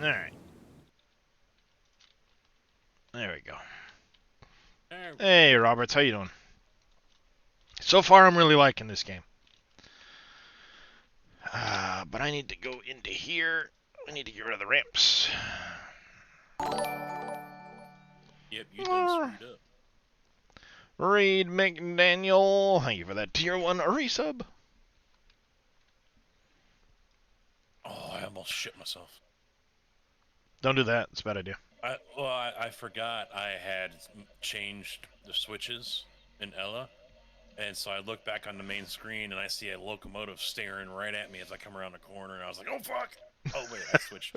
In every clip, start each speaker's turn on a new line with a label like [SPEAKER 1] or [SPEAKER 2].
[SPEAKER 1] Alright. There we go.
[SPEAKER 2] There.
[SPEAKER 1] Hey, Roberts, how you doing? So far, I'm really liking this game. But I need to go into here. I need to get rid of the ramps.
[SPEAKER 2] Yep, you done screwed up.
[SPEAKER 1] Reed McDaniel, thank you for that tier 1 resub.
[SPEAKER 2] Oh, I almost shit myself.
[SPEAKER 1] Don't do that. It's a bad idea.
[SPEAKER 2] I forgot I had changed the switches in Ella, and so I look back on the main screen and I see a locomotive staring right at me as I come around the corner, and I was like, "Oh fuck!" Oh wait, I switched.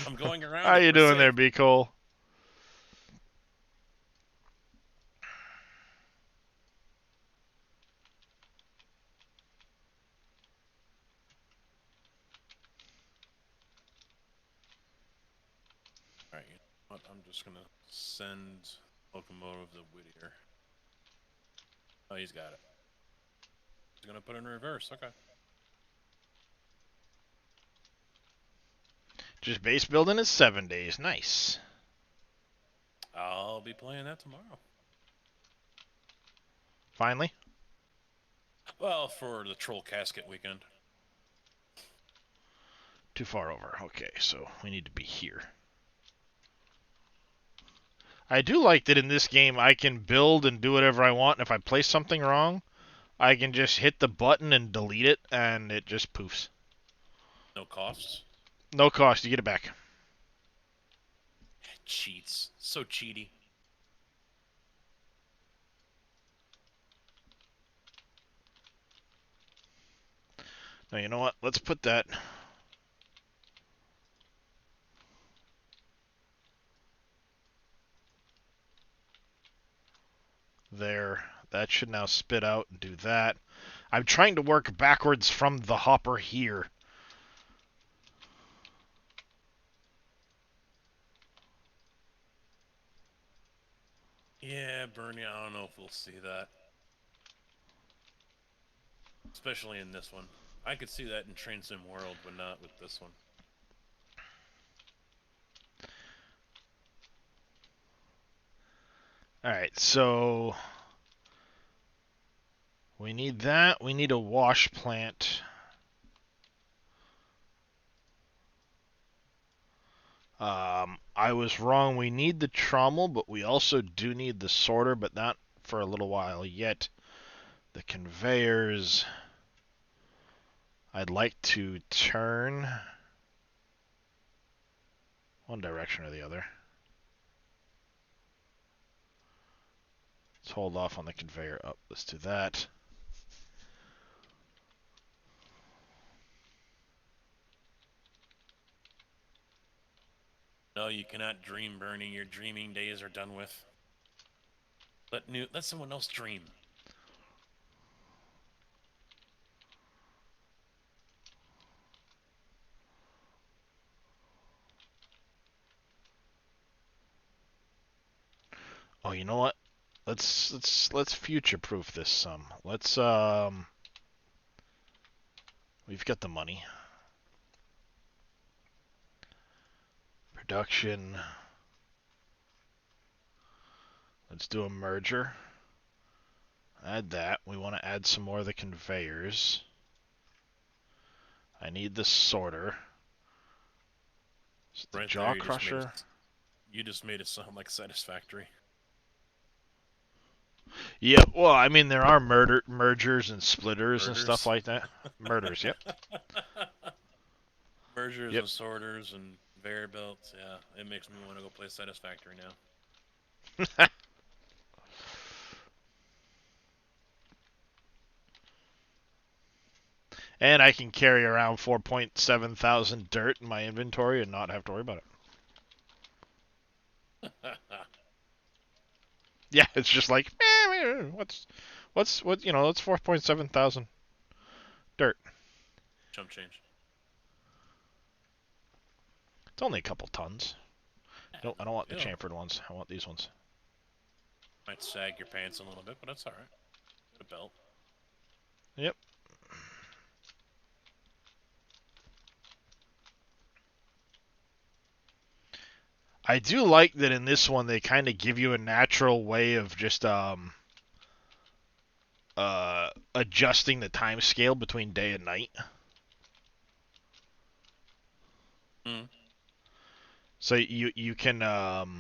[SPEAKER 2] I'm going around
[SPEAKER 1] How
[SPEAKER 2] it.
[SPEAKER 1] you
[SPEAKER 2] We're
[SPEAKER 1] doing there,
[SPEAKER 2] safe.
[SPEAKER 1] B. Cole?
[SPEAKER 2] All right, you know what? I'm just gonna send locomotive to Whittier. Oh, he's got it. He's gonna put it in reverse. Okay.
[SPEAKER 1] Just base building is 7 days. Nice.
[SPEAKER 2] I'll be playing that tomorrow.
[SPEAKER 1] Finally.
[SPEAKER 2] Well, for the Troll Casket weekend.
[SPEAKER 1] Too far over. Okay, so we need to be here. I do like that in this game I can build and do whatever I want, and if I place something wrong, I can just hit the button and delete it, and it just poofs.
[SPEAKER 2] No costs.
[SPEAKER 1] No cost, you get it back.
[SPEAKER 2] Cheats. So cheaty.
[SPEAKER 1] Now, you know what? Let's put that... there. That should now spit out and do that. I'm trying to work backwards from the hopper here.
[SPEAKER 2] Yeah, Bernie, I don't know if we'll see that. Especially in this one. I could see that in Train Sim World, but not with this one.
[SPEAKER 1] Alright, so... we need that. We need a wash plant. I was wrong. We need the trommel, but we also do need the sorter, but not for a little while yet. The conveyors... I'd like to turn one direction or the other. Let's hold off on the conveyor up. Let's do that.
[SPEAKER 2] No, you cannot dream, Bernie. Your dreaming days are done with. Let someone else dream.
[SPEAKER 1] Oh, you know what? Let's future-proof this some. Let's we've got the money. Production. Let's do a merger. Add that. We want to add some more of the conveyors. I need the sorter. So the
[SPEAKER 2] Right
[SPEAKER 1] jaw
[SPEAKER 2] there,
[SPEAKER 1] crusher.
[SPEAKER 2] you just made it sound like satisfactory.
[SPEAKER 1] Yeah, well, I mean there are mergers and splitters and stuff
[SPEAKER 2] Murders.
[SPEAKER 1] like that. Murders, yep.
[SPEAKER 2] Mergers
[SPEAKER 1] Yep.
[SPEAKER 2] and sorters and conveyor belts. Yeah, it makes me want to go play Satisfactory now.
[SPEAKER 1] And I can carry around 4.7 thousand dirt in my inventory and not have to worry about it. Yeah, it's just like, what, it's 4.7 thousand dirt.
[SPEAKER 2] Jump change.
[SPEAKER 1] It's only a couple tons.
[SPEAKER 2] Yeah,
[SPEAKER 1] I
[SPEAKER 2] no
[SPEAKER 1] don't want the
[SPEAKER 2] big deal.
[SPEAKER 1] chamfered ones. I want these ones.
[SPEAKER 2] Might sag your pants a little bit, but that's alright. Get a belt.
[SPEAKER 1] Yep. I do like that in this one they kind of give you a natural way of just adjusting the time scale between day and night.
[SPEAKER 2] Mm.
[SPEAKER 1] So you can let's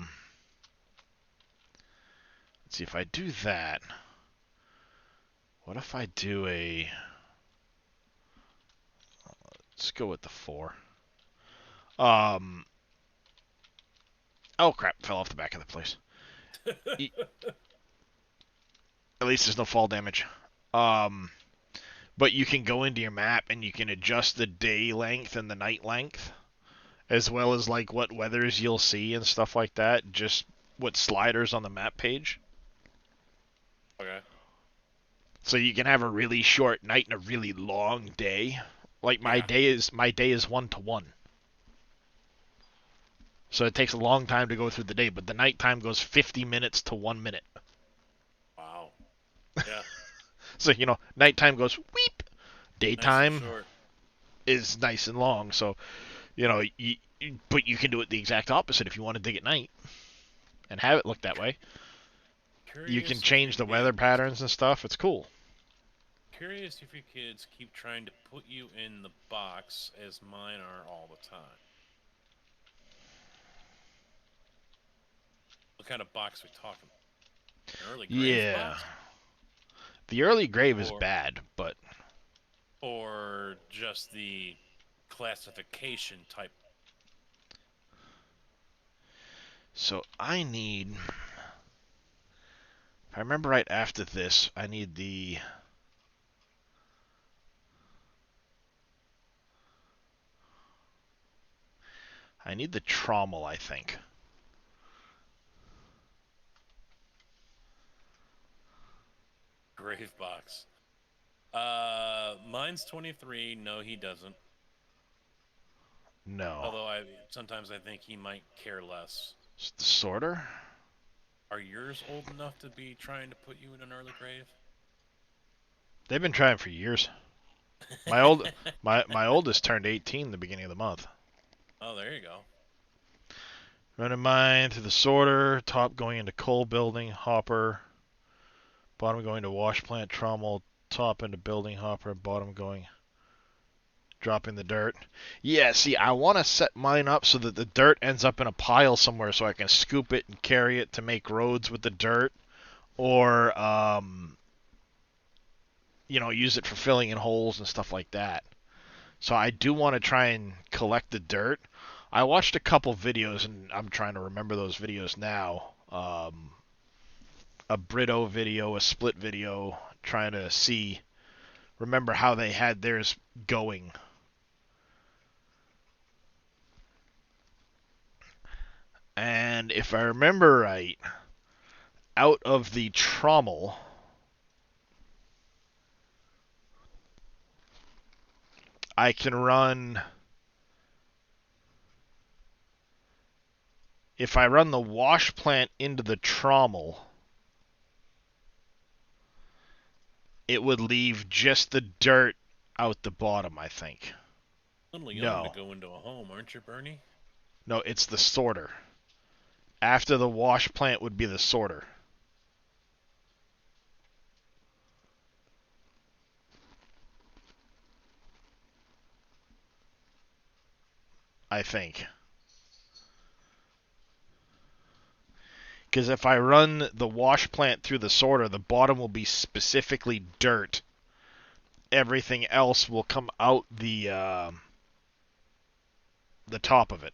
[SPEAKER 1] see if I do that. What if I do a let's go with the 4. Um oh crap, fell off the back of the place. At least there's no fall damage. Um but you can go into your map and you can adjust the day length and the night length, as well as like what weathers you'll see and stuff like that, just what sliders on the map page.
[SPEAKER 2] Okay.
[SPEAKER 1] So you can have a really short night and a really long day. Like
[SPEAKER 2] Yeah.
[SPEAKER 1] my day is 1 to 1. So it takes a long time to go through the day, but the nighttime goes 50 minutes to 1 minute.
[SPEAKER 2] Wow. Yeah.
[SPEAKER 1] So, nighttime goes weep.
[SPEAKER 2] Nice and
[SPEAKER 1] Daytime
[SPEAKER 2] short.
[SPEAKER 1] is nice and long. So, but you can do it the exact opposite if you want to dig at night and have it look that way. You can
[SPEAKER 2] Curious if your
[SPEAKER 1] change the weather
[SPEAKER 2] kids.
[SPEAKER 1] patterns and stuff. It's cool.
[SPEAKER 2] Curious if your kids keep trying to put you in the box as mine are all the time. What kind of box we talking? An early grave
[SPEAKER 1] Yeah.
[SPEAKER 2] box?
[SPEAKER 1] The early grave is
[SPEAKER 2] Or
[SPEAKER 1] bad, but
[SPEAKER 2] or just the classification type?
[SPEAKER 1] so if I remember right after this, I need the trommel, I think.
[SPEAKER 2] Grave box. Mine's 23. No, he doesn't.
[SPEAKER 1] No.
[SPEAKER 2] Although sometimes I think he might care less.
[SPEAKER 1] It's the sorter?
[SPEAKER 2] Are yours old enough to be trying to put you in an early grave?
[SPEAKER 1] They've been trying for years. My oldest turned 18 the beginning of the month.
[SPEAKER 2] Oh, there you go.
[SPEAKER 1] Running mine through the sorter, top going into coal building, hopper, bottom going to wash plant, trommel, top into building hopper, bottom going dropping the dirt. Yeah, see, I want to set mine up so that the dirt ends up in a pile somewhere so I can scoop it and carry it to make roads with the dirt, or use it for filling in holes and stuff like that. So I do want to try and collect the dirt. I watched a couple videos, and I'm trying to remember those videos now. A Brito video, a Split video, trying to remember how they had theirs going. And if I remember right, out of the trommel, I can run. If I run the wash plant into the trommel, it would leave just the dirt out the bottom, I think.
[SPEAKER 2] A little young to
[SPEAKER 1] No.
[SPEAKER 2] go into a home, aren't you, Bernie?
[SPEAKER 1] No, it's the sorter. After the wash plant would be the sorter. I think. Because if I run the wash plant through the sorter, the bottom will be specifically dirt. Everything else will come out the top of it.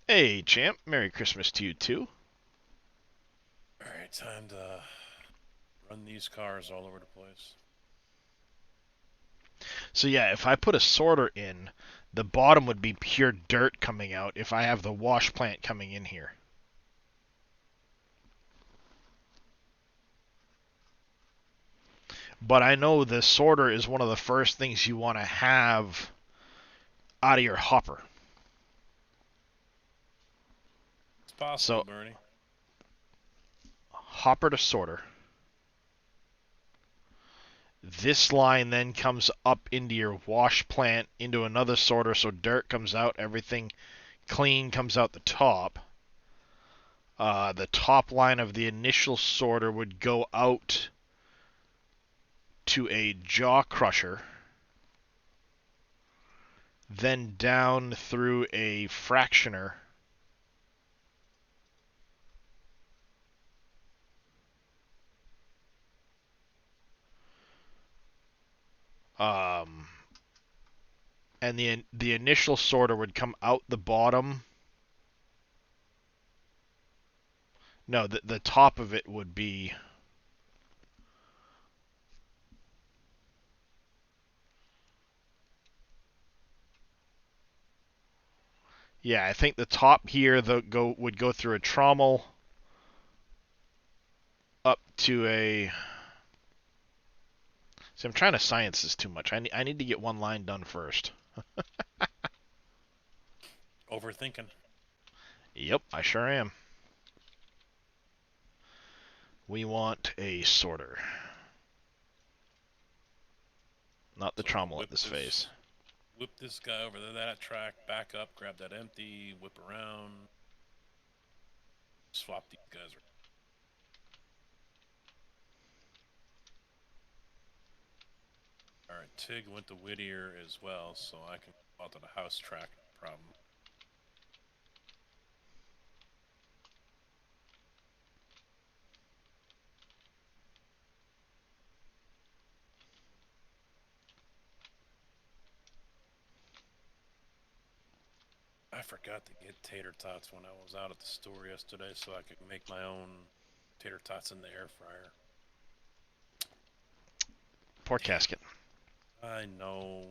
[SPEAKER 1] Hey, champ. Merry Christmas to you, too.
[SPEAKER 2] Alright, time to run these cars all over the place.
[SPEAKER 1] So yeah, if I put a sorter in, the bottom would be pure dirt coming out if I have the wash plant coming in here. But I know the sorter is one of the first things you want to have out of your hopper.
[SPEAKER 2] It's possible,
[SPEAKER 1] So
[SPEAKER 2] Bernie.
[SPEAKER 1] hopper to sorter. This line then comes up into your wash plant into another sorter, so dirt comes out, everything clean comes out the top. The top line of the initial sorter would go out to a jaw crusher, then down through a fractioner, um, and the initial sorter would come out the bottom. No, the top of it would be. Yeah, I think the top here would go through a trommel up to a. See, I'm trying to science this too much. I need to get one line done first.
[SPEAKER 2] Overthinking.
[SPEAKER 1] Yep, I sure am. We want a sorter, not the
[SPEAKER 2] So
[SPEAKER 1] trommel at this phase.
[SPEAKER 2] whip this guy over to that track, back up, grab that empty, whip around, swap these guys. All right, Tig went to Whittier as well, so I can go out to the house track. No problem. I forgot to get tater tots when I was out at the store yesterday, so I could make my own tater tots in the air fryer.
[SPEAKER 1] Poor casket.
[SPEAKER 2] I know.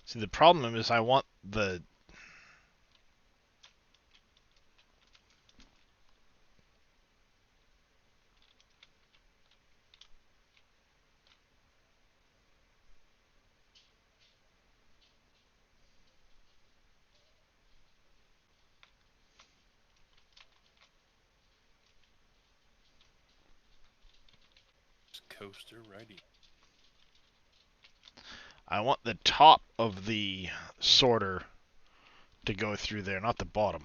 [SPEAKER 1] See, the problem is I want the
[SPEAKER 2] Coaster righty.
[SPEAKER 1] I want the top of the sorter to go through there, not the bottom.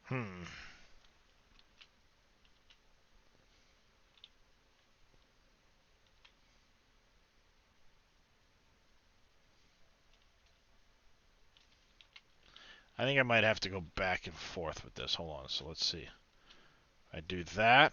[SPEAKER 1] Hmm. I think I might have to go back and forth with this. Hold on. So let's see. I do that.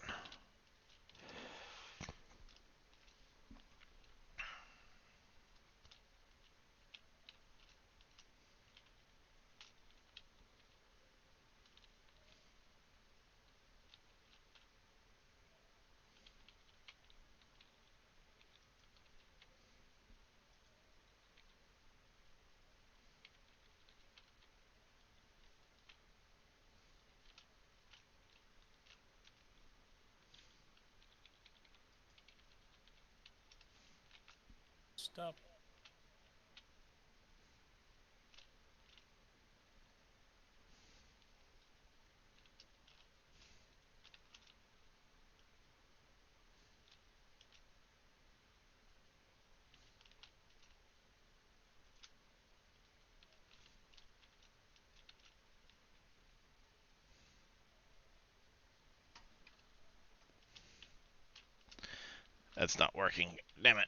[SPEAKER 2] Stop.
[SPEAKER 1] That's not working. Damn it.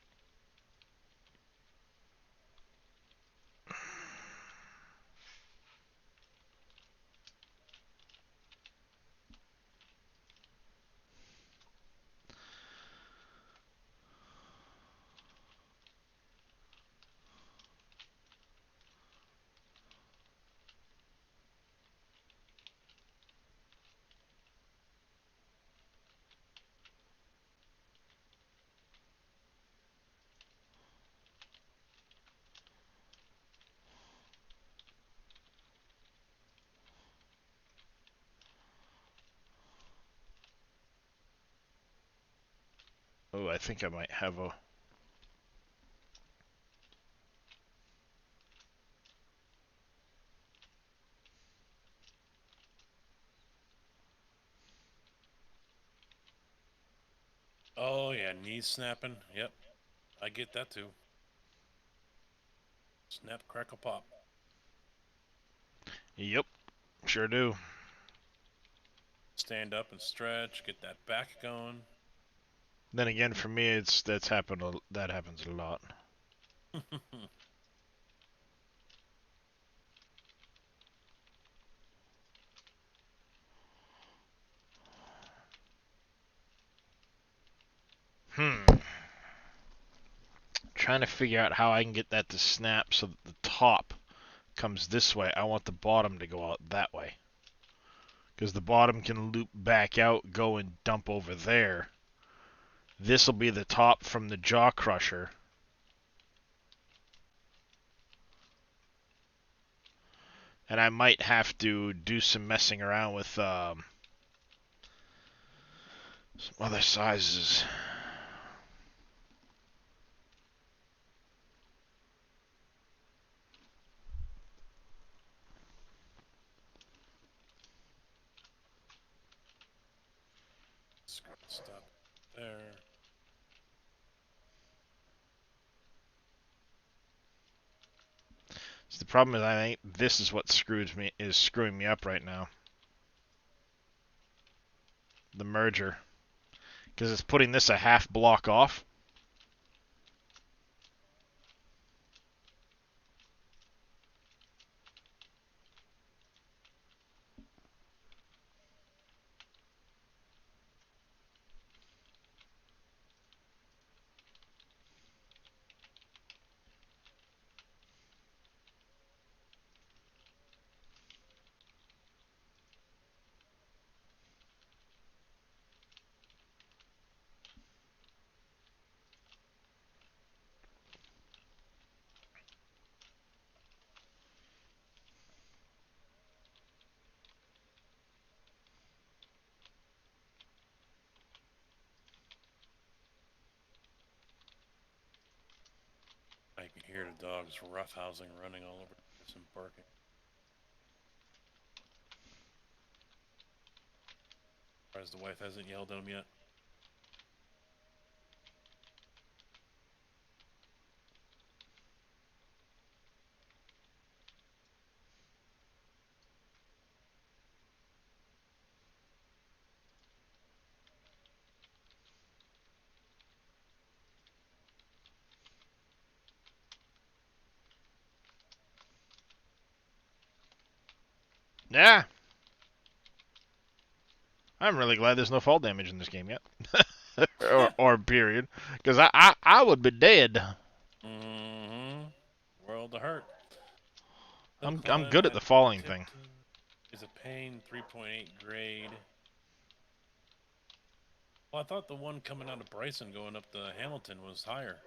[SPEAKER 1] Oh, I think I might have a...
[SPEAKER 2] Oh yeah, knees snapping. Yep, I get that too. Snap, crackle, pop.
[SPEAKER 1] Yep, sure do.
[SPEAKER 2] Stand up and stretch. Get that back going.
[SPEAKER 1] Then again, for me, that happens a lot. Trying to figure out how I can get that to snap so that the top comes this way. I want the bottom to go out that way. Because the bottom can loop back out, go and dump over there. This will be the top from the jaw crusher. And I might have to do some messing around with some other sizes.
[SPEAKER 2] Stop there.
[SPEAKER 1] So the problem is I think this is what is screwing me up right now. The merger. Because it's putting this a half block off.
[SPEAKER 2] I can hear the dogs roughhousing, running all over this and barking. Surprised the wife hasn't yelled at him yet.
[SPEAKER 1] Yeah. I'm really glad there's no fall damage in this game yet. or period. Because I would be dead.
[SPEAKER 2] Mm-hmm. World of hurt. The
[SPEAKER 1] I'm good at
[SPEAKER 2] climate
[SPEAKER 1] the falling thing.
[SPEAKER 2] Tipton is a pain 3.8 grade. Well, I thought the one coming out of Bryson going up to Hamilton was higher.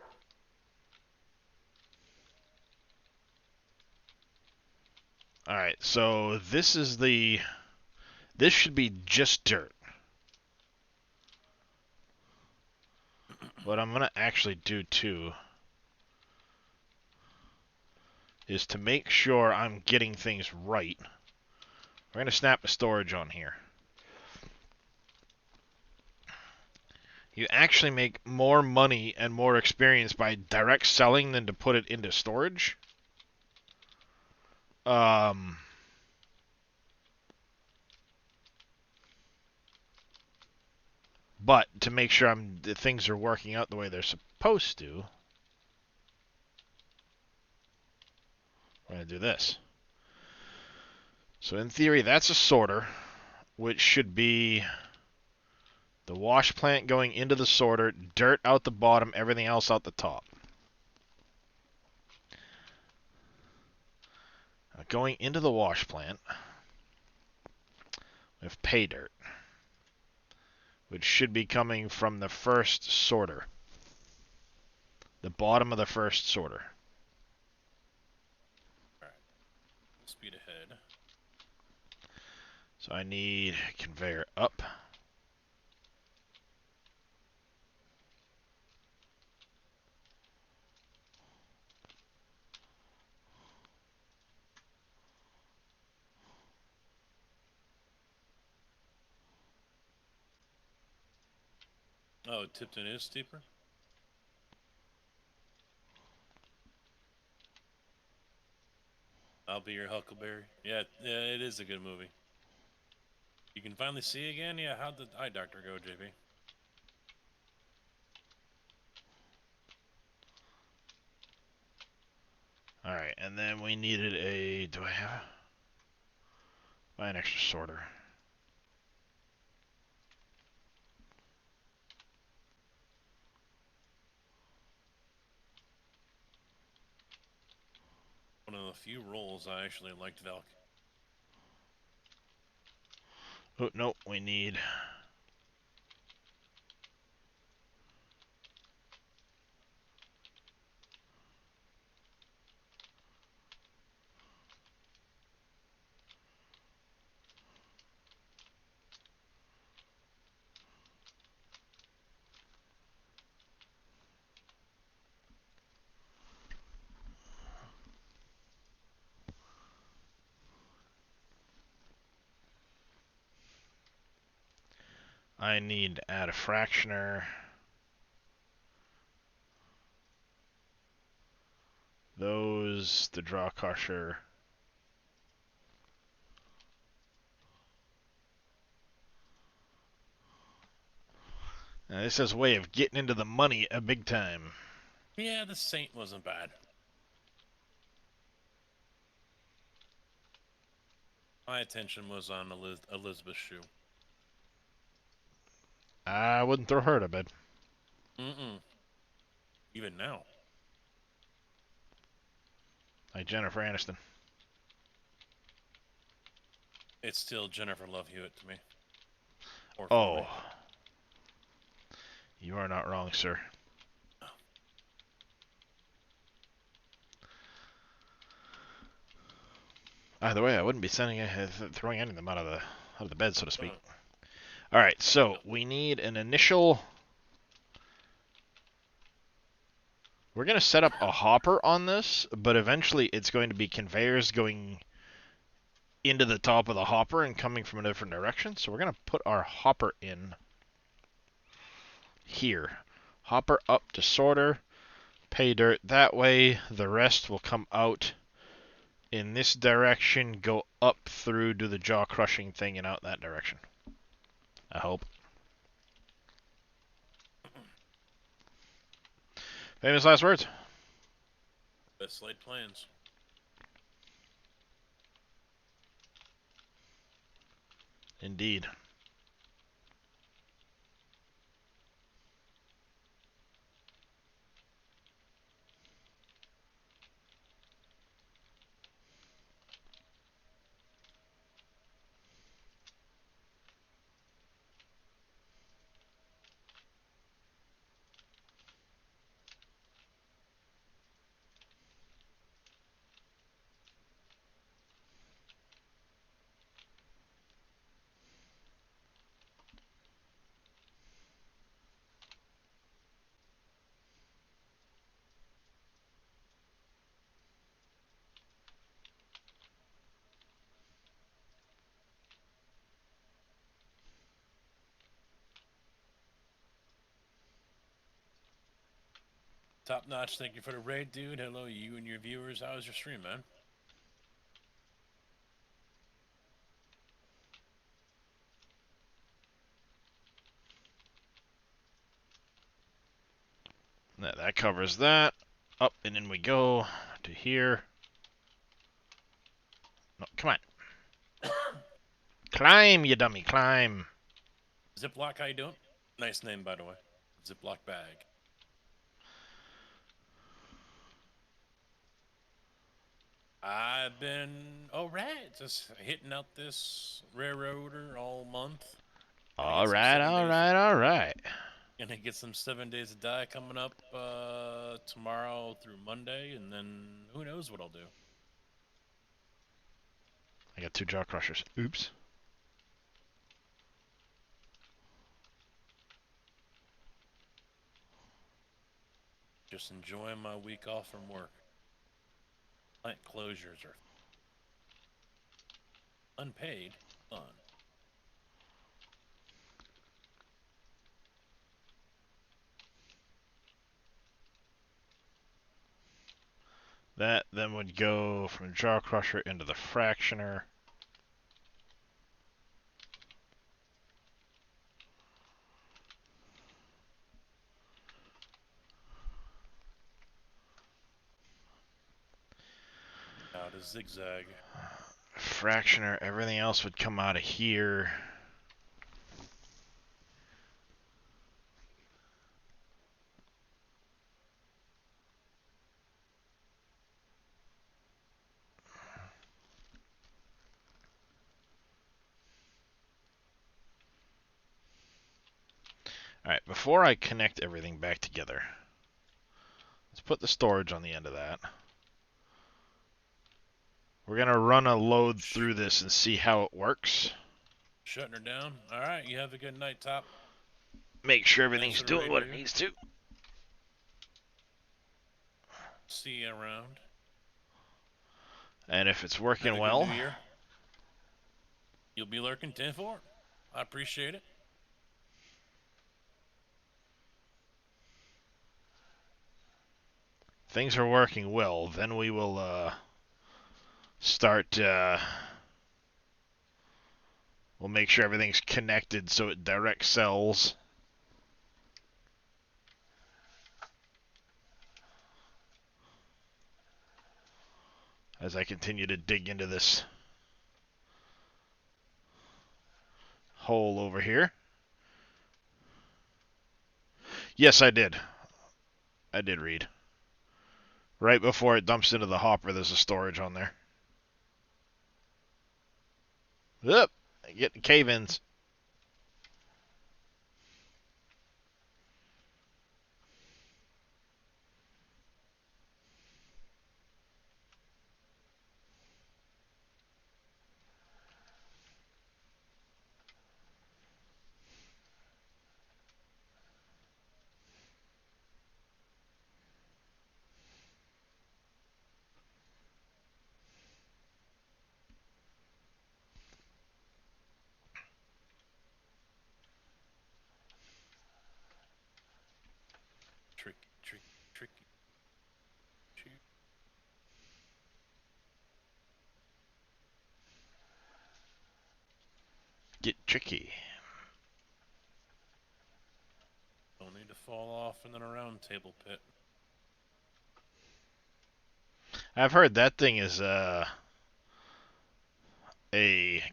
[SPEAKER 1] Alright, so this should be just dirt. What I'm going to actually do too is to make sure I'm getting things right. We're going to snap the storage on here. You actually make more money and more experience by direct selling than to put it into storage. But to make sure the things are working out the way they're supposed to, we're going to do this. So in theory, that's a sorter, which should be the wash plant going into the sorter, dirt out the bottom, everything else out the top. Now going into the wash plant, we have pay dirt, which should be coming from the first sorter. The bottom of the first sorter.
[SPEAKER 2] Alright. Speed ahead.
[SPEAKER 1] So I need conveyor up.
[SPEAKER 2] Oh, Tipton is steeper? I'll be your Huckleberry. Yeah, it is a good movie. You can finally see again? Yeah, how'd the eye doctor go, JB?
[SPEAKER 1] Alright, and then we needed a... Do I have... Buy an extra sorter.
[SPEAKER 2] One of the few roles I actually liked Valk.
[SPEAKER 1] Oh, nope, we need... I need to add a fractioner. Those, the draw crusher. Now this is a way of getting into the money a big time.
[SPEAKER 2] Yeah, the Saint wasn't bad. My attention was on Elizabeth's shoe.
[SPEAKER 1] I wouldn't throw her to bed.
[SPEAKER 2] Mm-mm. Even now.
[SPEAKER 1] Like Jennifer Aniston.
[SPEAKER 2] It's still Jennifer Love Hewitt to me. Or
[SPEAKER 1] Oh. You are not wrong, sir. Either way, I wouldn't be throwing any of them out of the bed, so to speak. All right, so we need an initial. We're going to set up a hopper on this, but eventually it's going to be conveyors going into the top of the hopper and coming from a different direction. So we're going to put our hopper in here. Hopper up to sorter, pay dirt that way. The rest will come out in this direction, go up through, do the jaw crushing thing, and out that direction. I hope. Famous last words.
[SPEAKER 2] Best laid plans.
[SPEAKER 1] Indeed.
[SPEAKER 2] Top notch. Thank you for the raid, dude. Hello, you and your viewers. How was your stream, man?
[SPEAKER 1] That covers that. Up and in we go to here. No, come on. Climb, you dummy, climb.
[SPEAKER 2] Ziploc, how you doing? Nice name, by the way. Ziploc bag. I've been alright, just hitting out this railroader all month.
[SPEAKER 1] Alright, alright, alright.
[SPEAKER 2] Gonna get some 7 days of die coming up tomorrow through Monday, and then who knows what I'll do.
[SPEAKER 1] I got 2 jaw crushers. Oops.
[SPEAKER 2] Just enjoying my week off from work. Plant closures are unpaid, fun.
[SPEAKER 1] That then would go from jaw crusher into the fractioner.
[SPEAKER 2] Out of zigzag.
[SPEAKER 1] Fractioner, everything else would come out of here. Alright, before I connect everything back together, let's put the storage on the end of that. We're going to run a load through this and see how it works.
[SPEAKER 2] Shutting her down. Alright, you have a good night, Top.
[SPEAKER 1] Make sure everything's doing what it needs to.
[SPEAKER 2] See you around.
[SPEAKER 1] And if it's working well,
[SPEAKER 2] you'll be lurking 10-4. I appreciate it.
[SPEAKER 1] things are working well, then we will start. We'll make sure everything's connected so it direct sells. As I continue to dig into this hole over here. Yes, I did. I did read. Right before it dumps into the hopper, there's a storage on there. Yep, getting cave-ins.
[SPEAKER 2] Tricky.
[SPEAKER 1] Get tricky.
[SPEAKER 2] Don't need to fall off in a round table pit.
[SPEAKER 1] I've heard that thing is a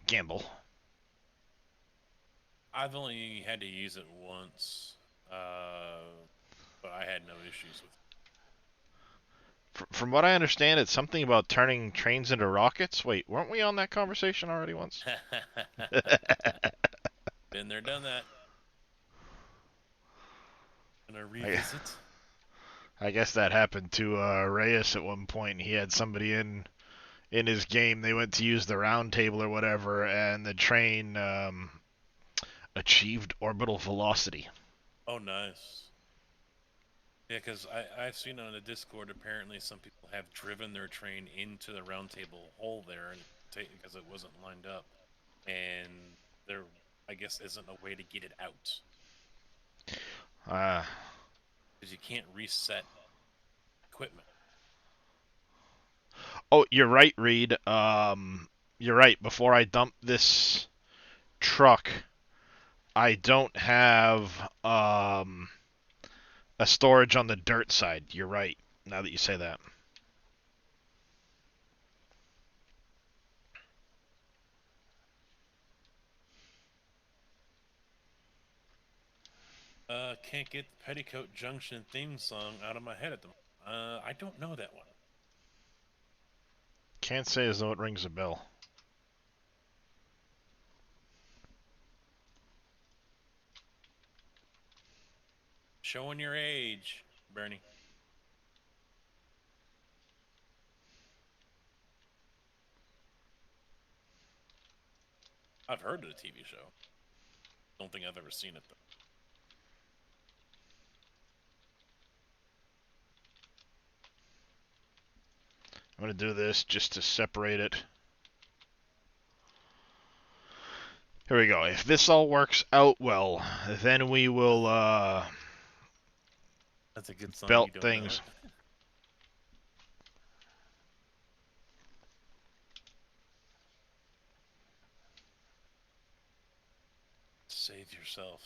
[SPEAKER 1] gamble.
[SPEAKER 2] I've only had to use it once, but I had no issues with it.
[SPEAKER 1] From what I understand, it's something about turning trains into rockets. Wait, weren't we on that conversation already once?
[SPEAKER 2] Been there, done that. Gonna revisit.
[SPEAKER 1] I guess that happened to Reyes at one point. He had somebody in his game. They went to use the round table or whatever, and the train achieved orbital velocity.
[SPEAKER 2] Oh, nice. Yeah, because I've seen on the Discord, apparently some people have driven their train into the round table hole there because it wasn't lined up. And there, I guess, isn't a way to get it out. Because you can't reset equipment.
[SPEAKER 1] Oh, you're right, Reed. You're right. Before I dump this truck, I don't have a storage on the dirt side. You're right, now that you say that.
[SPEAKER 2] Can't get the Petticoat Junction theme song out of my head at the moment. I don't know that one.
[SPEAKER 1] Can't say as though it rings a bell.
[SPEAKER 2] Showing your age, Bernie. I've heard of the TV show. Don't think I've ever seen it though.
[SPEAKER 1] I'm going to do this just to separate it. Here we go. If this all works out well, then we will
[SPEAKER 2] That's a good song.
[SPEAKER 1] belt
[SPEAKER 2] You don't
[SPEAKER 1] things.
[SPEAKER 2] know it. Save yourself.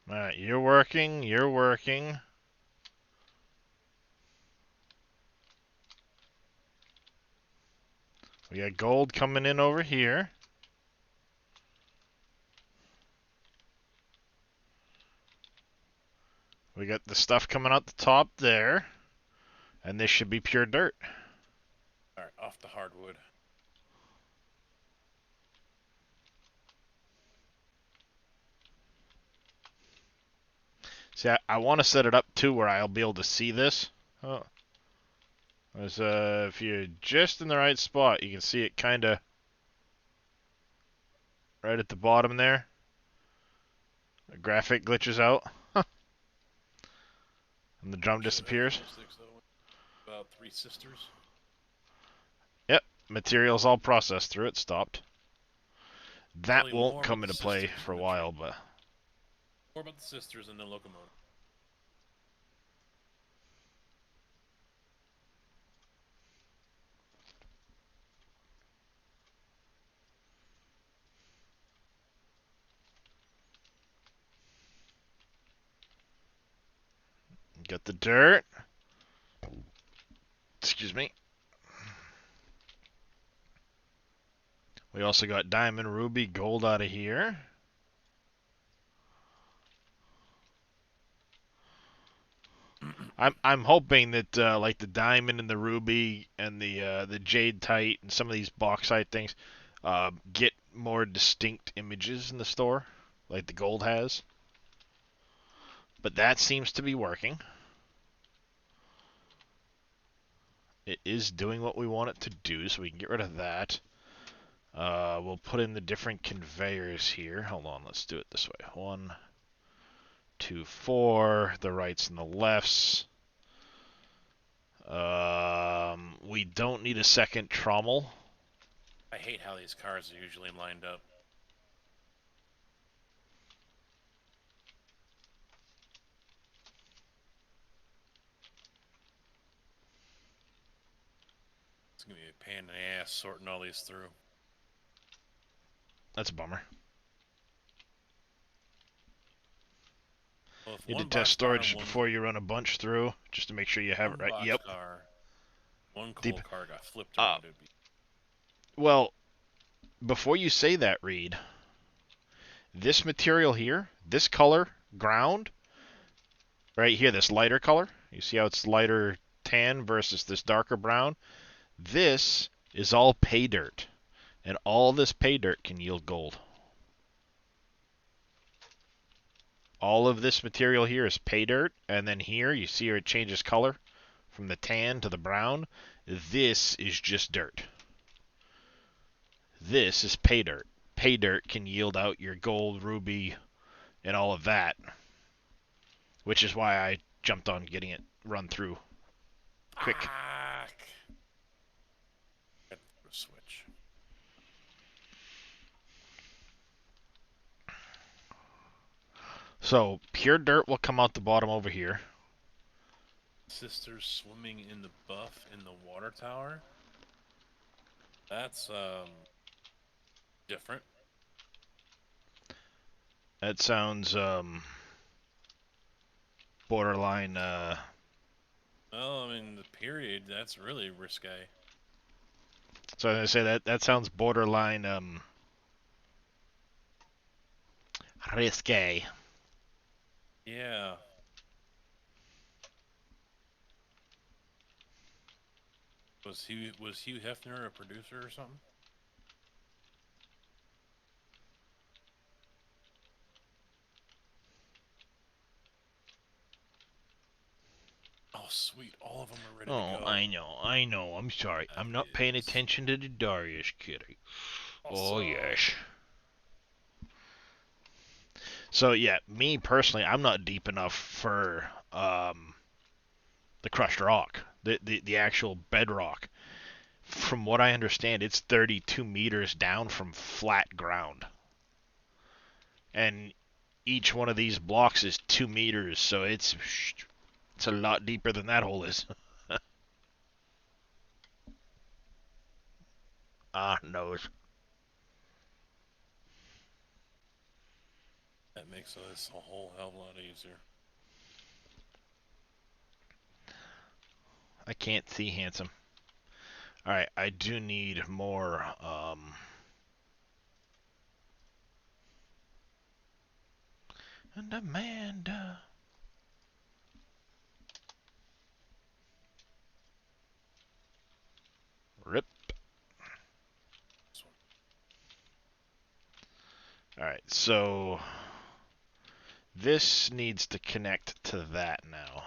[SPEAKER 1] Alright, you're working, you're working. We got gold coming in over here. We got the stuff coming out the top there. And this should be pure dirt.
[SPEAKER 2] All right, off the hardwood.
[SPEAKER 1] See, I want to set it up too where I'll be able to see this. Oh. As, if you're just in the right spot, you can see it kind of right at the bottom there. The graphic glitches out. And the drum disappears.
[SPEAKER 2] About Three Sisters.
[SPEAKER 1] Yep, material's all processed through it, stopped. That
[SPEAKER 2] Really
[SPEAKER 1] won't
[SPEAKER 2] more
[SPEAKER 1] come
[SPEAKER 2] about
[SPEAKER 1] into
[SPEAKER 2] the
[SPEAKER 1] play
[SPEAKER 2] sisters
[SPEAKER 1] for a
[SPEAKER 2] in the
[SPEAKER 1] while,
[SPEAKER 2] train.
[SPEAKER 1] but...
[SPEAKER 2] More about the sisters and the locomotive.
[SPEAKER 1] Got the dirt. Excuse me. We also got diamond, ruby, gold out of here. I'm hoping that like the diamond and the ruby and the jade-tite and some of these bauxite things get more distinct images in the store, like the gold has. But that seems to be working. It is doing what we want it to do, so we can get rid of that. We'll put in the different conveyors here. Hold on, let's do it this way. 1, 2, 4. The rights and the lefts. We don't need a second trommel.
[SPEAKER 2] I hate how these cars are usually lined up. It's gonna be a pain in the ass sorting all these through.
[SPEAKER 1] That's a bummer.
[SPEAKER 2] Well, if
[SPEAKER 1] You
[SPEAKER 2] one
[SPEAKER 1] did test
[SPEAKER 2] box car
[SPEAKER 1] storage
[SPEAKER 2] and one,
[SPEAKER 1] before you run a bunch through, just to make sure you have
[SPEAKER 2] one
[SPEAKER 1] it right.
[SPEAKER 2] box
[SPEAKER 1] Yep.
[SPEAKER 2] car, one coal
[SPEAKER 1] Deep.
[SPEAKER 2] car got flipped around. It'd be
[SPEAKER 1] Well, before you say that, Reed, this material here, this color, ground, right here, this lighter color, you see how it's lighter tan versus this darker brown? This is all pay dirt, and all this pay dirt can yield gold. All of this material here is pay dirt, and then here, you see how it changes color from the tan to the brown? This is just dirt. This is pay dirt. Pay dirt can yield out your gold, ruby, and all of that, which is why I jumped on getting it run through quick.
[SPEAKER 2] Got the switch.
[SPEAKER 1] So pure dirt will come out the bottom over here.
[SPEAKER 2] Sisters swimming in the buff in the water tower. That's Different.
[SPEAKER 1] That sounds borderline.
[SPEAKER 2] Well, I mean, the period, that's really risque.
[SPEAKER 1] So I was gonna say that sounds borderline risque.
[SPEAKER 2] Yeah. Was Hugh Hefner a producer or something? Oh, sweet. All of them are ready to
[SPEAKER 1] Oh,
[SPEAKER 2] go.
[SPEAKER 1] I know. I'm sorry.
[SPEAKER 2] That
[SPEAKER 1] I'm not paying
[SPEAKER 2] is
[SPEAKER 1] attention to the Darius kitty. Oh
[SPEAKER 2] awesome.
[SPEAKER 1] yes. So yeah, me personally, I'm not deep enough for the crushed rock, the actual bedrock. From what I understand, it's 32 meters down from flat ground, and each one of these blocks is 2 meters, so it's a lot deeper than that hole is. Ah, knows.
[SPEAKER 2] That makes this a whole hell of a lot easier.
[SPEAKER 1] I can't see handsome. All right, I do need more. And Amanda. Rip.
[SPEAKER 2] This one.
[SPEAKER 1] All right, so this needs to connect to that now.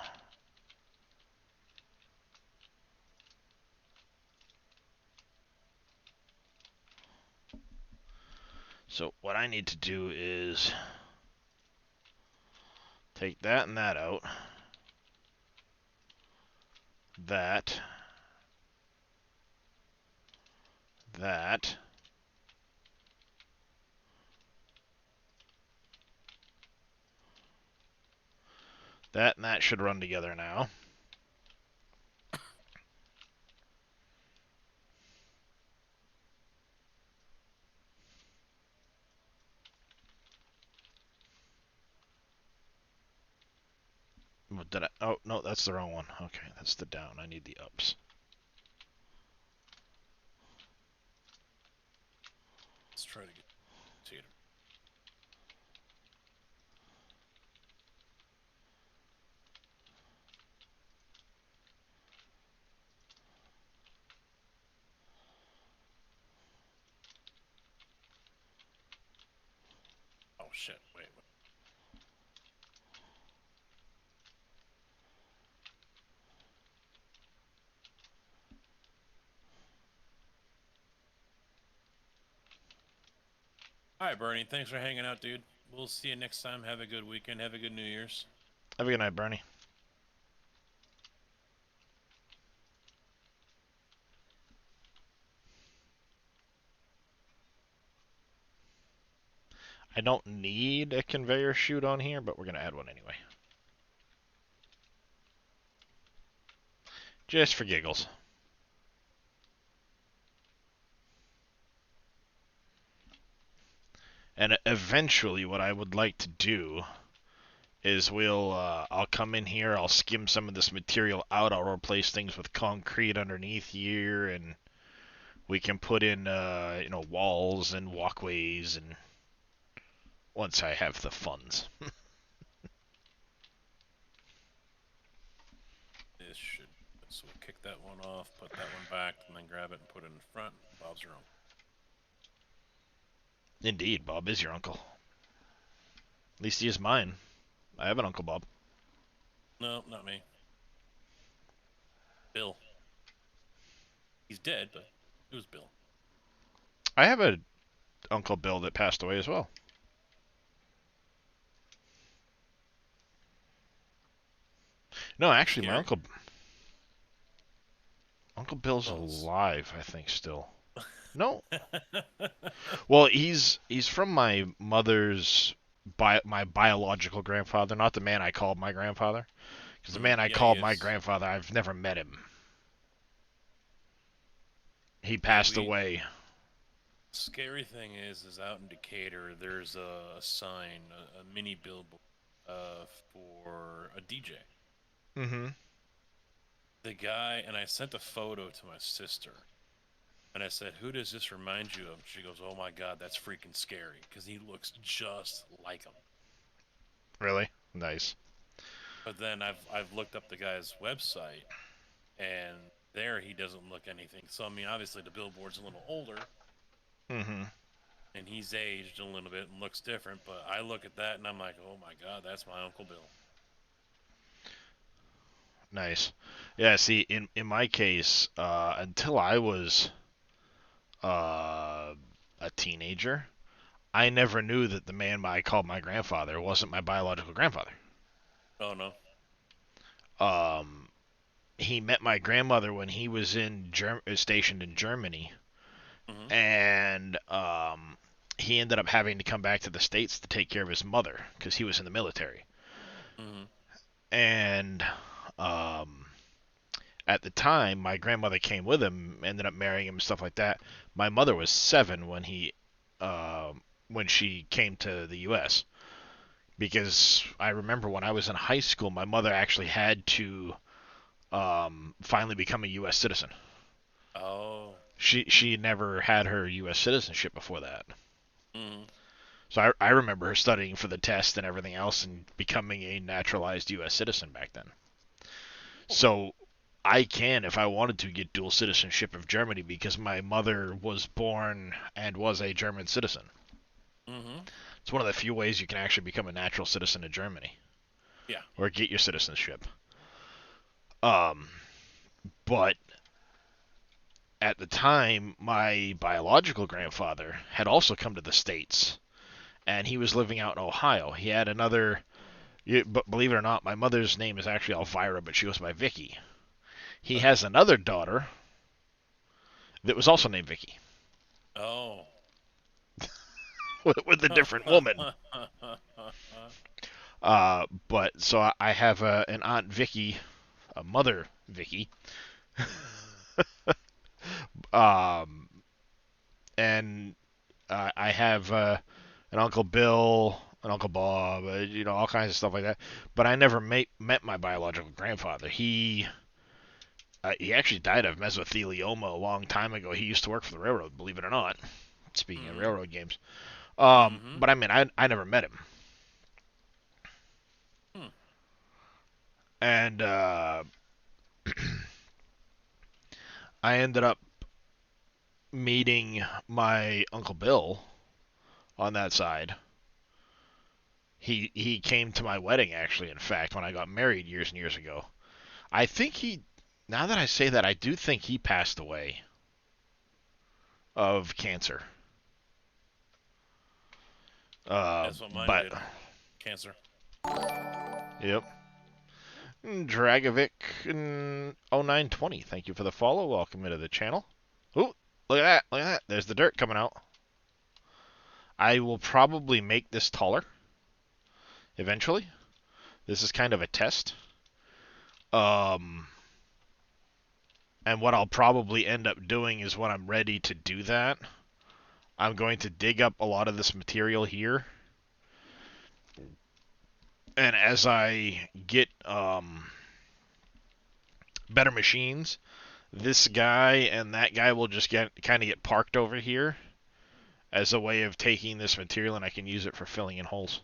[SPEAKER 1] So what I need to do is take that and that out. That. That. That and that should run together now. What did I? Oh, no, that's the wrong one. Okay, that's the down. I need the ups.
[SPEAKER 2] Let's try to get to it. Oh shit! Wait. All right, Bernie. Thanks for hanging out, dude. We'll see you next time. Have a good weekend. Have a good New Year's.
[SPEAKER 1] Have a good night, Bernie. I don't need a conveyor chute on here, but we're going to add one anyway. Just for giggles. And eventually what I would like to do is I'll come in here, I'll skim some of this material out, I'll replace things with concrete underneath here, and we can put in, walls and walkways, and once I have the funds.
[SPEAKER 2] This should. So we'll kick that one off, put that one back, and then grab it and put it in front. Bob's your own.
[SPEAKER 1] Indeed, Bob is your uncle. At least he is mine. I have an Uncle Bob.
[SPEAKER 2] No, not me. Bill. He's dead, but it was Bill.
[SPEAKER 1] I have a Uncle Bill that passed away as well. No, actually, my
[SPEAKER 2] Scary?
[SPEAKER 1] Uncle Bill's
[SPEAKER 2] Close.
[SPEAKER 1] alive, I think, still. No. Well, he's from my mother's my biological grandfather, not the man I called my grandfather. Because the man I
[SPEAKER 2] Yeah, he
[SPEAKER 1] called my
[SPEAKER 2] is.
[SPEAKER 1] grandfather, I've never met him. He
[SPEAKER 2] Yeah,
[SPEAKER 1] passed
[SPEAKER 2] we.
[SPEAKER 1] away.
[SPEAKER 2] Scary thing is out in Decatur, there's a sign, a mini billboard, for a DJ.
[SPEAKER 1] Mm-hmm.
[SPEAKER 2] The guy, and I sent a photo to my sister, and I said, "Who does this remind you of?" She goes, "Oh my God, that's freaking scary," because he looks just like him.
[SPEAKER 1] Really? Nice.
[SPEAKER 2] But then I've looked up the guy's website, and there he doesn't look anything. So I mean, obviously the billboard's a little older,
[SPEAKER 1] Mm-hmm.
[SPEAKER 2] and he's aged a little bit and looks different. But I look at that and I'm like, oh my God, that's my Uncle Bill.
[SPEAKER 1] Nice. Yeah, see, in my case, until I was uh, a teenager, I never knew that the man I called my grandfather wasn't my biological grandfather.
[SPEAKER 2] Oh no.
[SPEAKER 1] Um, he met my grandmother when he was stationed in Germany,
[SPEAKER 2] Mhm.
[SPEAKER 1] and he ended up having to come back to the States to take care of his mother because he was in the military.
[SPEAKER 2] Mhm.
[SPEAKER 1] And um, at the time, my grandmother came with him, ended up marrying him, stuff like that. My mother was 7 uh, when she came to the U.S. Because I remember when I was in high school, my mother actually had to finally become a U.S. citizen.
[SPEAKER 2] Oh.
[SPEAKER 1] She never had her U.S. citizenship before that.
[SPEAKER 2] Mhm.
[SPEAKER 1] So I remember her studying for the test and everything else and becoming a naturalized U.S. citizen back then. So I can, if I wanted to, get dual citizenship of Germany because my mother was born and was a German citizen.
[SPEAKER 2] Mhm.
[SPEAKER 1] It's one of the few ways you can actually become a natural citizen of Germany
[SPEAKER 2] Yeah.
[SPEAKER 1] or get your citizenship. Um, but at the time, my biological grandfather had also come to the States, and he was living out in Ohio. He had another, but believe it or not, my mother's name is actually Elvira, but she goes by Vicky. He has another daughter that was also named Vicky
[SPEAKER 2] Oh.
[SPEAKER 1] with a different woman. But so I have an aunt Vicky, a mother Vicky, um, and I have an Uncle Bill, an Uncle Bob, all kinds of stuff like that. But I never met my biological grandfather. He actually died of mesothelioma a long time ago. He used to work for the railroad, believe it or not. Speaking of
[SPEAKER 2] Mhm.
[SPEAKER 1] railroad games,
[SPEAKER 2] Mhm.
[SPEAKER 1] but I mean, I never met him,
[SPEAKER 2] Hmm.
[SPEAKER 1] and I ended up meeting my Uncle Bill on that side. He came to my wedding actually, in fact, when I got married years and years ago. I think now that I say that, I do think he passed away of cancer.
[SPEAKER 2] That's what mine
[SPEAKER 1] But
[SPEAKER 2] did. Cancer.
[SPEAKER 1] yep. Dragovic 0920. Thank you for the follow. Welcome into the channel. Ooh, look at that. Look at that. There's the dirt coming out. I will probably make this taller eventually. This is kind of a test. Um, and what I'll probably end up doing is when I'm ready to do that, I'm going to dig up a lot of this material here. And as I get better machines, this guy and that guy will just get parked over here as a way of taking this material, and I can use it for filling in holes.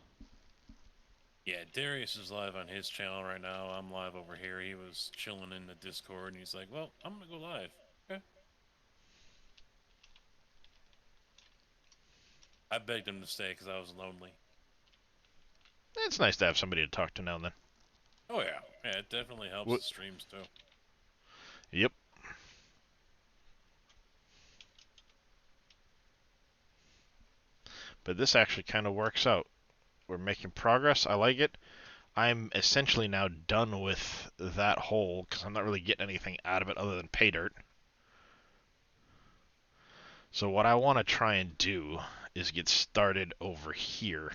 [SPEAKER 2] Yeah, Darius is live on his channel right now. I'm live over here. He was chilling in the Discord, and he's like, "Well, I'm gonna go live." Okay. I begged him to stay because I was lonely.
[SPEAKER 1] It's nice to have somebody to talk to now and then.
[SPEAKER 2] Oh yeah, yeah. It definitely helps the streams too.
[SPEAKER 1] Yep. But this actually kind of works out. We're making progress. I like it. I'm essentially now done with that hole because I'm not really getting anything out of it other than pay dirt. So what I want to try and do is get started over here.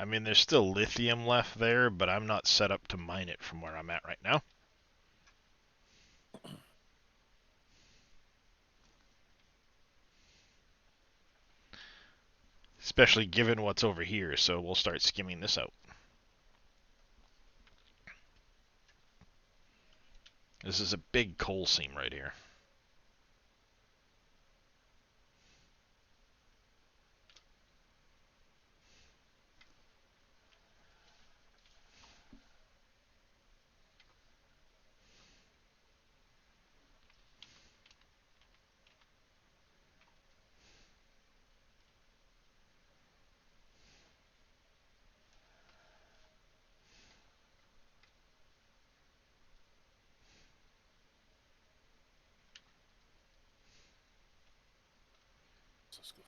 [SPEAKER 1] mean, there's still lithium left there, but I'm not set up to mine it from where I'm at right now. Especially given what's over here, so we'll start skimming this out. This is a big coal seam right here.
[SPEAKER 2] Let's go.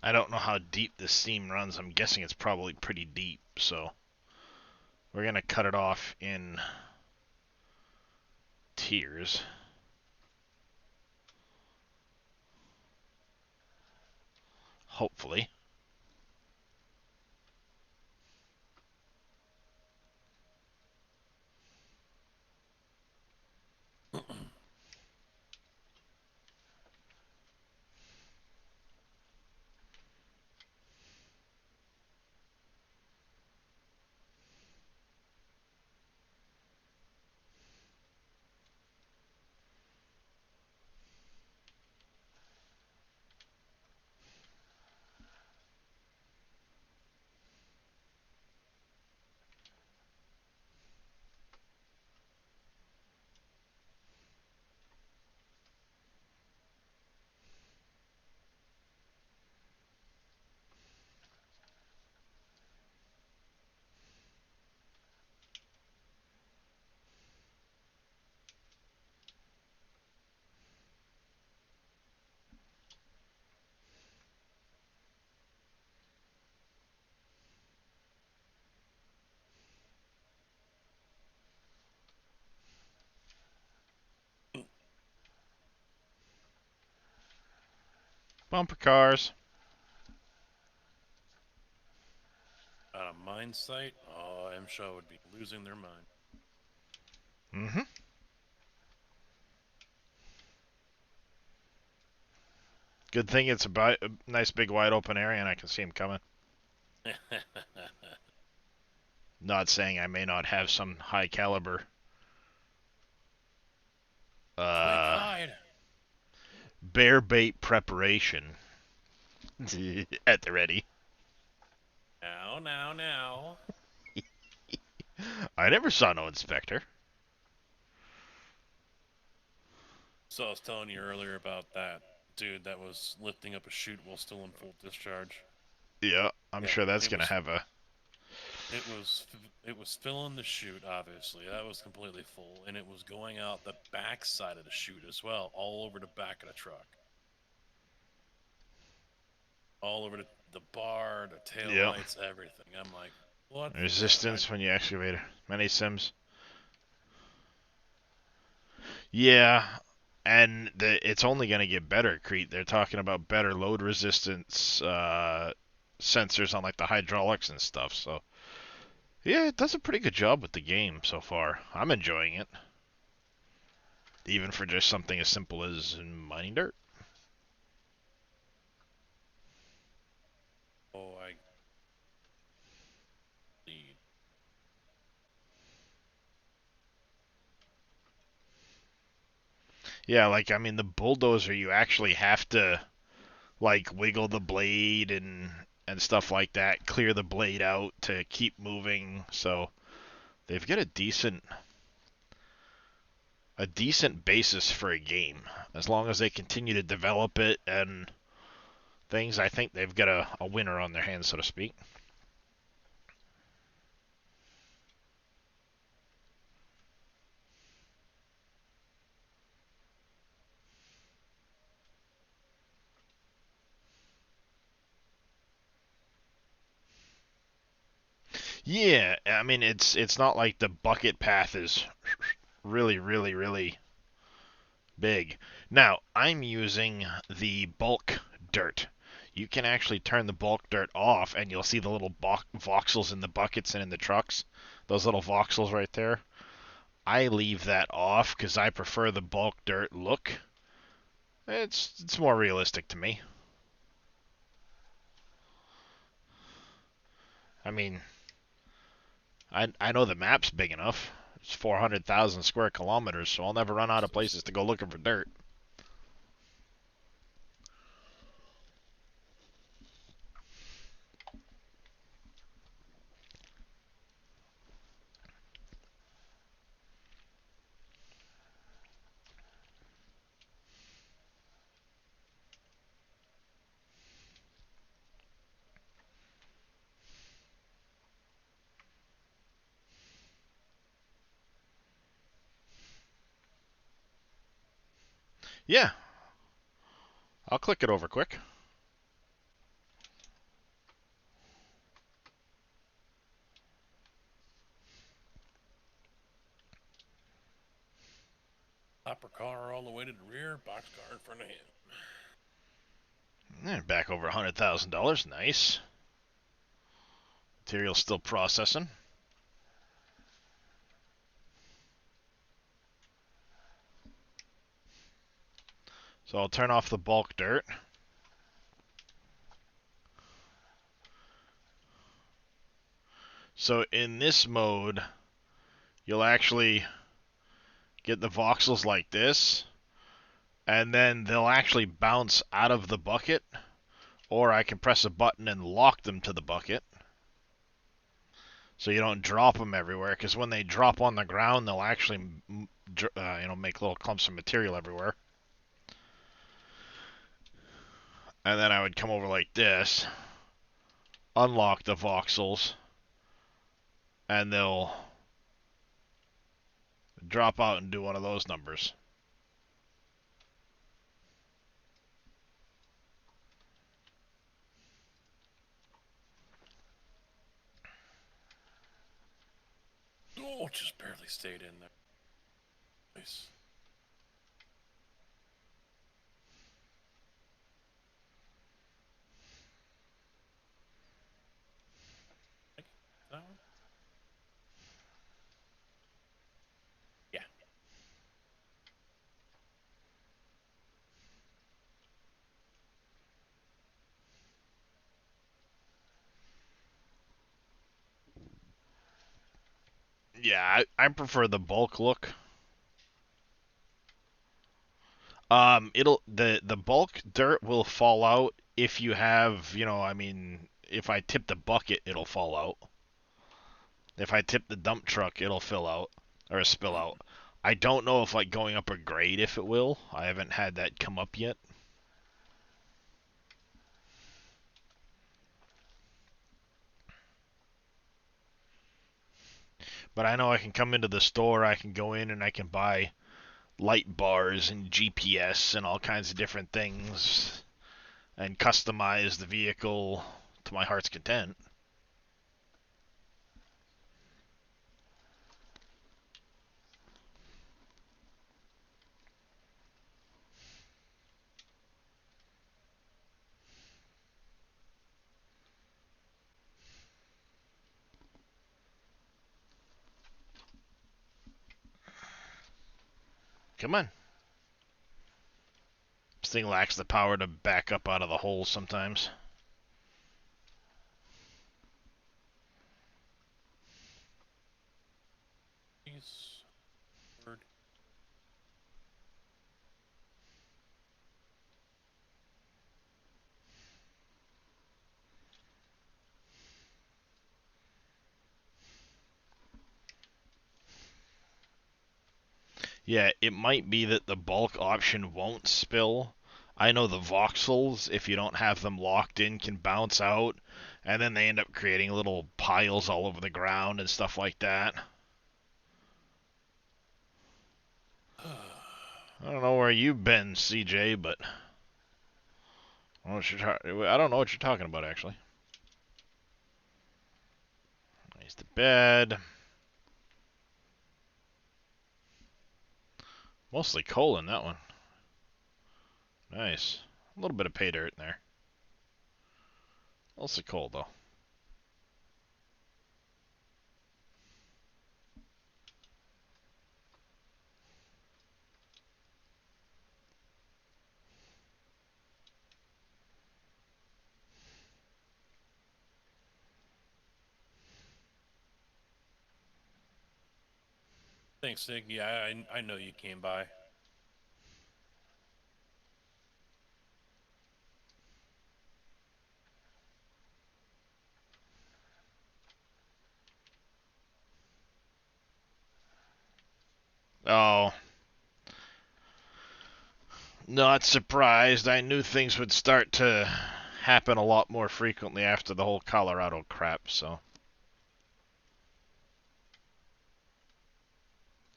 [SPEAKER 1] I don't know how deep this seam runs. I'm guessing it's probably pretty deep, so we're going to cut it off in tiers. Hopefully. Bumper cars.
[SPEAKER 2] On a mine site, oh, MSHA would be losing their mind.
[SPEAKER 1] Mm-hmm. Good thing it's a nice big wide open area and I can see him coming. Not saying I may not have some high caliber
[SPEAKER 2] Quick hide.
[SPEAKER 1] bear bait preparation at the ready.
[SPEAKER 2] Now.
[SPEAKER 1] I never saw no inspector.
[SPEAKER 2] So I was telling you earlier about that dude that was lifting up a chute while still in full discharge.
[SPEAKER 1] Yeah, I'm
[SPEAKER 2] Yeah,
[SPEAKER 1] sure that's
[SPEAKER 2] it
[SPEAKER 1] gonna
[SPEAKER 2] was
[SPEAKER 1] have a.
[SPEAKER 2] it was filling the chute. Obviously, that was completely full, and it was going out the back side of the chute as well, all over the back of the truck, all over the bar, the tail
[SPEAKER 1] Yeah.
[SPEAKER 2] lights, everything. I'm like, what?
[SPEAKER 1] Resistance when you excavate many sims. Yeah, and it's only going to get better, Crete. They're talking about better load resistance sensors on like the hydraulics and stuff. So yeah, it does a pretty good job with the game so far. I'm enjoying it, even for just something as simple as mining dirt.
[SPEAKER 2] Oh, I lead.
[SPEAKER 1] Yeah, like I mean, the bulldozer, you actually have to like wiggle the blade and stuff like that, clear the blade out to keep moving. So they've got a decent basis for a game. As long as they continue to develop it and things, I think they've got a winner on their hands, so to speak. Yeah, I mean it's not like the bucket path is really big. Now, I'm using the bulk dirt. You can actually turn the bulk dirt off and you'll see the little voxels in the buckets and in the trucks. Those little voxels right there. I leave that off because I prefer the bulk dirt look. It's more realistic to me. I mean, I know the map's big enough. It's 400,000 square kilometers, so I'll never run out of places to go looking for dirt. Yeah, I'll click it over quick.
[SPEAKER 2] Hopper car all the way to the rear, box car in front of him.
[SPEAKER 1] And back over $100,000. Nice. Material still processing. So I'll turn off the bulk dirt. So in this mode, you'll actually get the voxels like this, and then they'll actually bounce out of the bucket, or I can press a button and lock them to the bucket. So you don't drop them everywhere, because when they drop on the ground, they'll actually, make little clumps of material everywhere. And then I would come over like this, unlock the voxels, and they'll drop out and do one of those numbers.
[SPEAKER 2] Oh, just barely stayed in there. Nice. That one? Yeah.
[SPEAKER 1] Yeah, I prefer the bulk look. The bulk dirt will fall out if you have, if I tip the bucket, it'll fall out. If I tip the dump truck, it'll fill out or spill out. I don't know if like going up a grade if it will. I haven't had that come up yet. But I know I can come into the store, I can go in and I can buy light bars and GPS and all kinds of different things and customize the vehicle to my heart's content. Come on. This thing lacks the power to back up out of the hole sometimes.
[SPEAKER 2] He's third.
[SPEAKER 1] Yeah, it might be that the bulk option won't spill. I know the voxels, if you don't have them locked in, can bounce out, and then they end up creating little piles all over the ground and stuff like that. I don't know where you've been, CJ, but I don't know what you're talking about, actually. Here's the bed. Mostly coal in that one. Nice. A little bit of pay dirt in there. Mostly coal, though.
[SPEAKER 2] Thanks, Sig. Yeah, I know you came by.
[SPEAKER 1] Oh, not surprised. I knew things would start to happen a lot more frequently after the whole Colorado crap, so.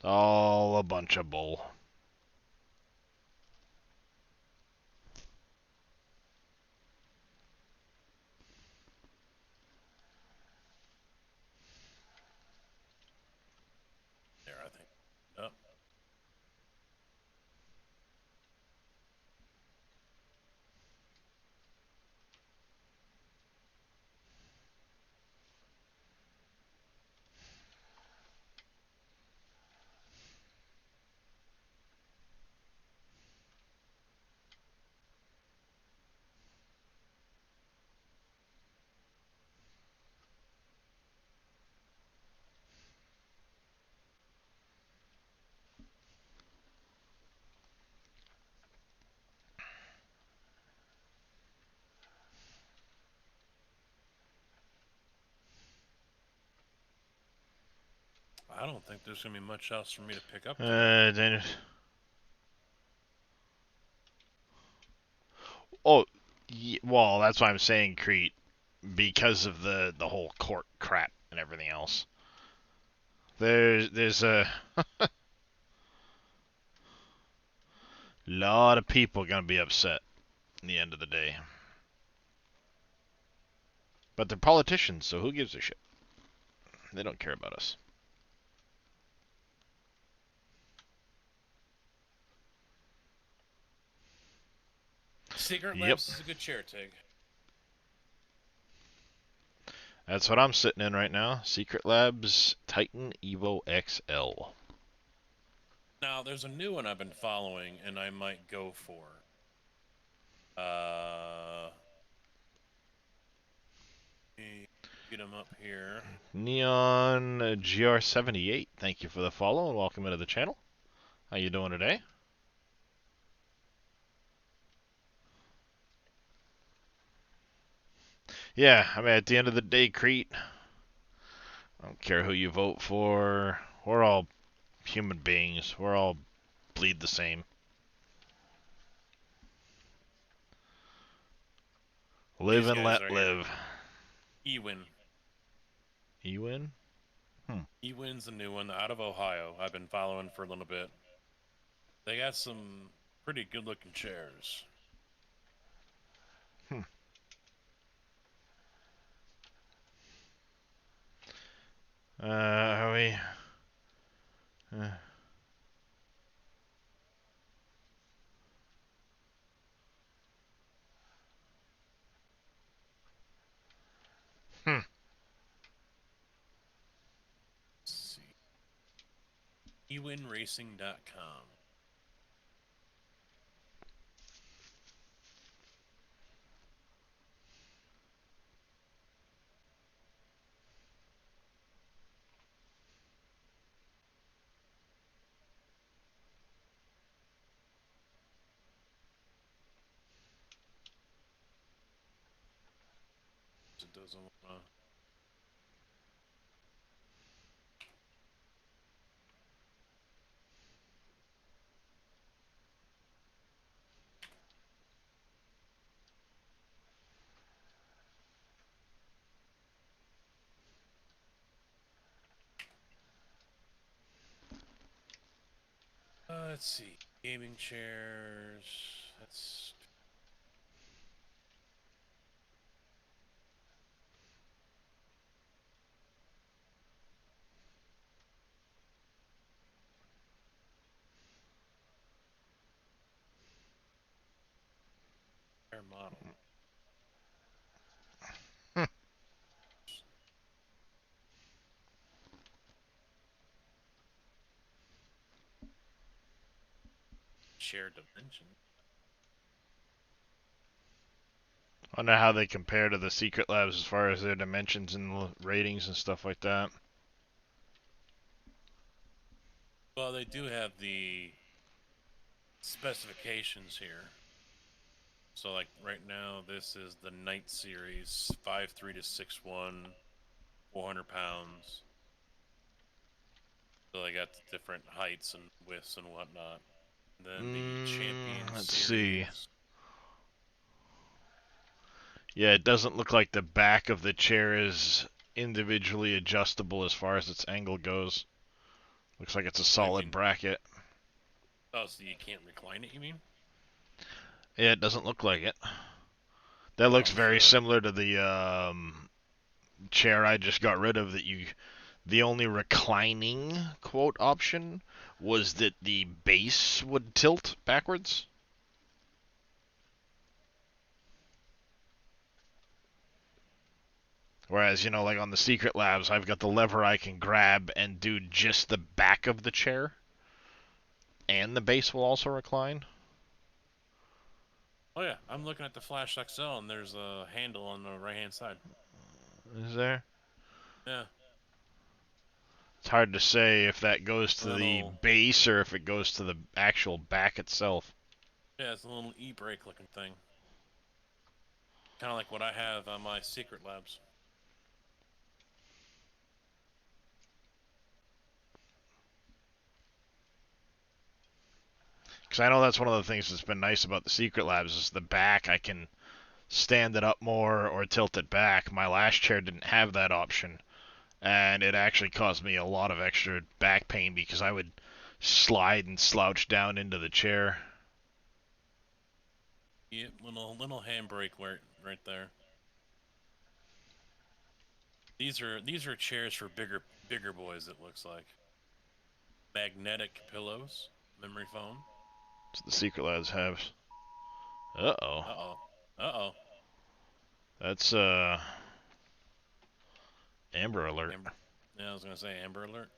[SPEAKER 1] All a bunch of bull.
[SPEAKER 2] There, I think. Up. I don't think there's gonna be much else for me to pick up today.
[SPEAKER 1] Then. Oh, well, that's why I'm saying Crete, because of the whole court crap and everything else. There's a lot of people gonna be upset in the end of the day. But they're politicians, so who gives a shit? They don't care about us.
[SPEAKER 2] Secret
[SPEAKER 1] Yep.
[SPEAKER 2] Labs is a good chair, Tig.
[SPEAKER 1] That's what I'm sitting in right now. Secret Labs Titan Evo XL.
[SPEAKER 2] Now, there's a new one I've been following, and I might go for. Get them up here.
[SPEAKER 1] Neon GR78. Thank you for the follow and welcome into the channel. How you doing today? Yeah, I mean, at the end of the day, Crete, I don't care who you vote for. We're all human beings. We're all bleed the same. Live
[SPEAKER 2] These
[SPEAKER 1] and
[SPEAKER 2] guys
[SPEAKER 1] let
[SPEAKER 2] right here.
[SPEAKER 1] live.
[SPEAKER 2] Ewin.
[SPEAKER 1] Ewin?
[SPEAKER 2] Ewin's a new one out of Ohio. I've been following for a little bit. They got some pretty good looking chairs.
[SPEAKER 1] Are we? Uh, hmm.
[SPEAKER 2] Let's see. EwinRacing.com. It doesn't want to. let's see. Gaming chairs. That's fair model.
[SPEAKER 1] Hmm.
[SPEAKER 2] Chair dimension.
[SPEAKER 1] I wonder how they compare to the Secret Labs as far as their dimensions and ratings and stuff like that.
[SPEAKER 2] Well, they do have the specifications here. So, like right now, this is the Night Series 5'3" to 6'1", 400 pounds. So they got the different heights and widths and whatnot. Then the Champion
[SPEAKER 1] Let's see.
[SPEAKER 2] Series.
[SPEAKER 1] Yeah, it doesn't look like the back of the chair is individually adjustable as far as its angle goes. Looks like it's a
[SPEAKER 2] I
[SPEAKER 1] solid
[SPEAKER 2] mean,
[SPEAKER 1] bracket.
[SPEAKER 2] oh, so you can't recline it, you mean?
[SPEAKER 1] Yeah, it doesn't look like it. That looks
[SPEAKER 2] I'm
[SPEAKER 1] very
[SPEAKER 2] sure.
[SPEAKER 1] similar to the chair I just got rid of. The only reclining quote option was that the base would tilt backwards. Whereas, like on the Secret Labs, I've got the lever I can grab and do just the back of the chair, and the base will also recline.
[SPEAKER 2] Oh yeah, I'm looking at the Flash XL, and there's a handle on the right-hand side.
[SPEAKER 1] Is there?
[SPEAKER 2] Yeah,
[SPEAKER 1] It's hard to say if that goes
[SPEAKER 2] a
[SPEAKER 1] to the
[SPEAKER 2] little.
[SPEAKER 1] base or if it goes to the actual back itself.
[SPEAKER 2] Yeah, it's a little e-brake looking thing. Kind of like what I have on my Secret Labs.
[SPEAKER 1] Because I know that's one of the things that's been nice about the Secret Labs is the back. I can stand it up more or tilt it back. My last chair didn't have that option, and it actually caused me a lot of extra back pain because I would slide and slouch down into the chair.
[SPEAKER 2] Yep, little handbrake right there. These are chairs for bigger boys. It looks like magnetic pillows, memory foam.
[SPEAKER 1] That's what the Secret Labs have. Uh-oh.
[SPEAKER 2] Uh oh. Uh oh.
[SPEAKER 1] That's, Amber Alert.
[SPEAKER 2] Amber. Yeah, I was gonna say Amber Alert.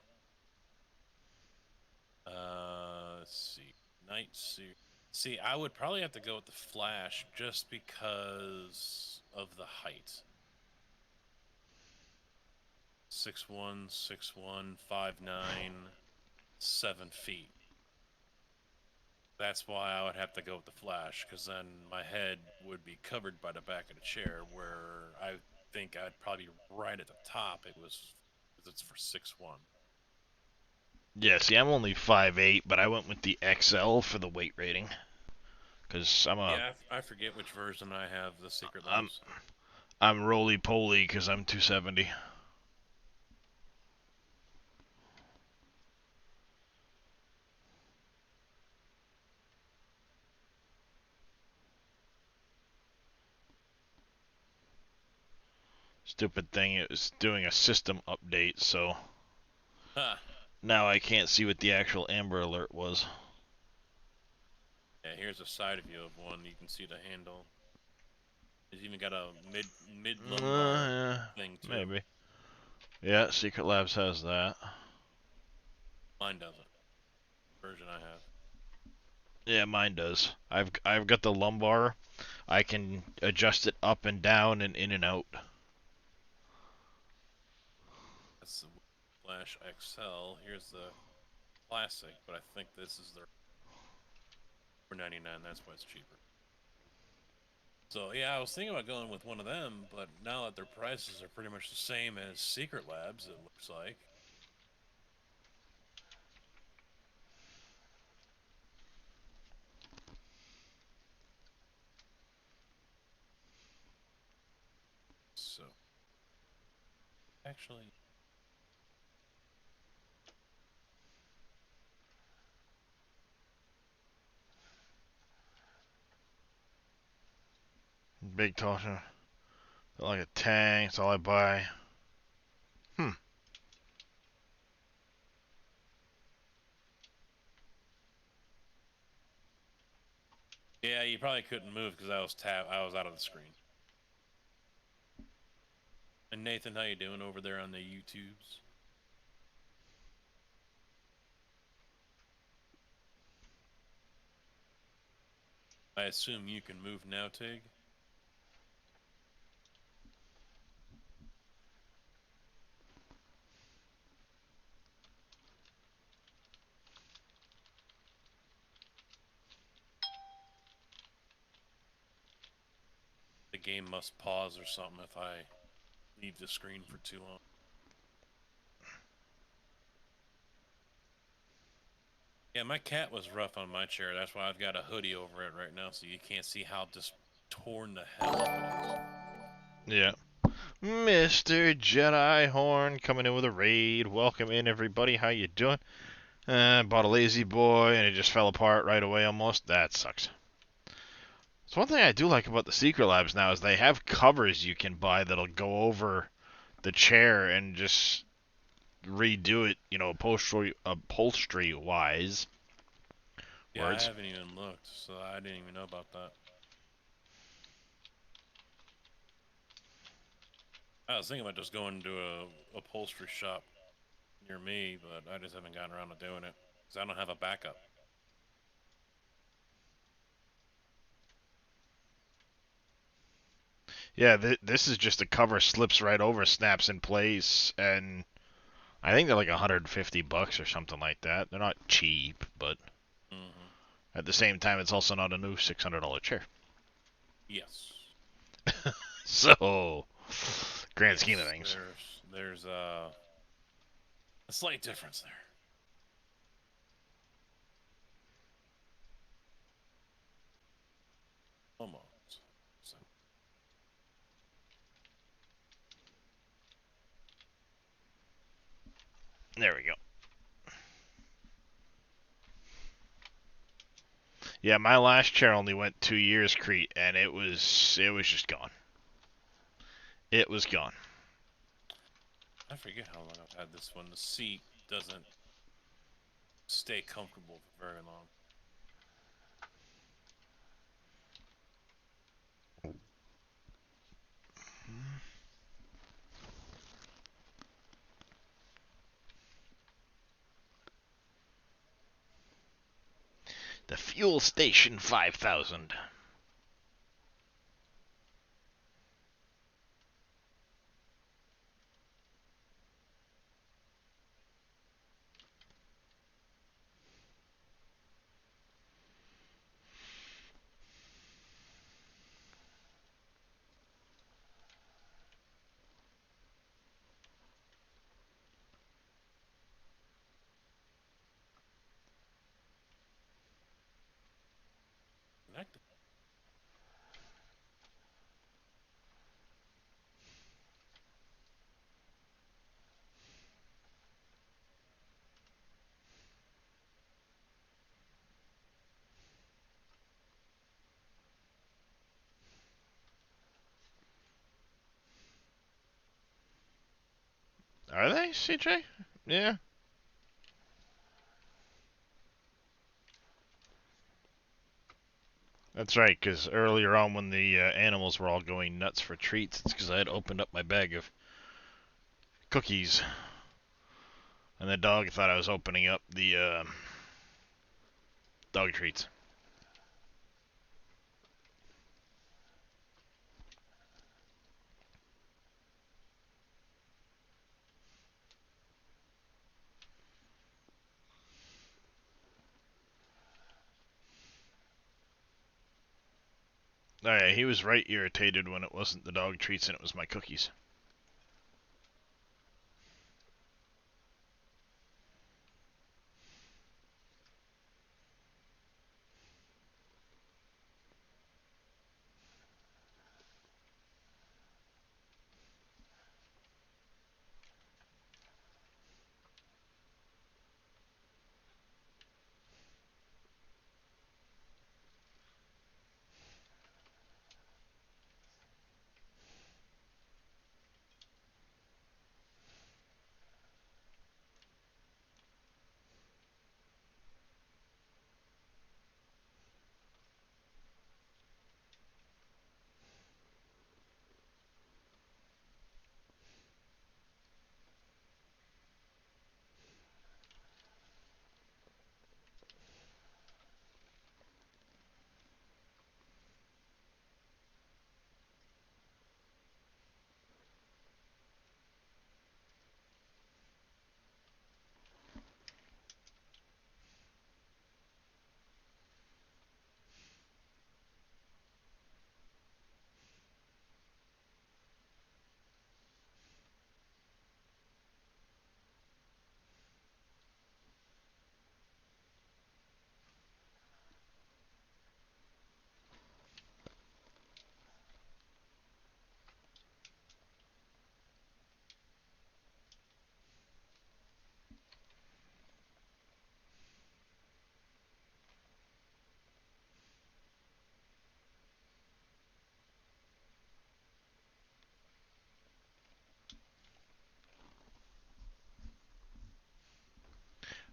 [SPEAKER 2] Let's see. Night suit. See, I would probably have to go with the Flash just because of the height. 6'1", 6'1", 5'9", 7 feet. That's why I would have to go with the Flash, because then my head would be covered by the back of the chair, where I think I'd probably be right at the top. Because it's for 6'1".
[SPEAKER 1] Yeah, see, I'm only 5'8", but I went with the XL for the weight rating. Because
[SPEAKER 2] Yeah, I forget which version I have, the Secret
[SPEAKER 1] I'm,
[SPEAKER 2] Labs.
[SPEAKER 1] I'm roly-poly because I'm 270. Stupid thing, it was doing a system update, so
[SPEAKER 2] Huh.
[SPEAKER 1] now I can't see what the actual Amber Alert was.
[SPEAKER 2] Yeah, here's a side view of one. You can see the handle. It's even got a mid lumbar
[SPEAKER 1] Yeah,
[SPEAKER 2] thing too.
[SPEAKER 1] maybe. Yeah, Secret Labs has that.
[SPEAKER 2] Mine doesn't. Version I have.
[SPEAKER 1] Yeah, mine does. I've got the lumbar. I can adjust it up and down and in and out.
[SPEAKER 2] That's the Flash XL. Here's the classic, but I think this is their $4.99. That's why it's cheaper. So yeah, I was thinking about going with one of them, but now that their prices are pretty much the same as Secret Labs, it looks like. So actually,
[SPEAKER 1] big torsion. Like a tank, that's all I buy.
[SPEAKER 2] Yeah, you probably couldn't move because I was out of the screen. And Nathan, how you doing over there on the YouTubes? I assume you can move now, Tig? The game must pause or something if I leave the screen for too long. Yeah, my cat was rough on my chair. That's why I've got a hoodie over it right now so you can't see how just torn the hell up it is.
[SPEAKER 1] Yeah. Mr. Jedi Horn coming in with a raid. Welcome in, everybody. How you doing? Bought a lazy boy and it just fell apart right away almost. That sucks. So one thing I do like about the Secret Labs now is they have covers you can buy that'll go over the chair and just redo it, upholstery wise.
[SPEAKER 2] Yeah, I
[SPEAKER 1] Words.
[SPEAKER 2] haven't even looked, so I didn't even know about that. I was thinking about just going to a upholstery shop near me, but I just haven't gotten around to doing it because I don't have a backup.
[SPEAKER 1] Yeah, this is just the cover slips right over, snaps in place, and I think they're like $150 or something like that. They're not cheap, but
[SPEAKER 2] Mm-hmm.
[SPEAKER 1] at the same time, it's also not a new $600 chair.
[SPEAKER 2] Yes.
[SPEAKER 1] So, grand scheme of
[SPEAKER 2] Yes.
[SPEAKER 1] things.
[SPEAKER 2] There's a slight difference there. Almost. So,
[SPEAKER 1] There we go. Yeah, my last chair only went 2 years, Crete, and it was just gone. It was gone.
[SPEAKER 2] I forget how long I've had this one. The seat doesn't stay comfortable for very long.
[SPEAKER 1] The Fuel Station 5000.
[SPEAKER 2] Connected.
[SPEAKER 1] Are they, CJ? Yeah. That's right, because earlier on when the animals were all going nuts for treats, it's because I had opened up my bag of cookies. And the dog thought I was opening up the dog treats. Oh yeah, he was right irritated when it wasn't the dog treats and it was my cookies.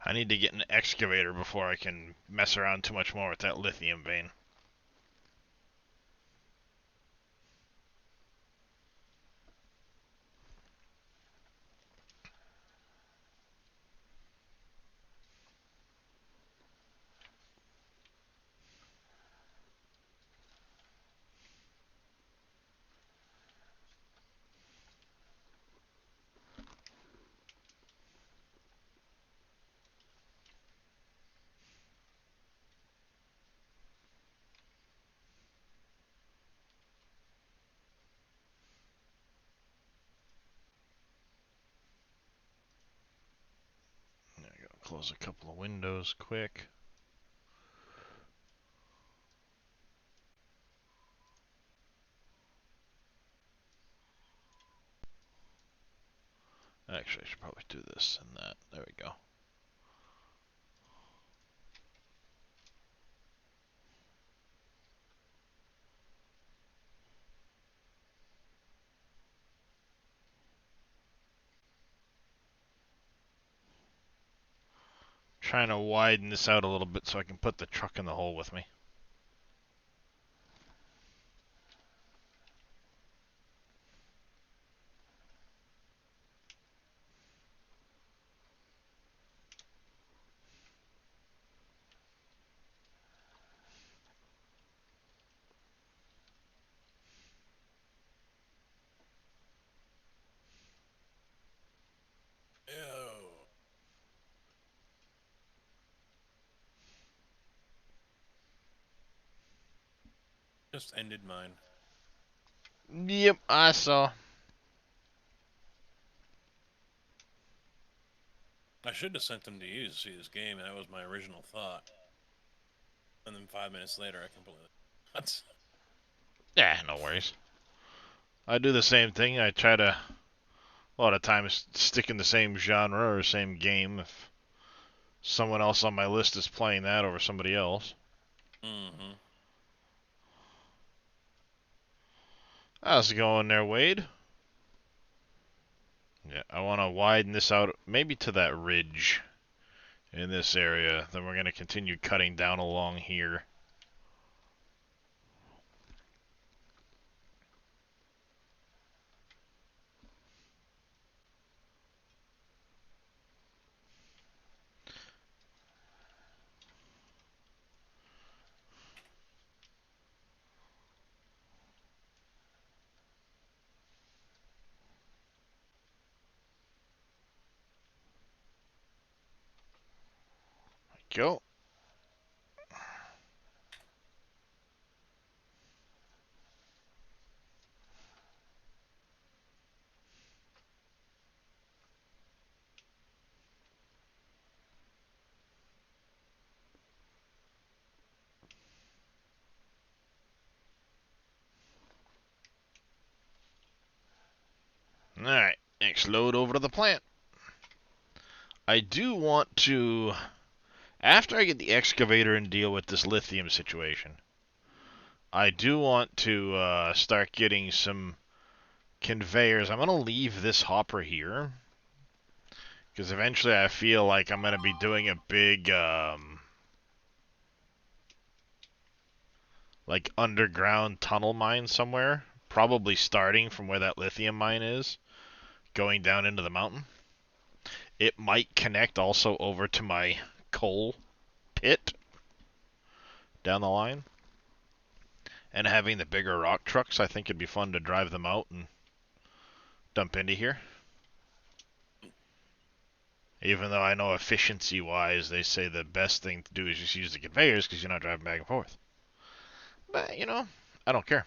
[SPEAKER 1] I need to get an excavator before I can mess around too much more with that lithium vein. I gotta close a couple of windows quick. Actually, I should probably do this and that. There we go. Trying to widen this out a little bit so I can put the truck in the hole with me.
[SPEAKER 2] Ew. Just ended mine.
[SPEAKER 1] Yep, I saw.
[SPEAKER 2] I should have sent them to you to see this game. That was my original thought. And then 5 minutes later, I completely. What?
[SPEAKER 1] Yeah, no worries. I do the same thing. I try to, a lot of times, stick in the same genre or same game if someone else on my list is playing that over somebody else.
[SPEAKER 2] Mm-hmm.
[SPEAKER 1] How's it going there, Wade? Yeah, I want to widen this out maybe to that ridge in this area. Then we're going to continue cutting down along here. Go. Alright, next load over to the plant. I do want to, after I get the excavator and deal with this lithium situation, I do want to start getting some conveyors. I'm going to leave this hopper here, because eventually I feel like I'm going to be doing a big, like, underground tunnel mine somewhere. Probably starting from where that lithium mine is, going down into the mountain. It might connect also over to my coal pit down the line. And having the bigger rock trucks, I think it'd be fun to drive them out and dump into here. Even though I know efficiency-wise, they say the best thing to do is just use the conveyors because you're not driving back and forth. But, you know, I don't care.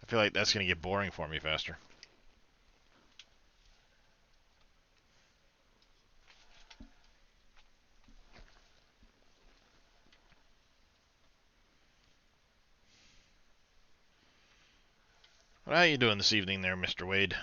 [SPEAKER 1] I feel like that's going to get boring for me faster. How you doing this evening there, Mr. Wade?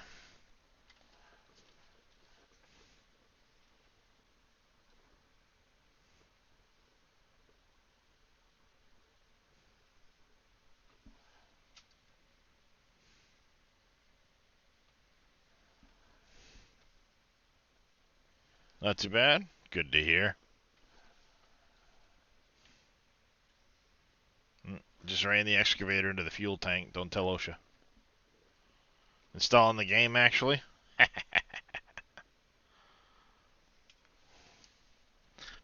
[SPEAKER 1] Not too bad. Good to hear. Just ran the excavator into the fuel tank. Don't tell OSHA. Installing the game, actually.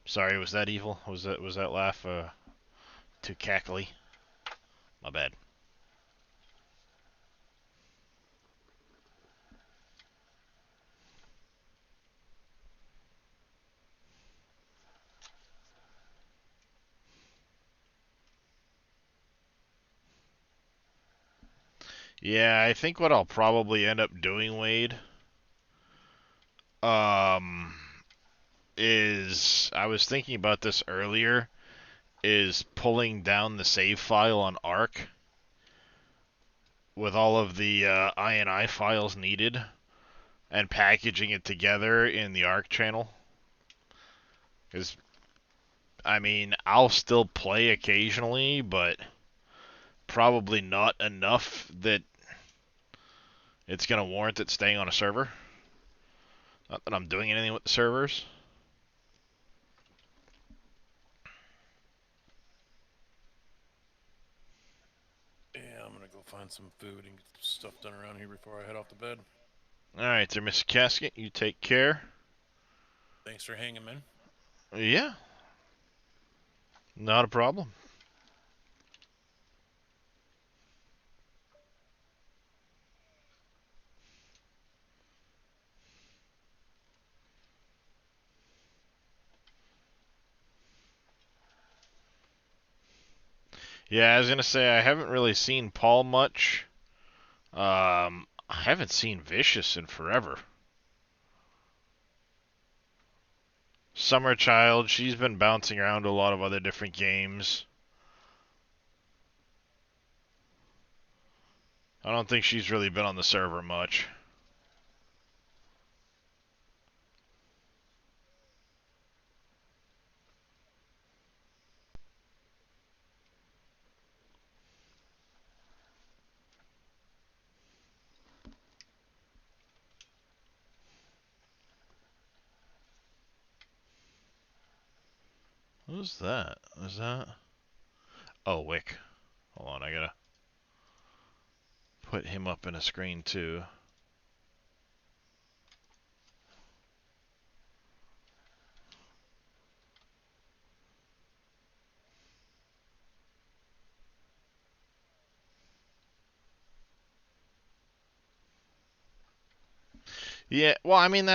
[SPEAKER 1] Sorry, was that evil? Was that laugh too cackly? My bad. Yeah, I think what I'll probably end up doing, Wade, um, is I was thinking about this earlier, is pulling down the save file on Arc with all of the INI files needed and packaging it together in the Arc channel. Because, I mean, I'll still play occasionally, but probably not enough that it's going to warrant it staying on a server. Not that I'm doing anything with the servers.
[SPEAKER 2] Yeah, I'm gonna go find some food and get stuff done around here before I head off to bed.
[SPEAKER 1] Alright there, Mr. Casket. You take care.
[SPEAKER 2] Thanks for hanging, man.
[SPEAKER 1] Yeah. Not a problem. Yeah, I was gonna say I haven't really seen Paul much. I haven't seen Vicious in forever. Summer Child, she's been bouncing around to a lot of other different games. I don't think she's really been on the server much. Who's that? Is that? Oh, Wick. Hold on, I gotta put him up in a screen too. Yeah, well, I mean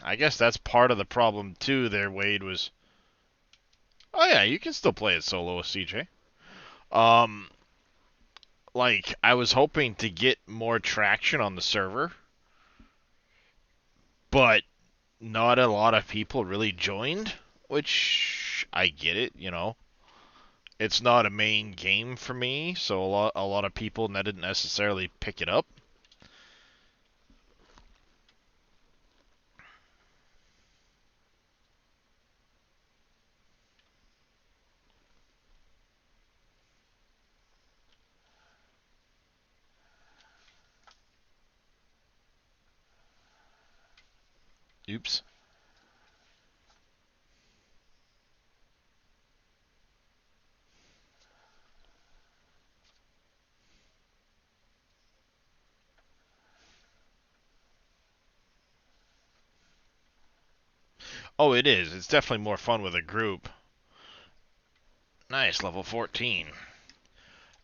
[SPEAKER 1] I guess that's part of the problem too. There, Wade was. Oh yeah, you can still play it solo with CJ. Um, like I was hoping to get more traction on the server, but not a lot of people really joined, which I get it, you know. It's not a main game for me, so a lot of people didn't necessarily pick it up. Oops. Oh, it is. It's definitely more fun with a group. Nice, level 14.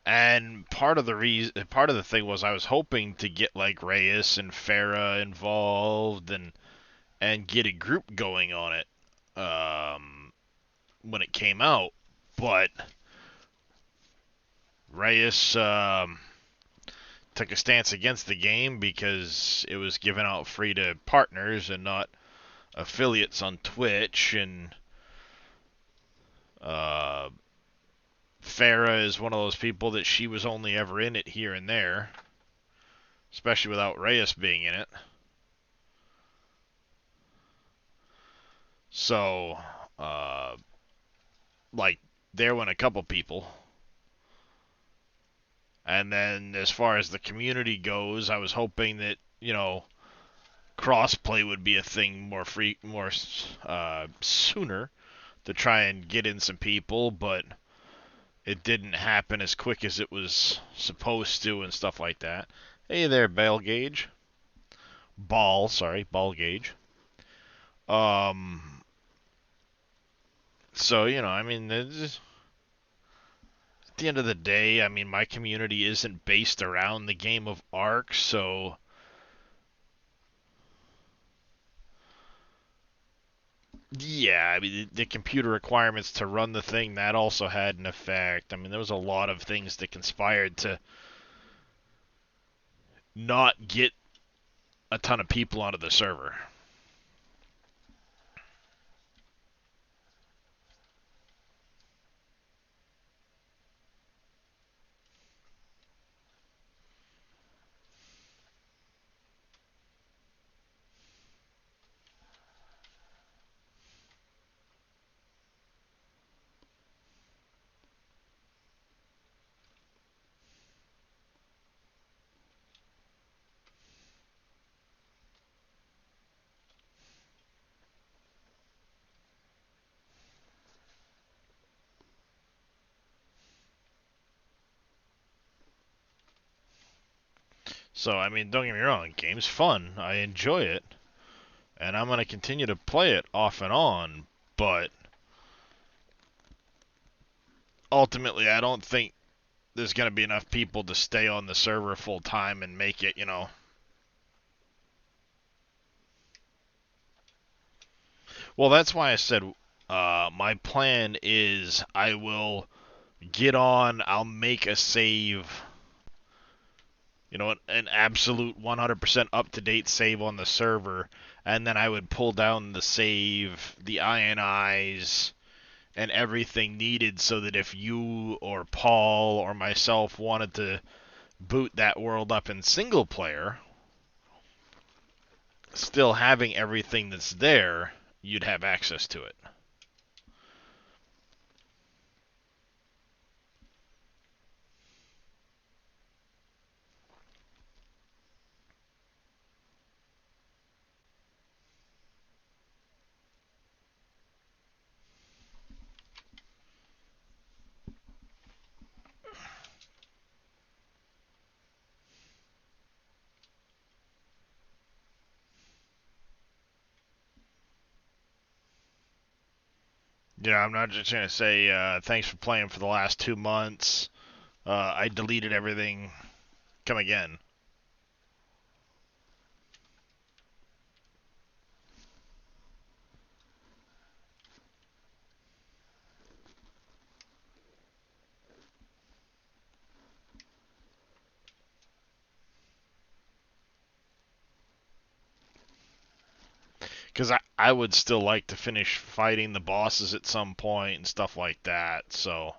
[SPEAKER 1] And part of the thing was I was hoping to get like Reyes and Farah involved and get a group going on it when it came out, but Reyes took a stance against the game because it was given out free to partners and not affiliates on Twitch, and uh, Farah is one of those people that she was only ever in it here and there, especially without Reyes being in it. So, uh, like, there went a couple people. And then as far as the community goes, I was hoping that, crossplay would be a thing more sooner to try and get in some people, but it didn't happen as quick as it was supposed to and stuff like that. Hey there, Ball Gauge. Ball Gauge. Um, so, I mean, at the end of the day, I mean, my community isn't based around the game of Ark, so yeah, I mean, the computer requirements to run the thing, that also had an effect. I mean, there was a lot of things that conspired to not get a ton of people onto the server. So, I mean, don't get me wrong, the game's fun. I enjoy it. And I'm going to continue to play it off and on, but ultimately, I don't think there's going to be enough people to stay on the server full time and make it. Well, that's why I said my plan is I will get on, I'll make a save, an absolute 100% up to date save on the server, and then I would pull down the save, the INIs, and everything needed so that if you or Paul or myself wanted to boot that world up in single player, still having everything that's there, you'd have access to it. I'm not just going to say thanks for playing for the last 2 months. I deleted everything. Come again. Because I would still like to finish fighting the bosses at some point and stuff like that, so.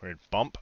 [SPEAKER 1] Weird bump.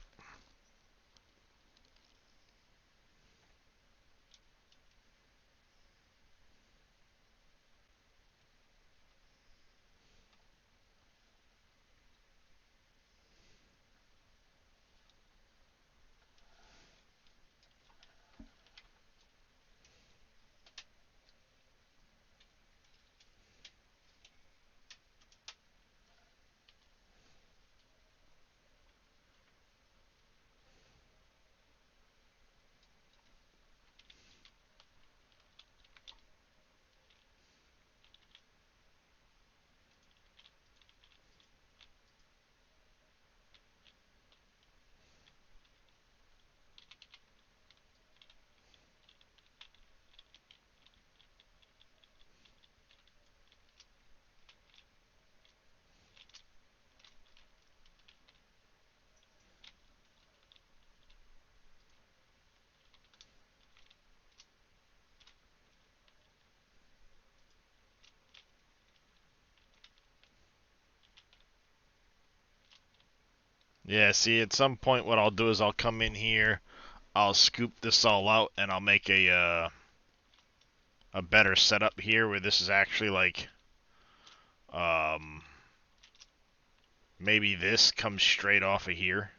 [SPEAKER 1] Yeah, see, at some point what I'll do is I'll come in here, I'll scoop this all out, and I'll make a a better setup here where this is actually like, um, maybe this comes straight off of here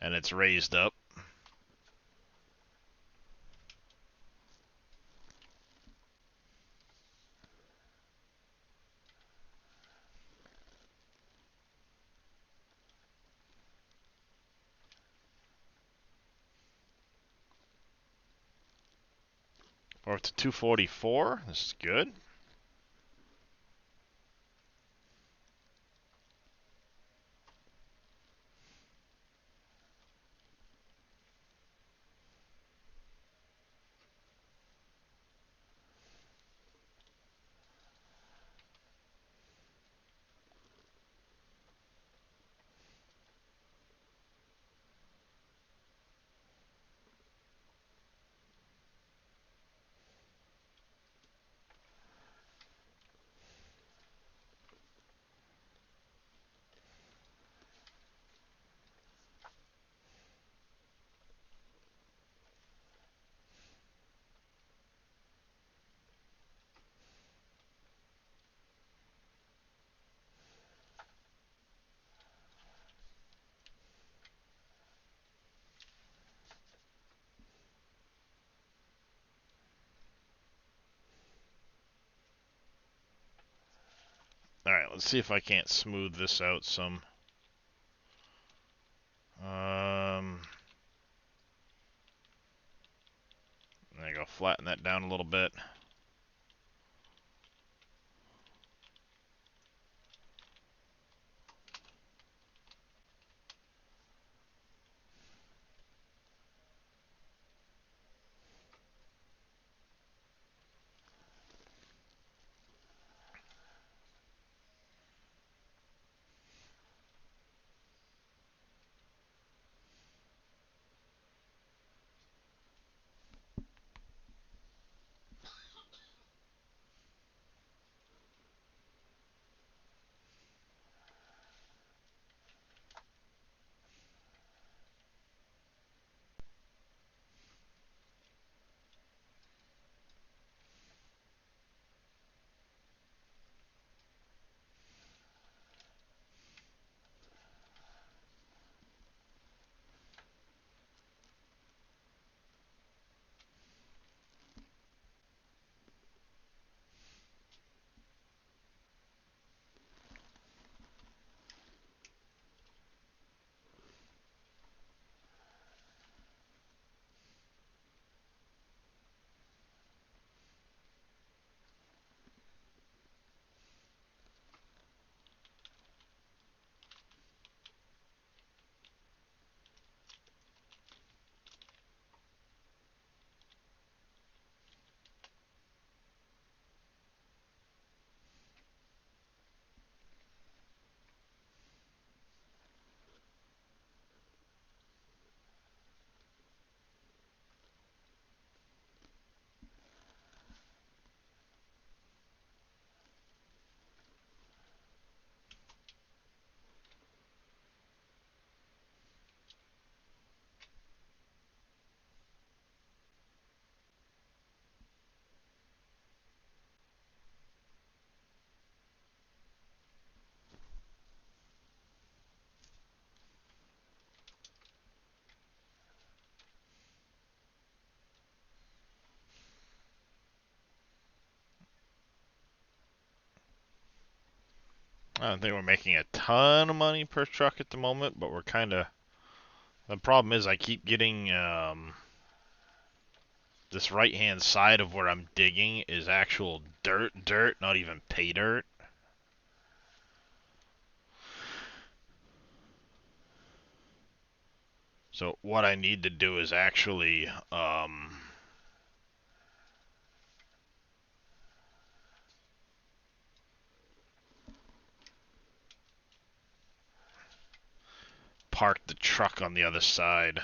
[SPEAKER 1] and it's raised up. We're up to 244. This is good. Alright, let's see if I can't smooth this out some. There you go, flatten that down a little bit. I don't think we're making a ton of money per truck at the moment, but we're kind of... The problem is I keep getting, this right-hand side of where I'm digging is actual dirt, not even pay dirt. So what I need to do is actually, park the truck on the other side.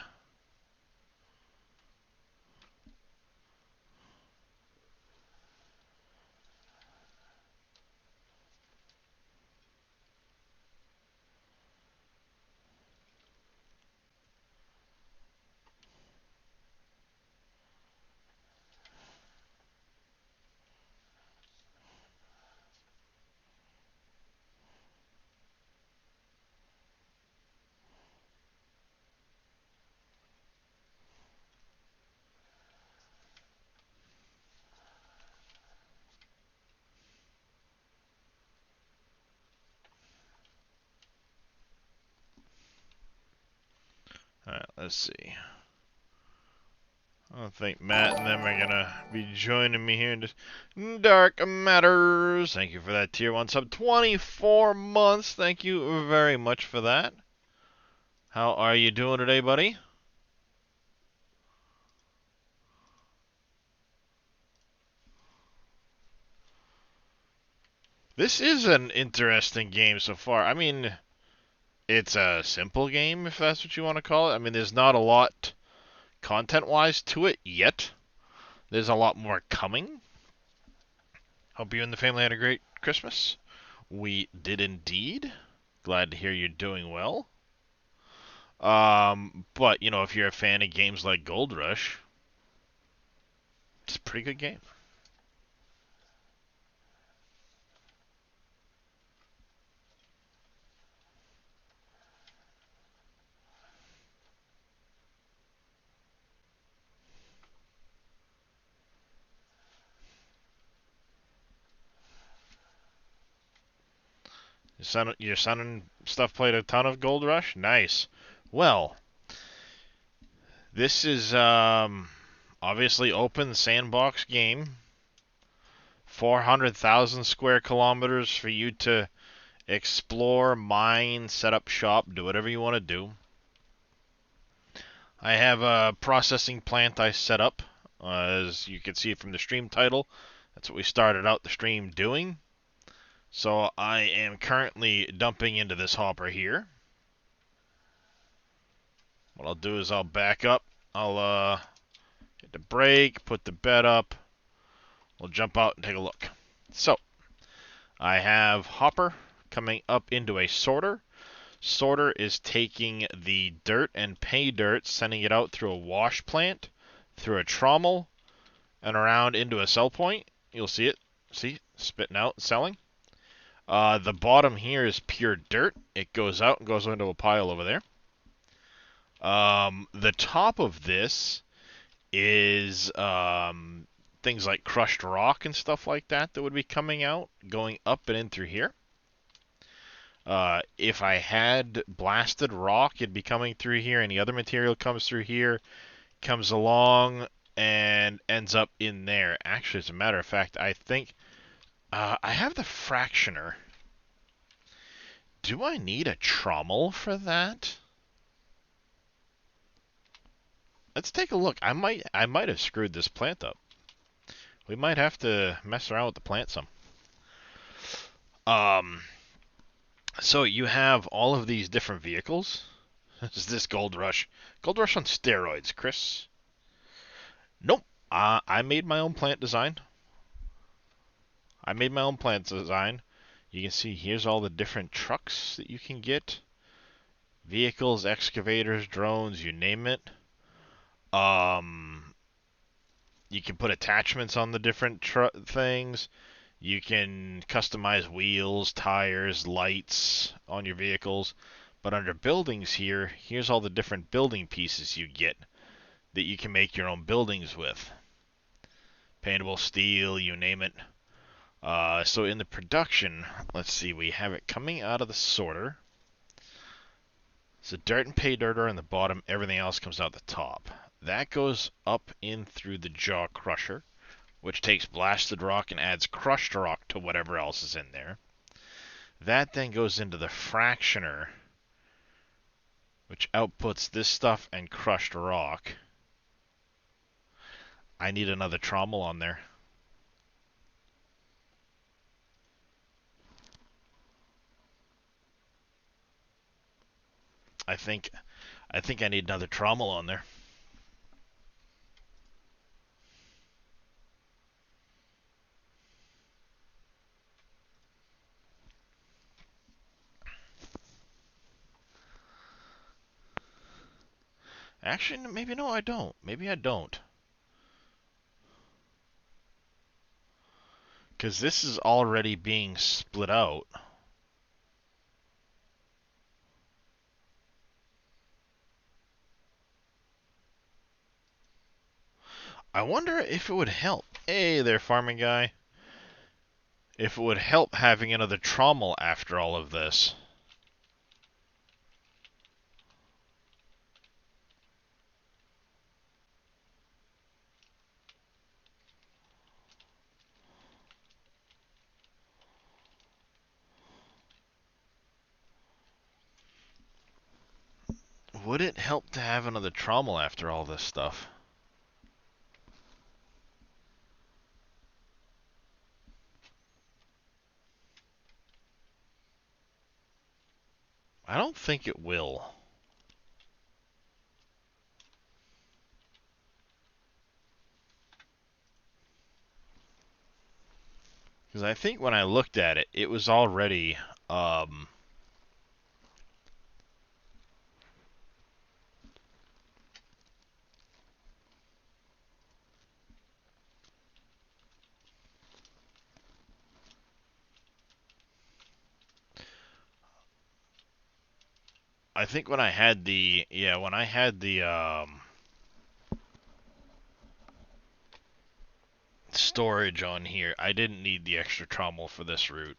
[SPEAKER 1] Let's see. I don't think Matt and them are gonna be joining me here in just Dark Matters. Thank you for that tier 1 sub. 24 months. Thank you very much for that. How are you doing today, buddy? This is an interesting game so far. I mean, it's a simple game, if that's what you want to call it. I mean, there's not a lot content-wise to it yet. There's a lot more coming. Hope you and the family had a great Christmas. We did indeed. Glad to hear you're doing well. But, you know, if you're a fan of games like Gold Rush, it's a pretty good game. Your son and stuff played a ton of Gold Rush? Nice. Well, this is obviously open sandbox game. 400,000 square kilometers for you to explore, mine, set up shop, do whatever you want to do. I have a processing plant I set up, as you can see from the stream title. That's what we started out the stream doing. So I am currently dumping into this hopper here. What I'll do is I'll back up. I'll hit the brake, put the bed up. We'll jump out and take a look. So I have hopper coming up into a sorter. Sorter is taking the dirt and pay dirt, sending it out through a wash plant, through a trommel, and around into a sell point. You'll see it. See? Spitting out and selling. The bottom here is pure dirt. It goes out and goes into a pile over there. The top of this is things like crushed rock and stuff like that that would be coming out, going up and in through here. If I had blasted rock, it'd be coming through here. Any other material comes through here, comes along, and ends up in there. Actually, as a matter of fact, I think I have the fractioner. Do I need a trommel for that? Let's take a look. I might have screwed this plant up. We might have to mess around with the plant some. So you have all of these different vehicles. Is this Gold Rush? Gold Rush on steroids, Chris? Nope. I made my own plant design. You can see here's all the different trucks that you can get. Vehicles, excavators, drones, you name it. You can put attachments on the different things. You can customize wheels, tires, lights on your vehicles. But under buildings here, here's all the different building pieces you get that you can make your own buildings with. Paintable steel, you name it. So in the production, let's see, we have it coming out of the sorter. So dirt and pay dirt are in the bottom, everything else comes out the top. That goes up in through the jaw crusher, which takes blasted rock and adds crushed rock to whatever else is in there. That then goes into the fractioner, which outputs this stuff and crushed rock. I need another trommel on there. I think I need another trommel on there. Actually, maybe no, I don't. Maybe I don't. Because this is already being split out. I wonder if it would help. Hey there, farming guy. If it would help having another trommel after all of this. would it help to have another trommel after all this stuff? I don't think it will. Because I think when I looked at it, it was already, I think when I had the, yeah, when I had the, storage on here, I didn't need the extra trommel for this route.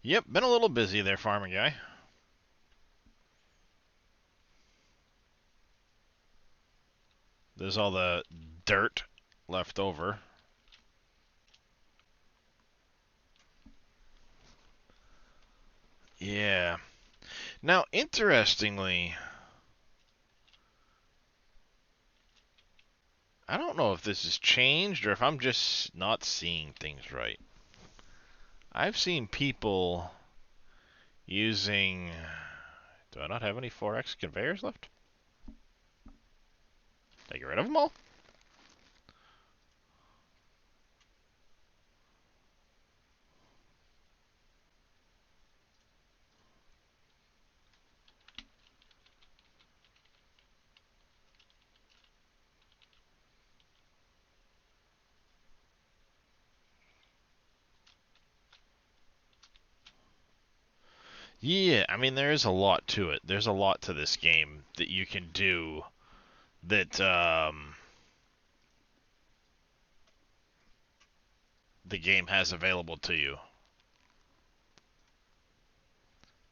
[SPEAKER 1] Yep, been a little busy there, farming guy. There's all the dirt left over. Yeah. Now, interestingly, I don't know if this has changed or if I'm just not seeing things right. I've seen people using... Do I not have any 4X conveyors left? Did I get rid of them all? Yeah, I mean, there is a lot to it. There's a lot to this game that you can do that the game has available to you.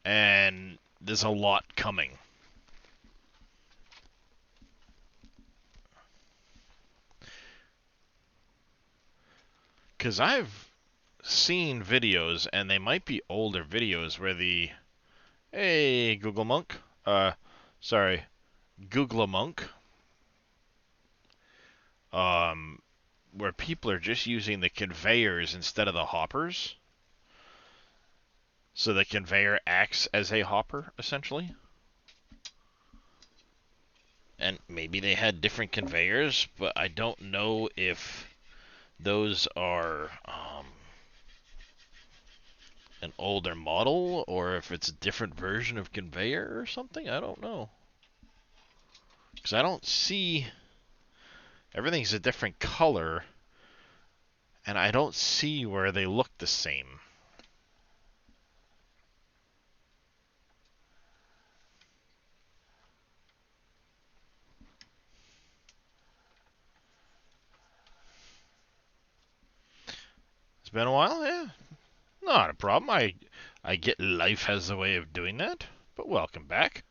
[SPEAKER 1] And there's a lot coming. Because I've seen videos, and they might be older videos, where the... Hey, Google Monk. Sorry, Google Monk. Where people are just using the conveyors instead of the hoppers. So the conveyor acts as a hopper, essentially. And maybe they had different conveyors, but I don't know if those are an older model or if it's a different version of conveyor or something. I don't know. Because I don't see... Everything's a different color, and I don't see where they look the same. It's been a while, yeah. Not a problem. I get life has a way of doing that, but welcome back.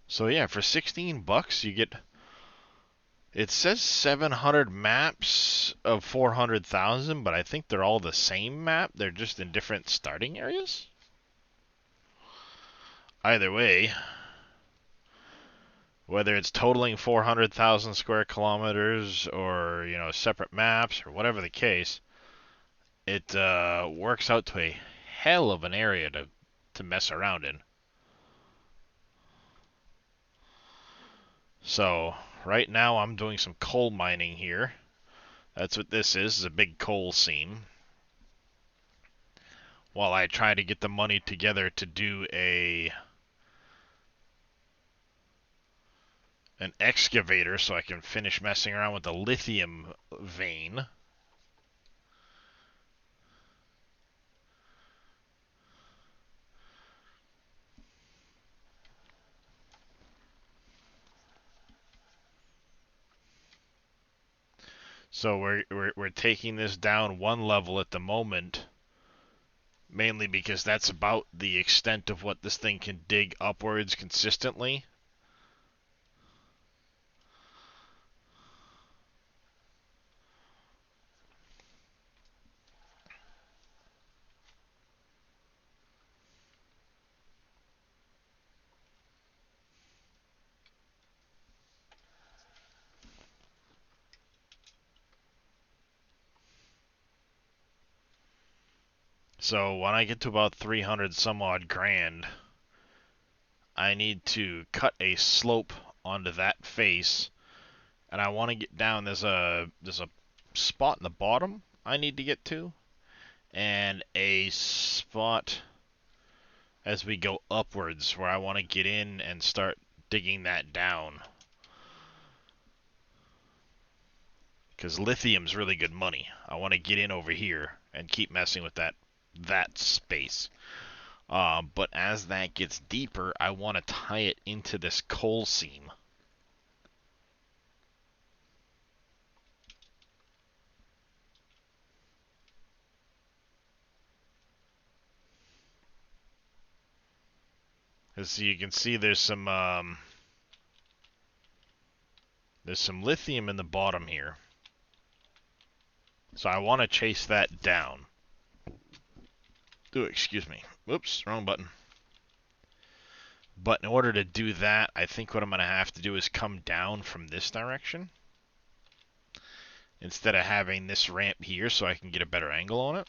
[SPEAKER 1] So yeah, for 16 bucks you get... It says 700 maps of 400,000, but I think they're all the same map. They're just in different starting areas. Either way, whether it's totaling 400,000 square kilometers or, you know, separate maps or whatever the case, it works out to a hell of an area to mess around in. So, right now I'm doing some coal mining here. That's what this is a big coal seam. While I try to get the money together to do an excavator so I can finish messing around with the lithium vein. So we're taking this down one level at the moment, mainly because that's about the extent of what this thing can dig upwards consistently. So when I get to about 300 some odd grand, I need to cut a slope onto that face, and I want to get down. There's a spot in the bottom I need to get to, and a spot as we go upwards where I want to get in and start digging that down. Because lithium's really good money. I want to get in over here and keep messing with that space. But as that gets deeper, I want to tie it into this coal seam. As you can see, there's some lithium in the bottom here. So I want to chase that down. Ooh, excuse me. Whoops, wrong button. But in order to do that, I think what I'm going to have to do is come down from this direction, instead of having this ramp here so I can get a better angle on it.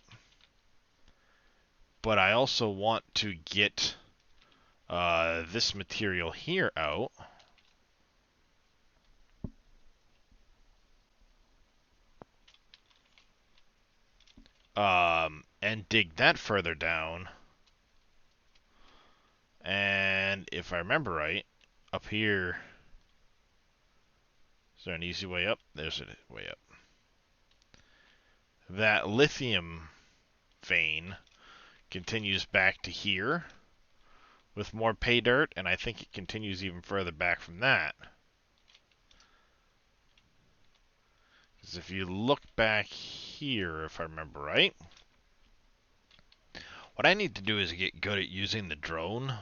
[SPEAKER 1] But I also want to get this material here out. And dig that further down. And if I remember right, up here, is there an easy way up? There's a way up. That lithium vein continues back to here with more pay dirt, and I think it continues even further back from that. Because if you look back here, if I remember right, what I need to do is get good at using the drone.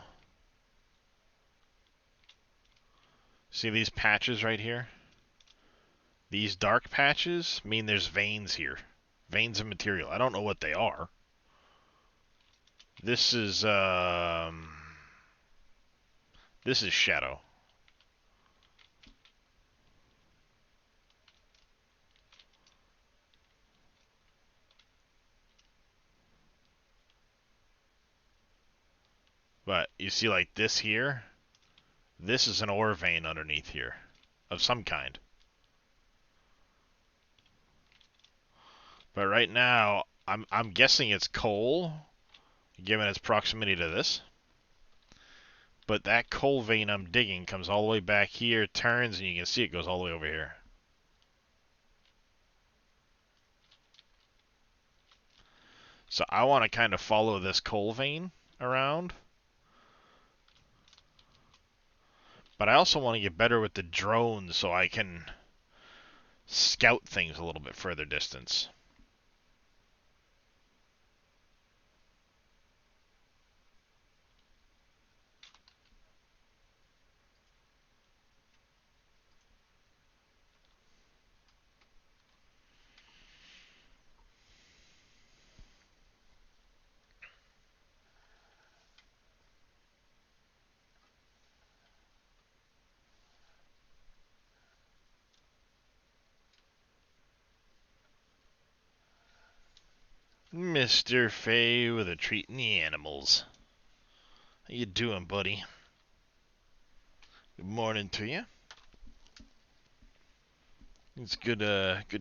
[SPEAKER 1] See these patches right here? These dark patches mean there's veins here. Veins of material. I don't know what they are. This is shadow. But you see like this here? This is an ore vein underneath here. Of some kind. But right now, I'm guessing it's coal, given its proximity to this. But that coal vein I'm digging comes all the way back here, turns, and you can see it goes all the way over here. So I want to kind of follow this coal vein around. But I also want to get better with the drone so I can scout things a little bit further distance. Mr. Fay with a treat in the animals. How you doing, buddy? Good morning to you. It's good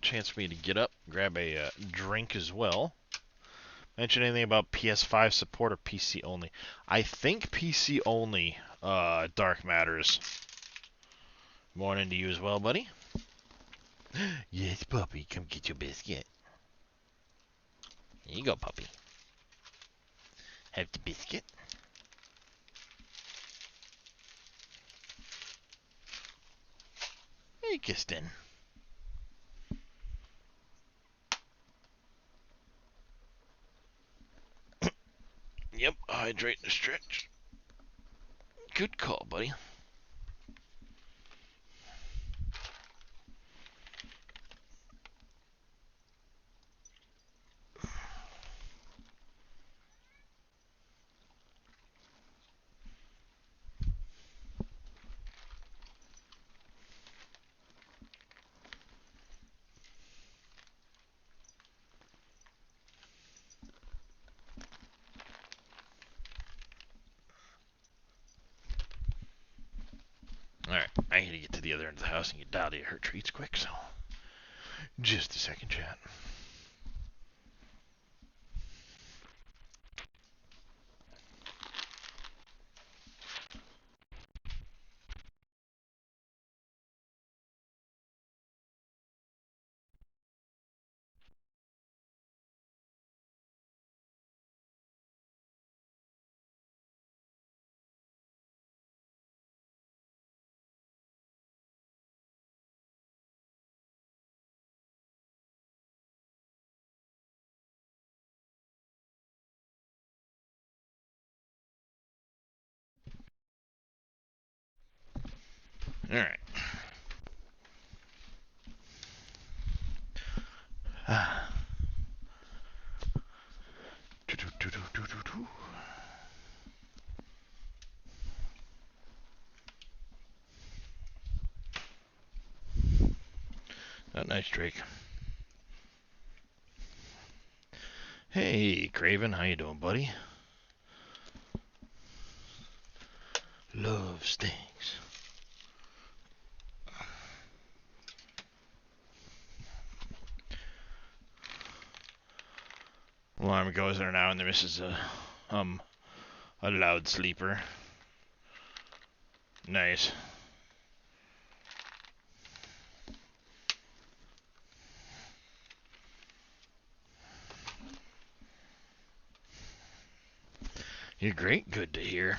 [SPEAKER 1] chance for me to get up, grab a drink as well. Mention anything about PS5 support or PC only? I think PC only. Dark Matters. Morning to you as well, buddy. Yes, puppy, come get your biscuit. Here you go, puppy. Have the biscuit. Hey, Kirsten. Yep, hydrate and stretch. Good call, buddy. the other end of the house and get Dahlia her treats quick, so just a second, chat. All right. Oh, nice, Drake. Hey, Craven, how you doing, buddy? Love stinks. Alarm goes there now, and the missus a loud sleeper. Nice. You're great. Good to hear.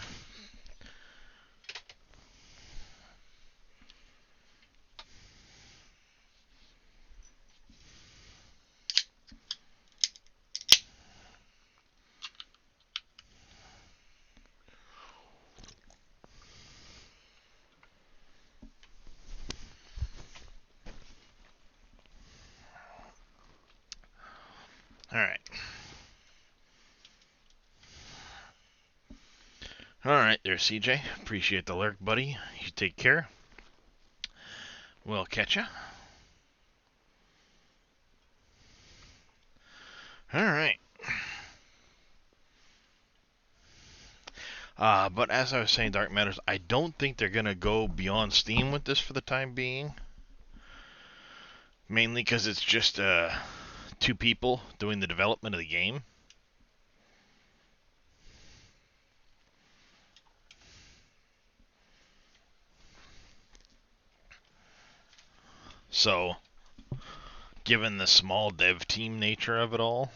[SPEAKER 1] All right. All right, there, CJ. Appreciate the lurk, buddy. You take care. We'll catch ya. All right. But as I was saying, Dark Matters, I don't think they're gonna go beyond Steam with this for the time being. Mainly because it's just two people doing the development of the game. So, given the small dev team nature of it all,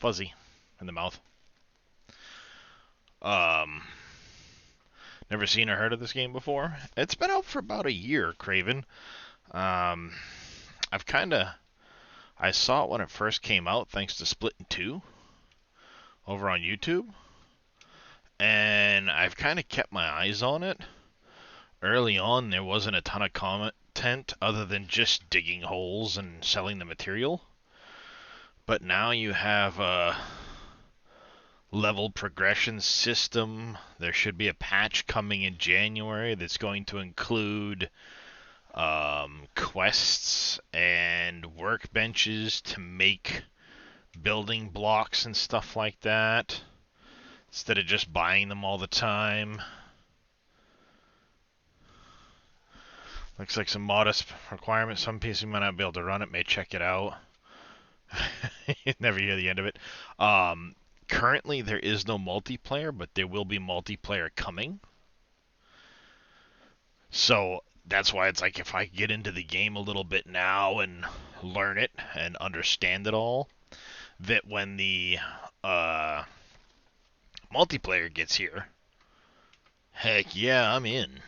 [SPEAKER 1] fuzzy in the mouth. Um, never seen or heard of this game before. It's been out for about a year, Craven. Um, I've kind of I saw it when it first came out, thanks to Split'n 2 over on YouTube, and I've kind of kept my eyes on it. Early on, there wasn't a ton of content other than just digging holes and selling the material. But now you have a level progression system. There should be a patch coming in January that's going to include quests and workbenches to make building blocks and stuff like that, instead of just buying them all the time. Looks like some modest requirements. Some PC might not be able to run it. May check it out. Never hear the end of it. Currently, there is no multiplayer, but there will be multiplayer coming. So that's why it's like if I get into the game a little bit now and learn it and understand it all, that when the multiplayer gets here, heck yeah, I'm in.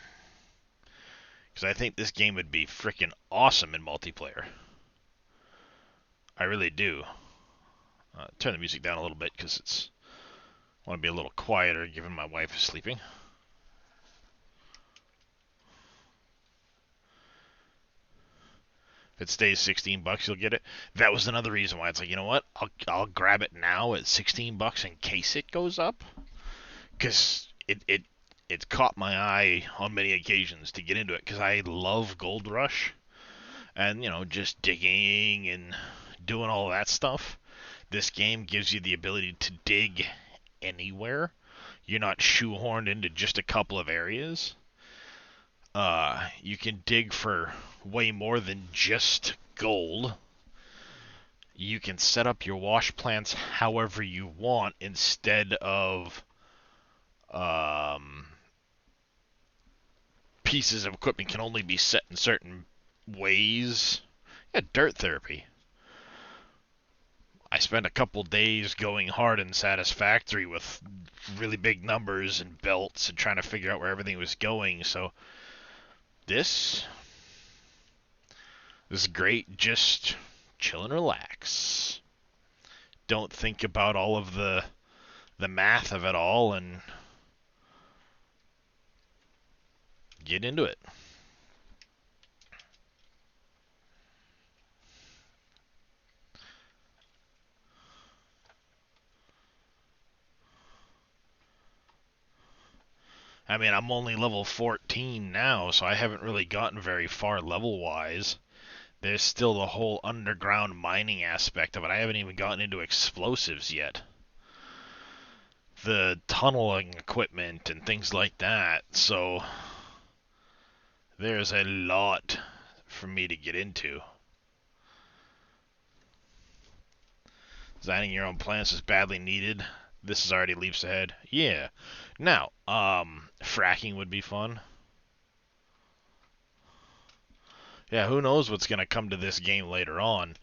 [SPEAKER 1] Because I think this game would be freaking awesome in multiplayer. I really do. Turn the music down a little bit because I want to be a little quieter given my wife is sleeping. If it stays $16, you'll get it. That was another reason why it's like, you know what? I'll grab it now at $16 in case it goes up, because it caught my eye on many occasions to get into it because I love Gold Rush and just digging and doing all that stuff. This game gives you the ability to dig anywhere. you're not shoehorned into just a couple of areas. You can dig for way more than just gold. You can set up your wash plants however you want instead of um, pieces of equipment can only be set in certain ways. Yeah, dirt therapy. I spent a couple days going hard in Satisfactory with really big numbers and belts and trying to figure out where everything was going. So this is great. Just chill and relax. Don't think about all of the math of it all and get into it. I mean, I'm only level 14 now, so I haven't really gotten very far level-wise. There's still the whole underground mining aspect of it. I haven't even gotten into explosives yet. The tunneling equipment and things like that, so there's a lot for me to get into. Designing your own plants is badly needed. This is already leaps ahead. Yeah. Now, fracking would be fun. Yeah, who knows what's going to come to this game later on.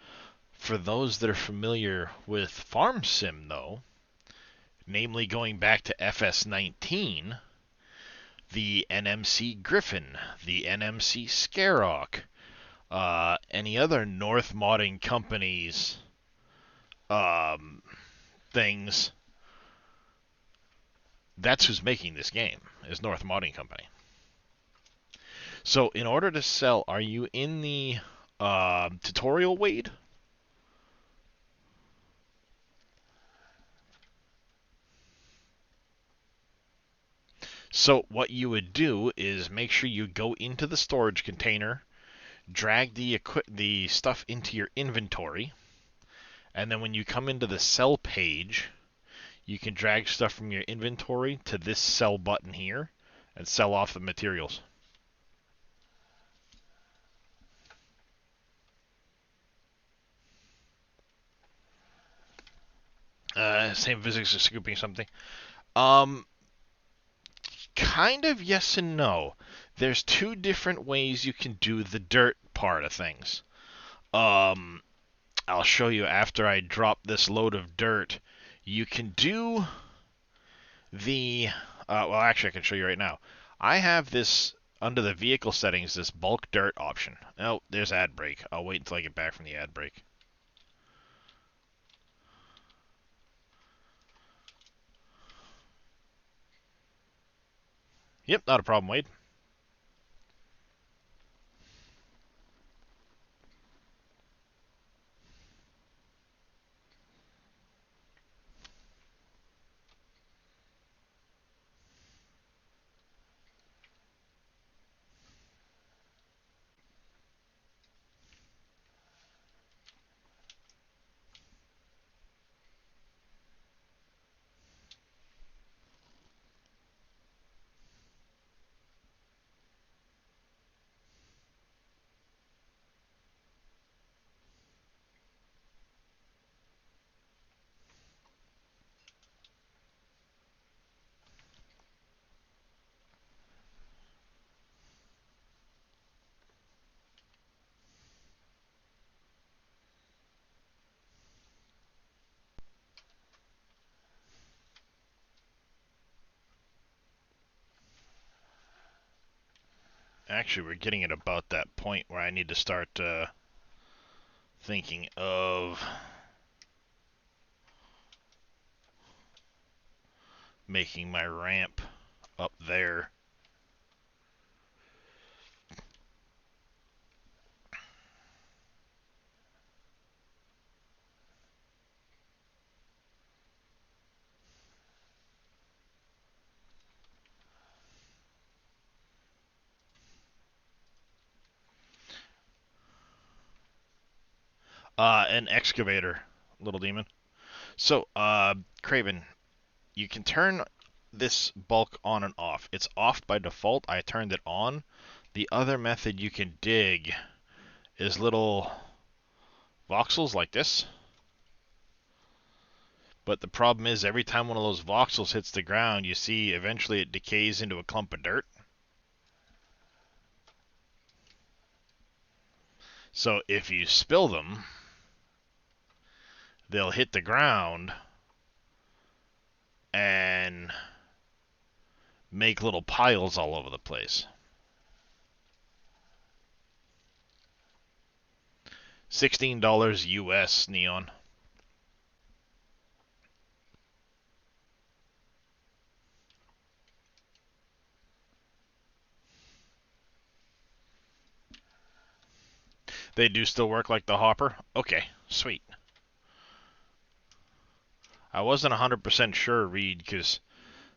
[SPEAKER 1] For those that are familiar with Farm Sim, though, namely going back to FS19, the NMC Griffin, the NMC Scarrock, any other North Modding Companies things, that's who's making this game, is North Modding Company. So in order to sell, are you in the tutorial, Wade? So what you would do is make sure you go into the storage container, drag the stuff into your inventory, and then when you come into the sell page, you can drag stuff from your inventory to this sell button here and sell off the materials. Same physics as scooping something. Um, Kind of yes and no. There's two different ways you can do the dirt part of things. Um, I'll show you after I drop this load of dirt. You can do the well, actually, I can show you right now. I have this under the vehicle settings, this bulk dirt option. Oh, there's ad break. I'll wait until I get back from the ad break. Yep, not a problem, Wade. Actually, we're getting at about that point where I need to start thinking of making my ramp up there. An excavator, little demon. So, Craven, you can turn this bulk on and off. It's off by default. I turned it on. The other method you can dig is little voxels like this. But the problem is every time one of those voxels hits the ground, you see eventually it decays into a clump of dirt. So if you spill them, they'll hit the ground and make little piles all over the place. $16 US, Neon. They do still work like the hopper? Okay, sweet. I wasn't 100% sure, Reed, because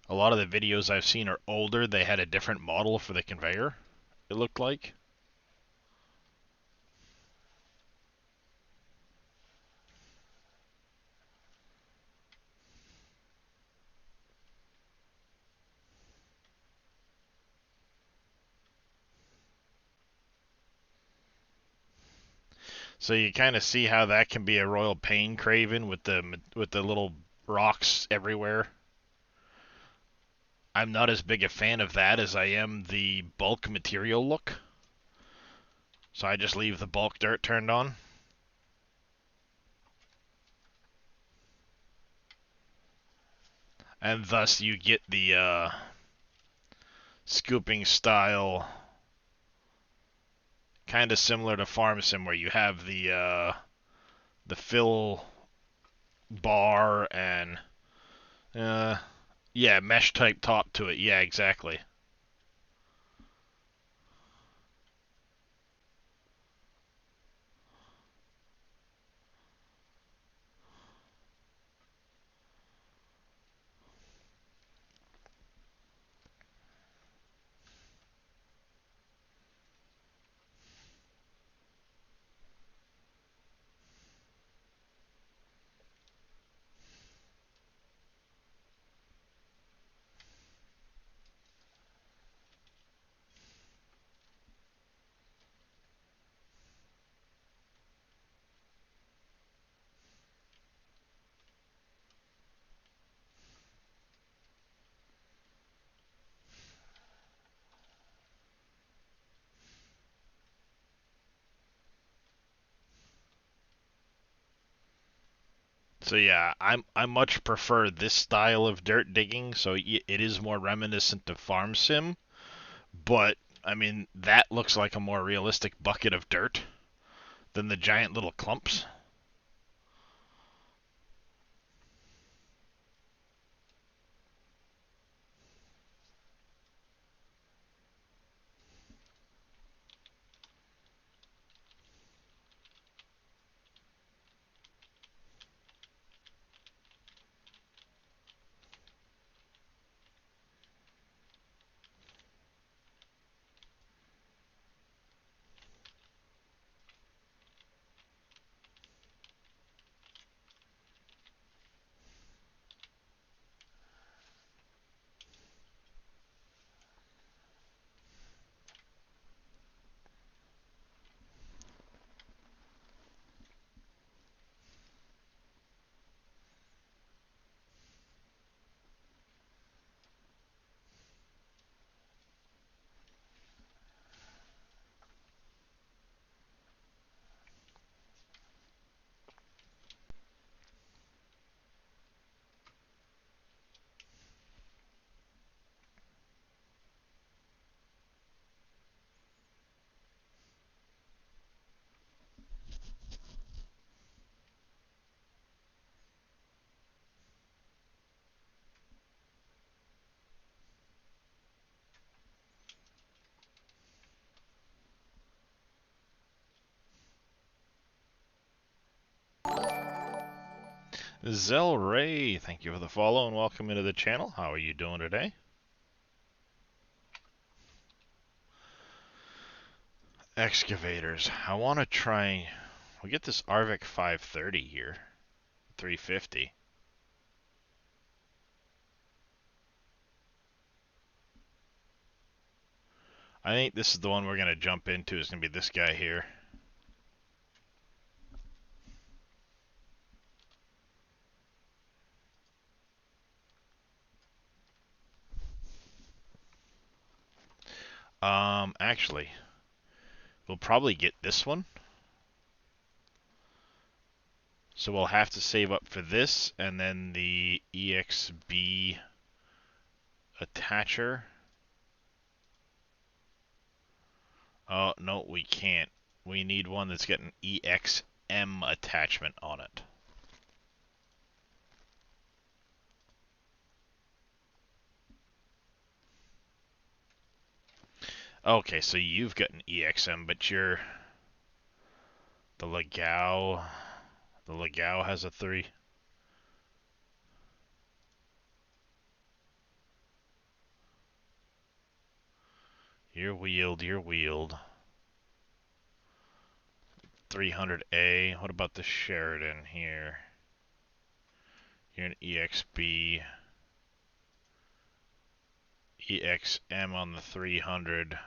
[SPEAKER 1] a lot of the videos I've seen are older. They had a different model for the conveyor, it looked like. So you kind of see how that can be a royal pain, Craven, with the little rocks everywhere. I'm not as big a fan of that as I am the bulk material look. So I just leave the bulk dirt turned on. And thus you get the scooping style, kind of similar to Farm Sim, where you have the fill bar and yeah, mesh type top to it. Yeah, exactly. So yeah, I much prefer this style of dirt digging. So it is more reminiscent of Farm Sim, but I mean that looks like a more realistic bucket of dirt than the giant little clumps. Zell Ray, thank you for the follow and welcome into the channel. How are you doing today? Excavators. I want to try. We get this Arvik 530 here, 350. I think this is the one we're going to jump into. It's going to be this guy here. Actually, we'll probably get this one. So we'll have to save up for this, and then the EXB attacher. Oh, no, we can't. We need one that's got an EXM attachment on it. Okay, so you've got an EXM, but you're... The Legao has a 3. You're wheeled. 300A. What about the Sheridan here? You're an EXB. EXM on the 300.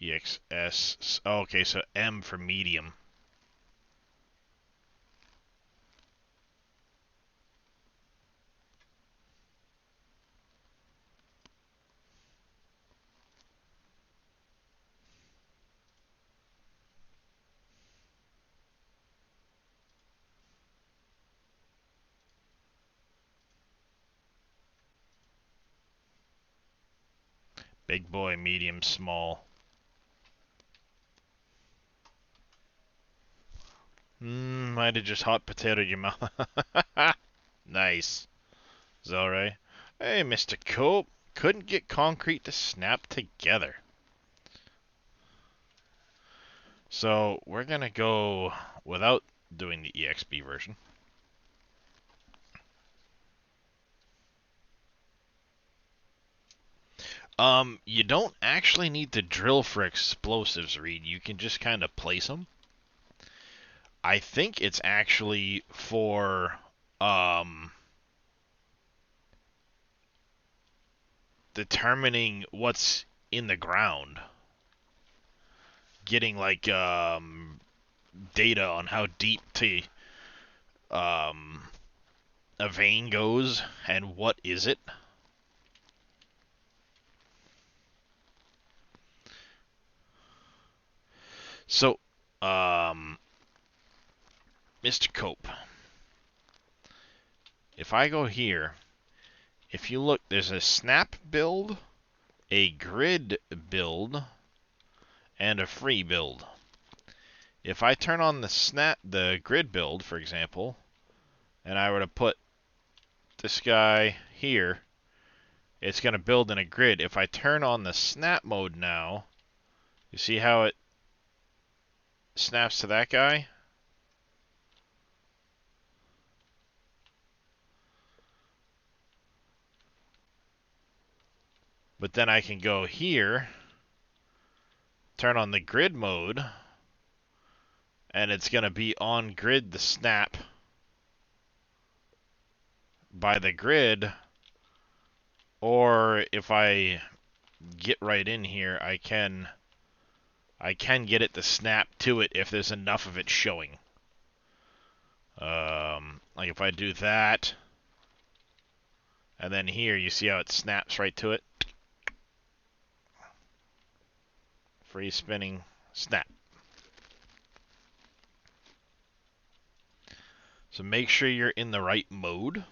[SPEAKER 1] EXS. Oh, okay, so M for medium. Big boy, medium, small. Might have just hot potatoed your mouth. Nice. Is that alright? Hey, Mr. Cope. Couldn't get concrete to snap together. So, we're gonna go without doing the EXB version. You don't actually need to drill for explosives, Reed. You can just kind of place them. I think it's actually for, determining what's in the ground. Getting, like, data on how deep a vein goes and what is it. So, Mr. Cope, if I go here, if you look, there's a snap build, a grid build, and a free build. If I turn on the grid build, for example, and I were to put this guy here, it's going to build in a grid. If I turn on the snap mode now, you see how it snaps to that guy? But then I can go here, turn on the grid mode, and it's going to be on grid the snap by the grid. Or if I get right in here, I can get it to snap to it if there's enough of it showing. Like if I do that, and then here you see how it snaps right to it. Free spinning, snap. So make sure you're in the right mode.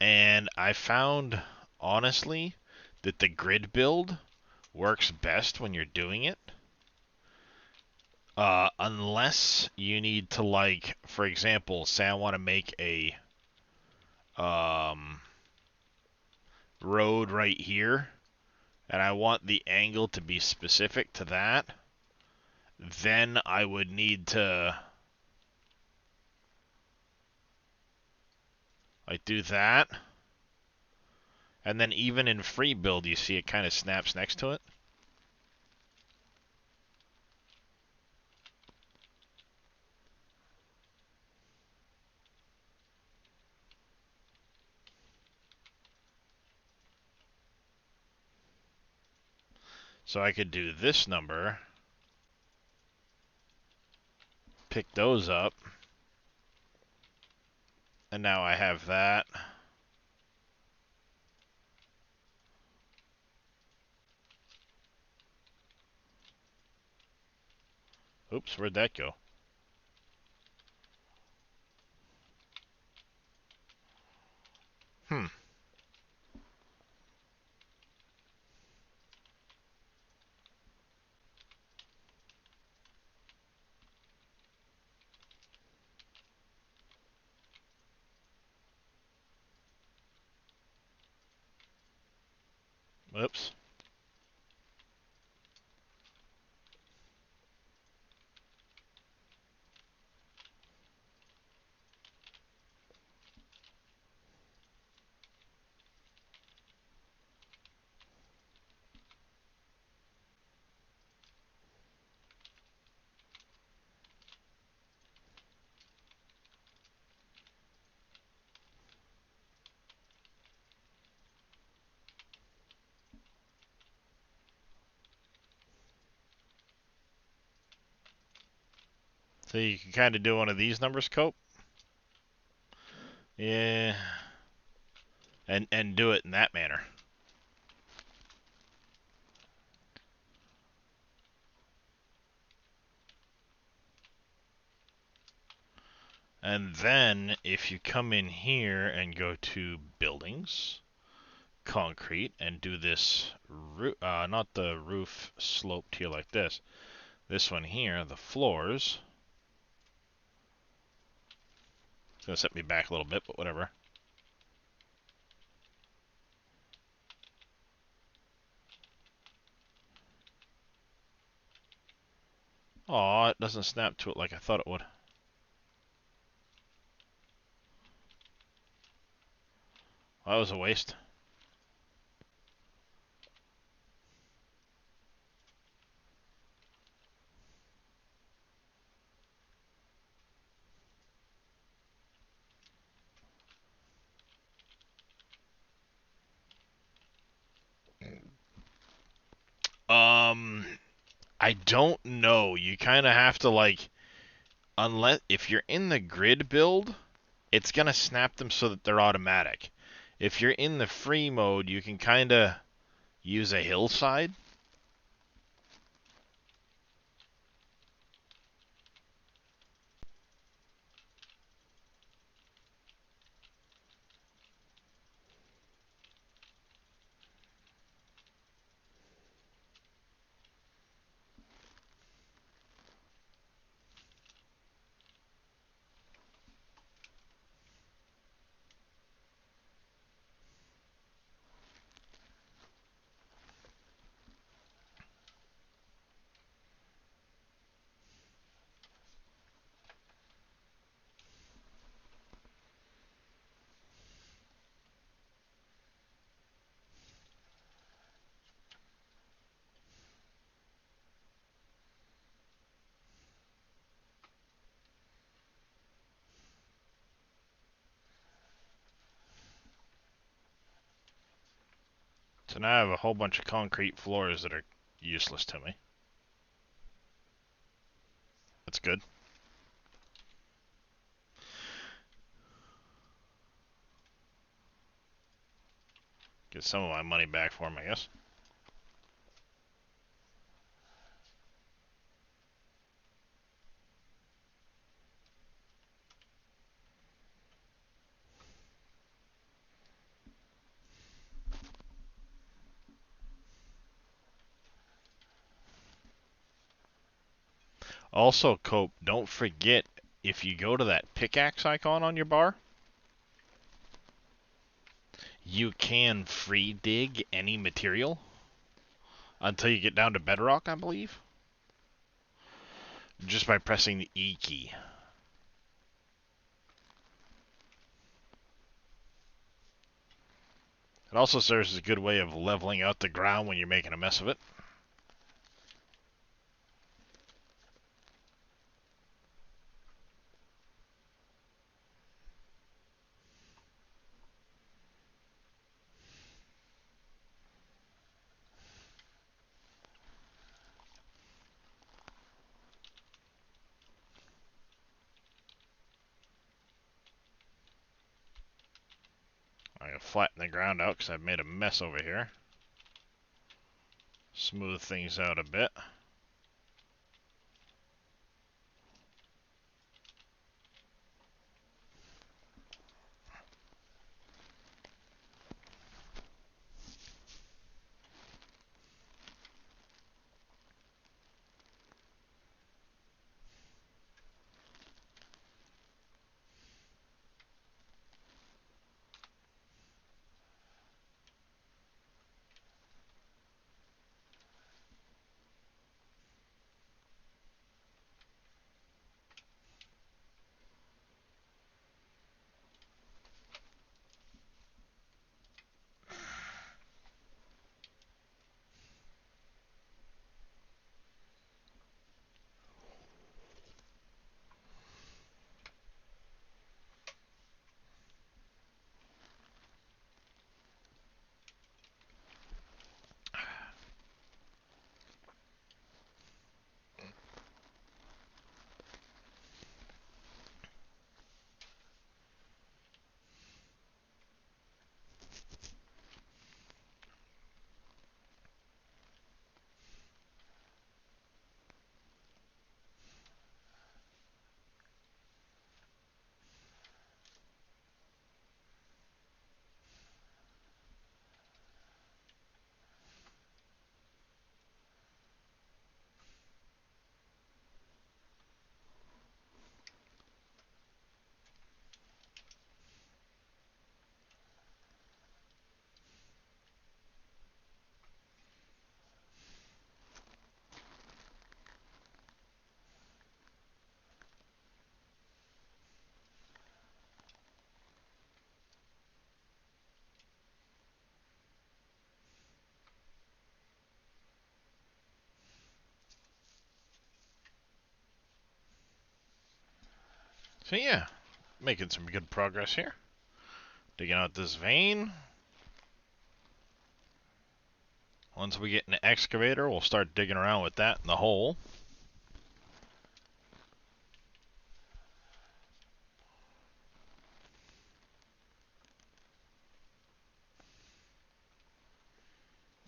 [SPEAKER 1] And I found, honestly, that the grid build works best when you're doing it. Unless you need to, like, for example, say I want to make a road right here, and I want the angle to be specific to that, then I would need to, like, do that. And then even in free build, you see it kind of snaps next to it. So I could do this number, pick those up, and now I have that. Oops, where'd that go? Hmm. Whoops. So you can kind of do one of these numbers, Cope. Yeah. And do it in that manner. And then if you come in here and go to buildings, concrete, and do this, not the roof sloped here like this. This one here, the floors. It's gonna set me back a little bit, but whatever. Aw, it doesn't snap to it like I thought it would. That was a waste. I don't know. You kind of have to like, unless if you're in the grid build, it's gonna snap them so that they're automatic. If you're in the free mode, you can kind of use a hillside. So now I have a whole bunch of concrete floors that are useless to me. That's good. Get some of my money back for them, I guess. Also, Cope, don't forget, if you go to that pickaxe icon on your bar, you can free dig any material until you get down to bedrock, I believe. Just by pressing the E key. It also serves as a good way of leveling out the ground when you're making a mess of it. I'm gonna flatten the ground out because I've made a mess over here. Smooth things out a bit. So yeah, making some good progress here. Digging out this vein. Once we get an excavator, we'll start digging around with that in the hole.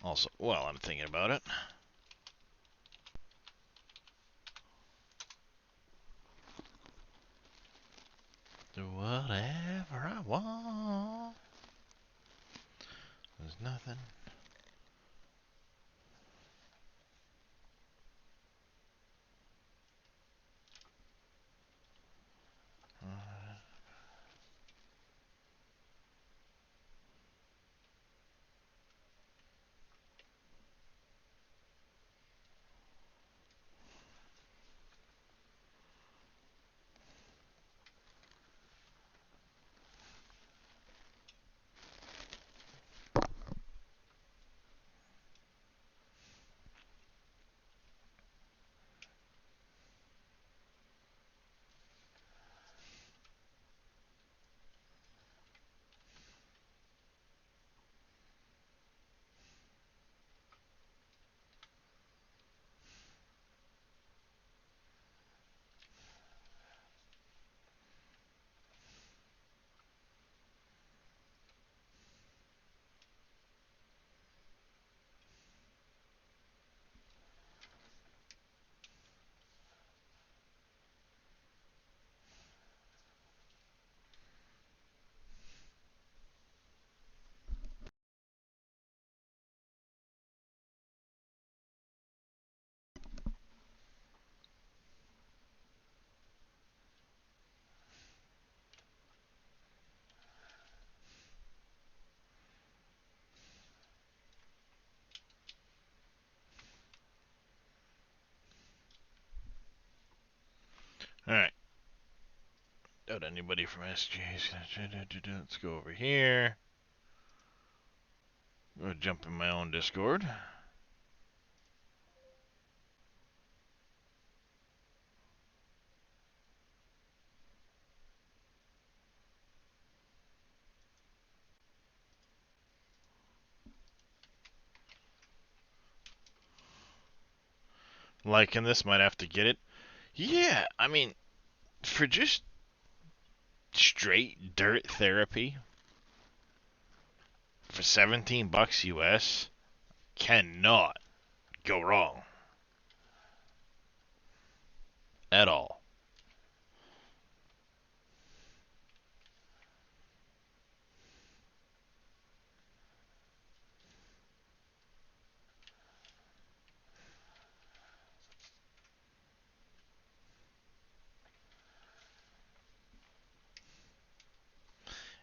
[SPEAKER 1] Also, while I'm thinking about it, do whatever I want. There's nothing. Alright. Doubt anybody from SG's gonna. Let's go over here. Go jump in my own Discord. Liking this, might have to get it. Yeah, I mean, for just straight dirt therapy, for 17 bucks US, cannot go wrong at all.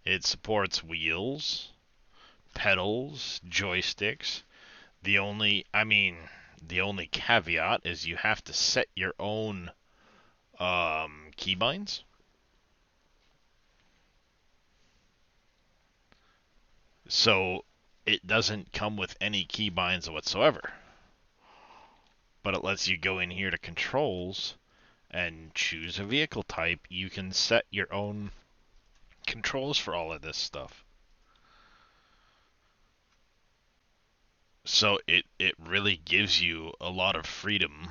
[SPEAKER 1] It supports wheels, pedals, joysticks. The only caveat is you have to set your own keybinds. So it doesn't come with any keybinds whatsoever. But it lets you go in here to controls and choose a vehicle type. You can set your own controls for all of this stuff. So it really gives you a lot of freedom.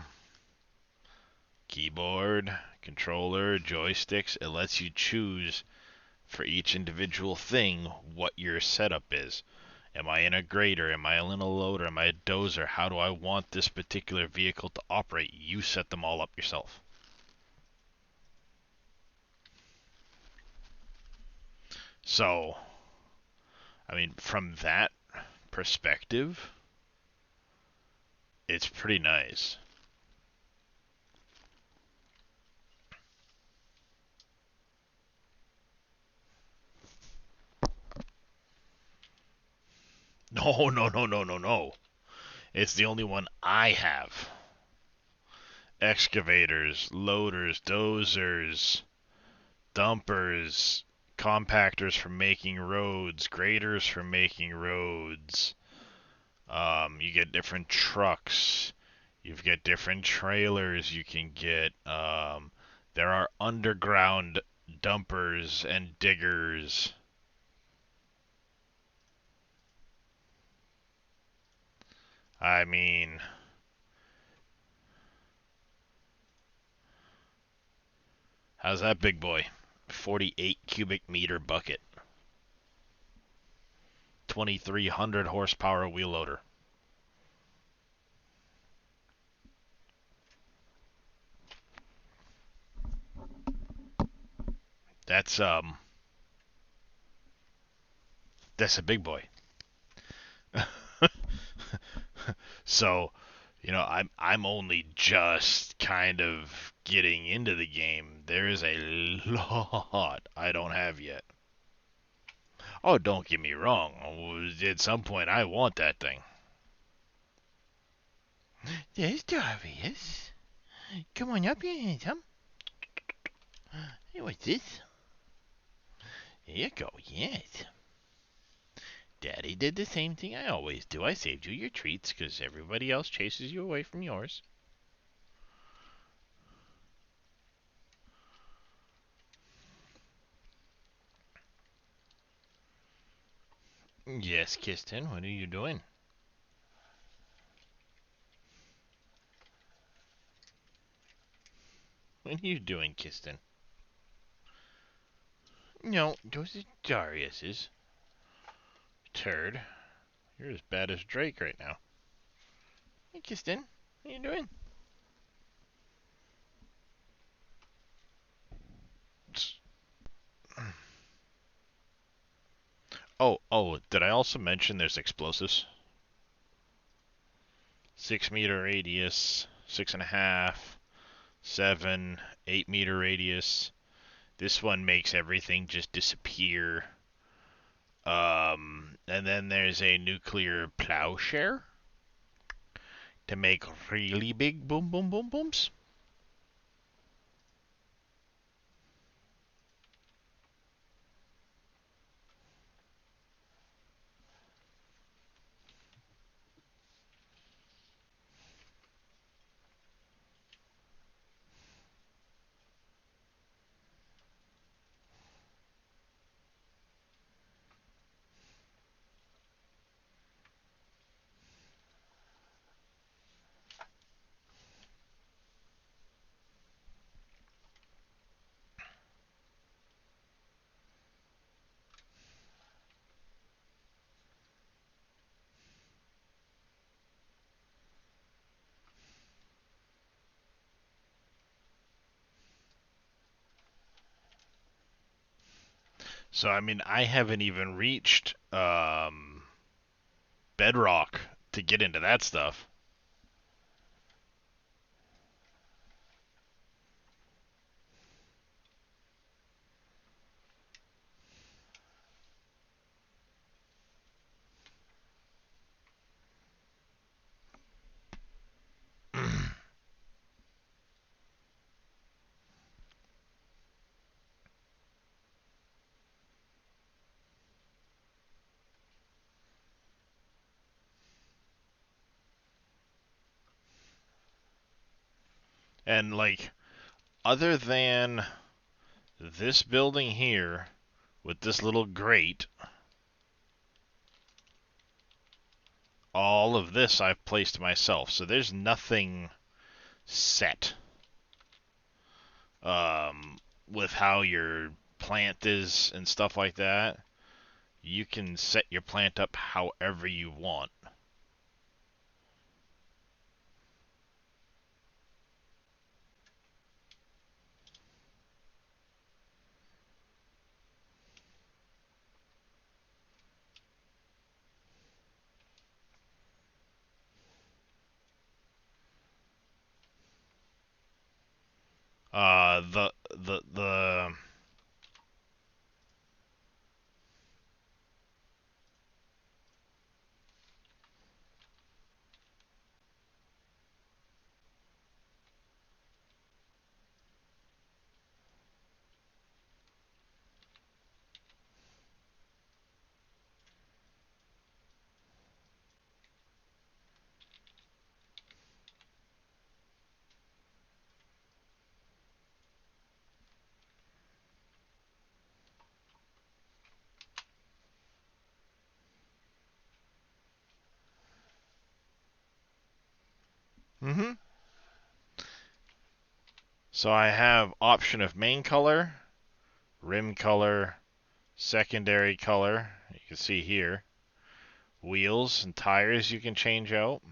[SPEAKER 1] Keyboard, controller, joysticks, it lets you choose for each individual thing what your setup is. Am I in a grader? Am I in a loader? Am I a dozer? How do I want this particular vehicle to operate? You set them all up yourself. So, I mean, from that perspective, it's pretty nice. No, no, no, no, no, no. It's the only one I have. Excavators, loaders, dozers, dumpers, compactors for making roads, graders for making roads. You get different trucks. You've got different trailers you can get. There are underground dumpers and diggers. I mean, how's that big boy? 48 cubic meter bucket. 2300 horsepower wheel loader. That's that's a big boy. So, I'm only just kind of getting into the game. There is a lot I don't have yet. Oh, don't get me wrong. At some point, I want that thing. There's Darius. Come on up here, handsome. Hey, what's this? Here you go, yes. Daddy did the same thing I always do. I saved you your treats because everybody else chases you away from yours. Yes, Kiston, what are you doing? What are you doing, Kiston? No, those are Darius's. Turd. You're as bad as Drake right now. Hey, Kiston, what are you doing? Oh, did I also mention there's explosives? 6 meter radius, 6.5, 7, 8 meter radius. This one makes everything just disappear. And then there's a nuclear plowshare to make really big boom boom boom booms. So I mean, I haven't even reached bedrock to get into that stuff. And like, other than this building here with this little grate, all of this I've placed myself. So there's nothing set with how your plant is and stuff like that. You can set your plant up however you want. The mm-hmm. So I have option of main color, rim color, secondary color. You can see here. Wheels and tires you can change out,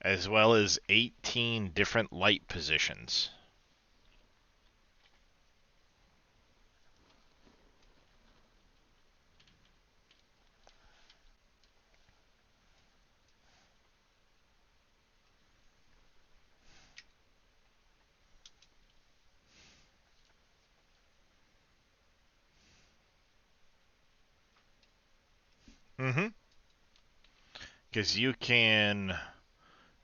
[SPEAKER 1] as well as 18 different light positions. Mm-hmm. Because you can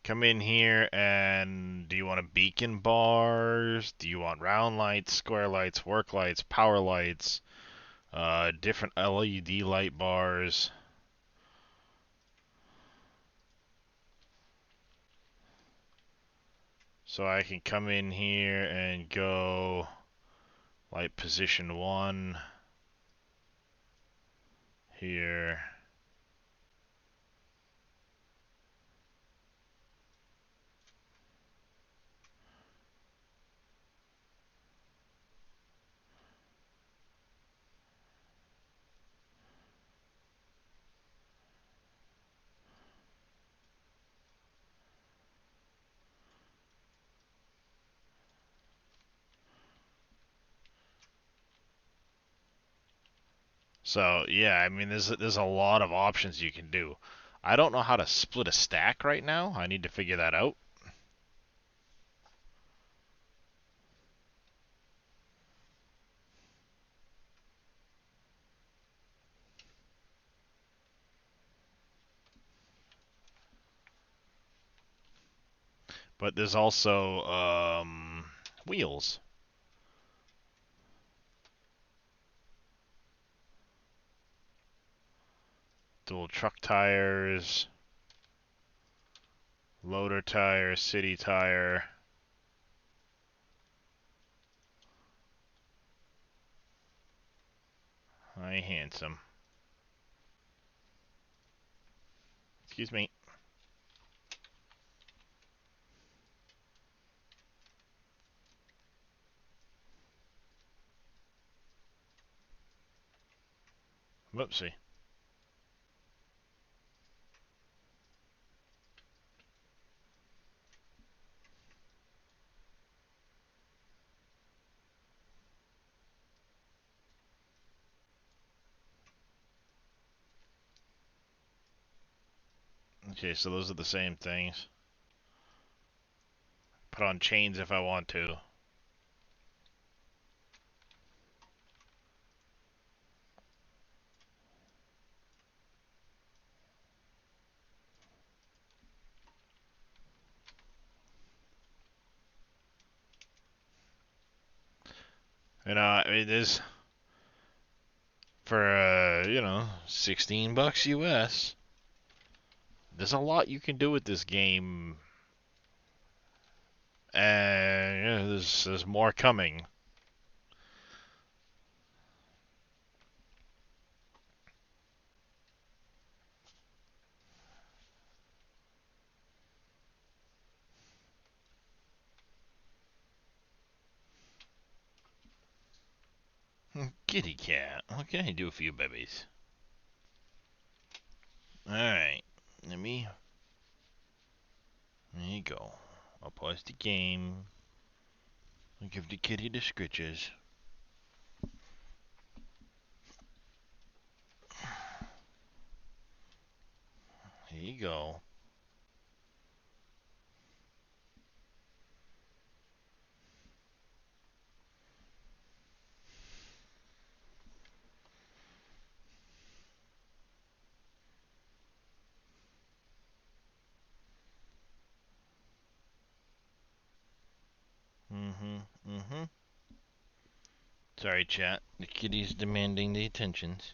[SPEAKER 1] come in here and do you want a beacon bars? Do you want round lights, square lights, work lights, power lights, different LED light bars? So I can come in here and go light position 1 here. So yeah, I mean there's a lot of options you can do. I don't know how to split a stack right now. I need to figure that out. But there's also wheels, dual truck tires, loader tire, city tire. Hi, handsome. Excuse me. Whoopsie. Okay, so those are the same things. Put on chains if I want to. It is for, 16 bucks US. There's a lot you can do with this game. And there's more coming. Kitty cat. What can I do for you, babies? Alright. Let me... There you go. I'll pause the game. I'll give the kitty the scritches. Here you go. Mm-hmm. Sorry, chat. The kitty's demanding the attentions.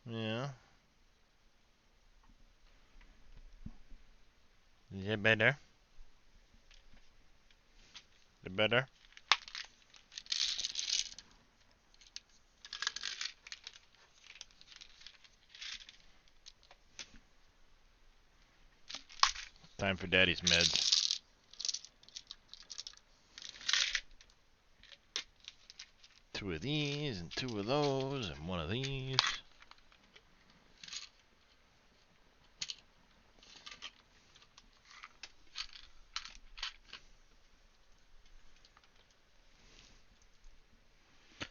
[SPEAKER 1] Yeah. Is that better? Is it better? Time for daddy's meds. Two of these, and two of those, and one of these.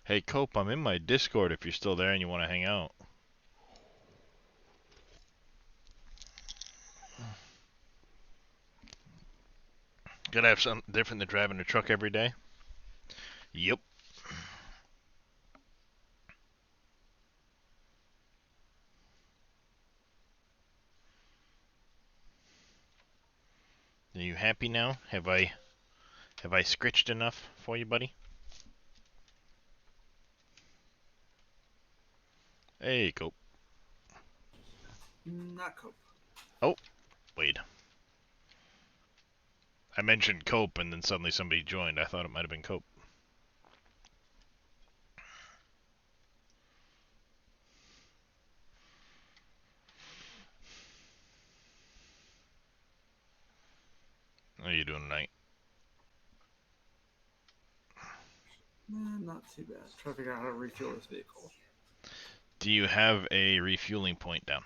[SPEAKER 1] Hey, Cope, I'm in my Discord if you're still there and you want to hang out. Gotta have something different than driving a truck every day? Yep. Are you happy now? Have I scritched enough for you, buddy? Hey, Cope.
[SPEAKER 3] Not Cope.
[SPEAKER 1] Oh, wait. I mentioned Cope and then suddenly somebody joined. I thought it might have been Cope. How are you doing tonight?
[SPEAKER 3] Not too bad. Trying to figure out how to refuel this vehicle.
[SPEAKER 1] Do you have a refueling point down?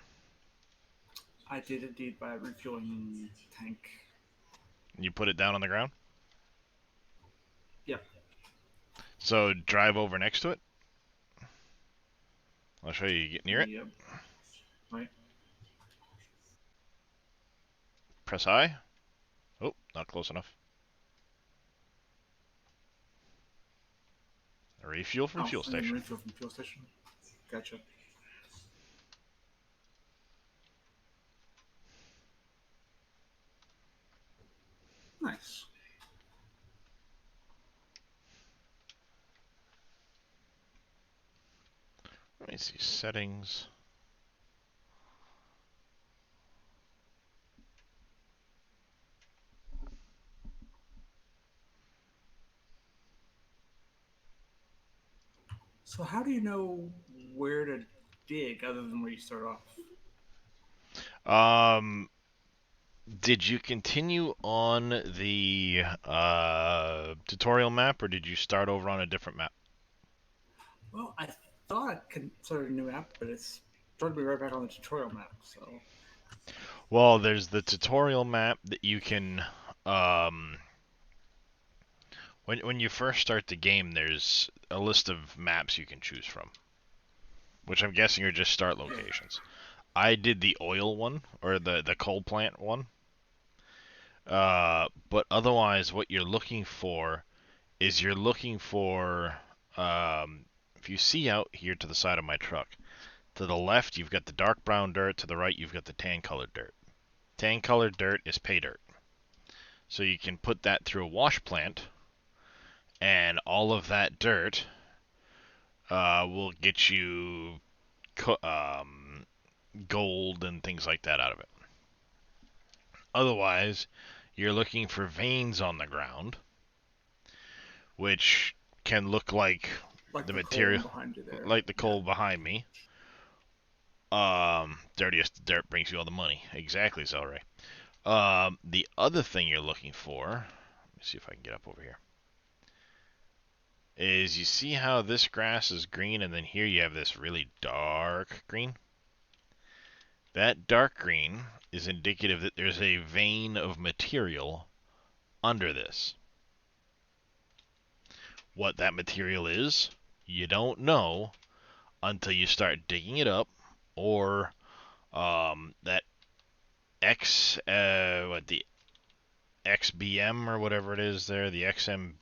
[SPEAKER 3] I did indeed by refueling tank.
[SPEAKER 1] You put it down on the ground?
[SPEAKER 3] Yep.
[SPEAKER 1] So drive over next to it? I'll show you. Get near it.
[SPEAKER 3] Yep. Right.
[SPEAKER 1] Press I. Oh, not close enough. A refuel from fuel station.
[SPEAKER 3] Refuel from fuel station. Gotcha. Nice.
[SPEAKER 1] Let me see settings.
[SPEAKER 3] So how do you know where to dig other than where you start off?
[SPEAKER 1] Did you continue on the tutorial map, or did you start over on a different map?
[SPEAKER 3] Well, I thought I could start a new map, but it's throwing me right back on the tutorial map. So.
[SPEAKER 1] Well, there's the tutorial map that you can, when you first start the game, there's a list of maps you can choose from, which I'm guessing are just start locations. I did the oil one, or the coal plant one. But otherwise, what you're looking for is you're looking for, if you see out here to the side of my truck, to the left you've got the dark brown dirt, to the right you've got the tan colored dirt. Tan colored dirt is pay dirt. So you can put that through a wash plant, and all of that dirt will get you gold and things like that out of it. Otherwise, you're looking for veins on the ground, which can look like the material,
[SPEAKER 3] behind you there.
[SPEAKER 1] like the coal behind me. Dirtiest dirt brings you all the money. Exactly, Zelray. The other thing you're looking for, let me see if I can get up over here, is you see how this grass is green and then here you have this really dark green? That dark green is indicative that there's a vein of material under this. What that material is, you don't know until you start digging it up, or that the XBM or whatever it is there, the XM,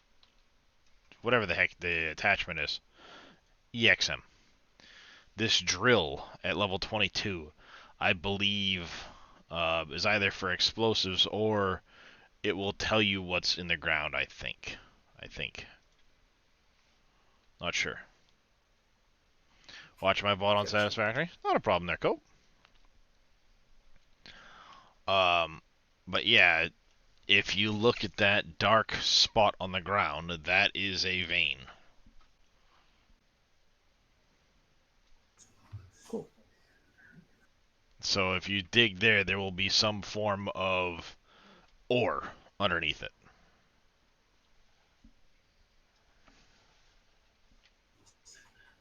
[SPEAKER 1] whatever the heck the attachment is, EXM. This drill at level 22, I believe, is either for explosives or it will tell you what's in the ground, I think. Not sure. Watch my bot on Satisfactory. Not a problem there, Cope. But yeah, if you look at that dark spot on the ground, that is a vein.
[SPEAKER 3] Cool.
[SPEAKER 1] So if you dig there, there will be some form of ore underneath it.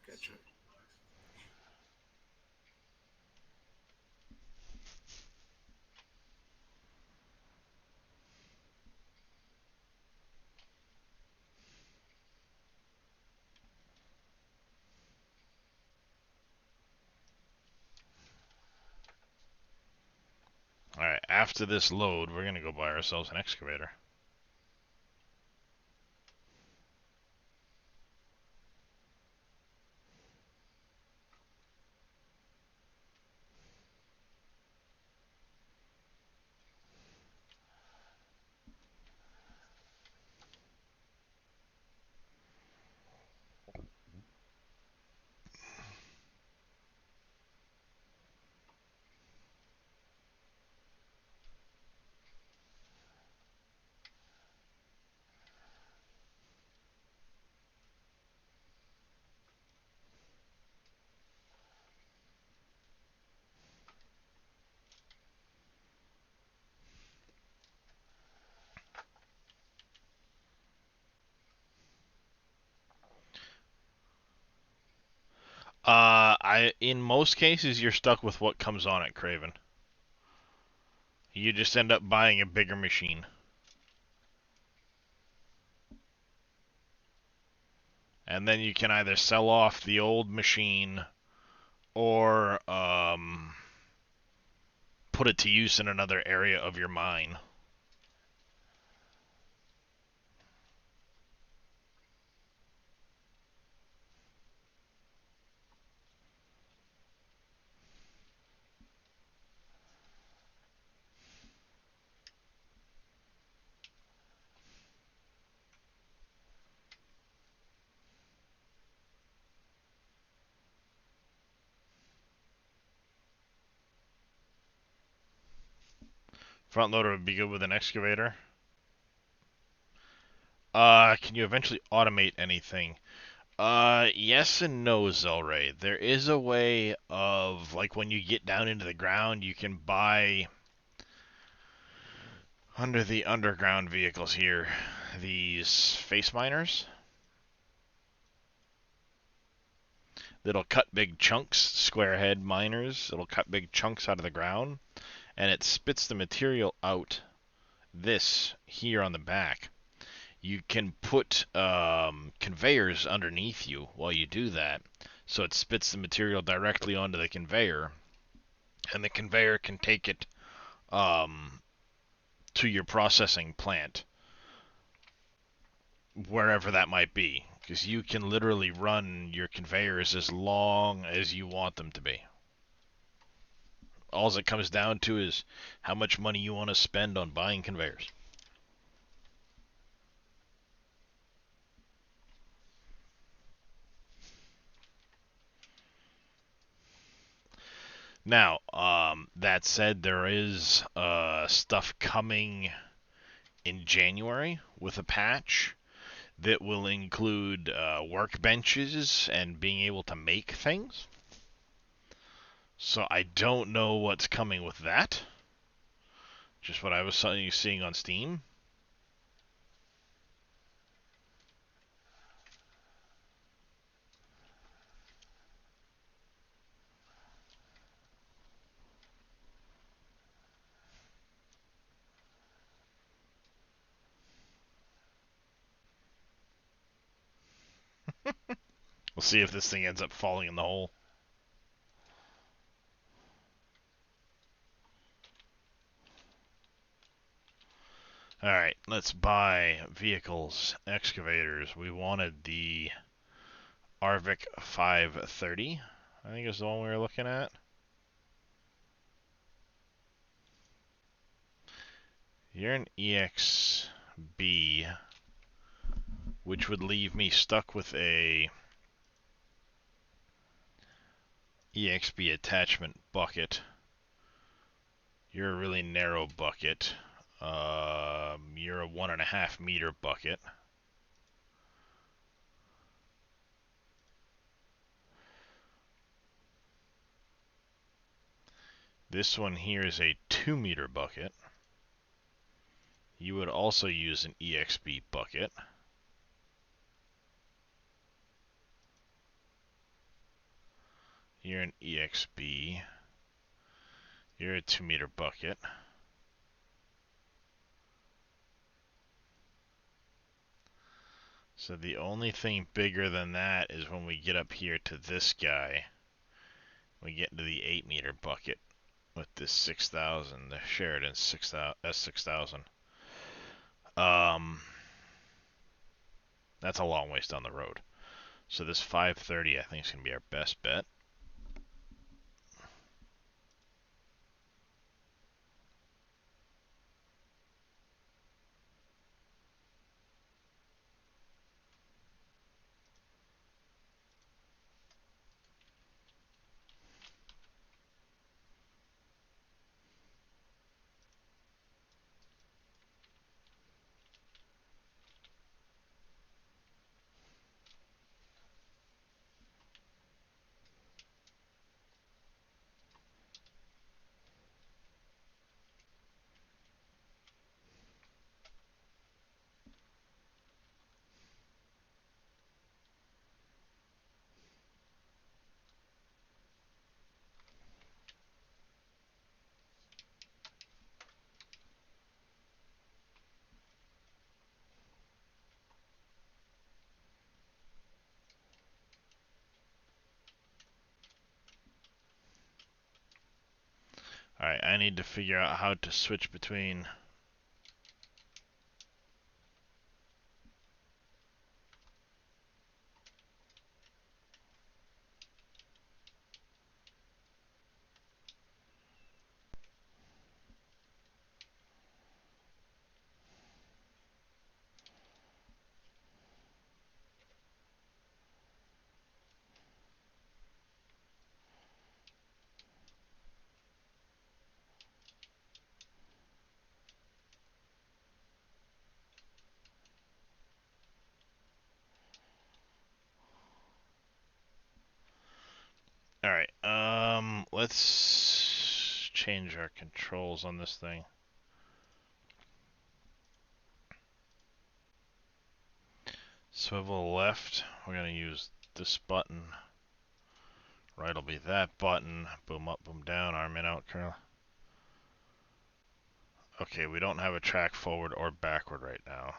[SPEAKER 3] Gotcha.
[SPEAKER 1] Alright, after this load, we're going to go buy ourselves an excavator. In most cases, you're stuck with what comes on it, Craven. You just end up buying a bigger machine. And then you can either sell off the old machine or put it to use in another area of your mine. Front loader would be good with an excavator. Can you eventually automate anything? Yes and no, Zelray. There is a way of, like, when you get down into the ground, you can buy, under the underground vehicles here, these face miners that'll cut big chunks, square head miners. It'll cut big chunks out of the ground, and it spits the material out this here on the back. You can put conveyors underneath you while you do that, so it spits the material directly onto the conveyor, and the conveyor can take it to your processing plant, wherever that might be, because you can literally run your conveyors as long as you want them to be. All it comes down to is how much money you want to spend on buying conveyors. Now, that said, there is stuff coming in January with a patch that will include workbenches and being able to make things. So I don't know what's coming with that. Just what I was seeing on Steam. We'll see if this thing ends up falling in the hole. Alright, let's buy vehicles, excavators. We wanted the Arvik 530. I think is the one we were looking at. You're an EXB, which would leave me stuck with a EXB attachment bucket. You're a really narrow bucket. You're a 1.5 meter bucket. This one here is a 2 meter bucket. You would also use an EXB bucket. You're an EXB. You're a 2 meter bucket. So the only thing bigger than that is when we get up here to this guy. We get into the 8 meter bucket with this 6000, the Sheridan S6000. That's a long ways down the road. So this 530 I think is going to be our best bet. Alright, I need to figure out how to switch between... Alright, let's change our controls on this thing. Swivel left, we're going to use this button. Right will be that button. Boom up, boom down, arm in, out, curl. Okay, we don't have a track forward or backward right now.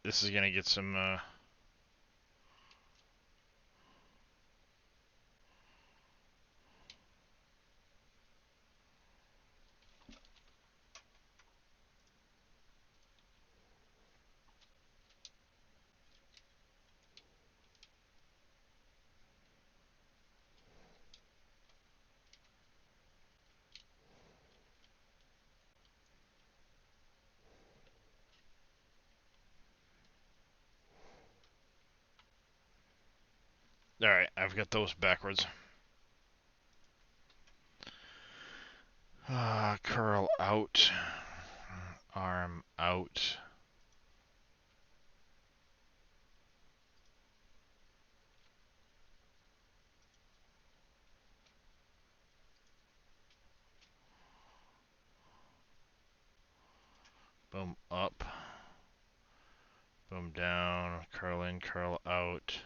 [SPEAKER 1] This is gonna get some. All right, I've got those backwards. Curl out, arm out. Boom up, boom down, curl in, curl out.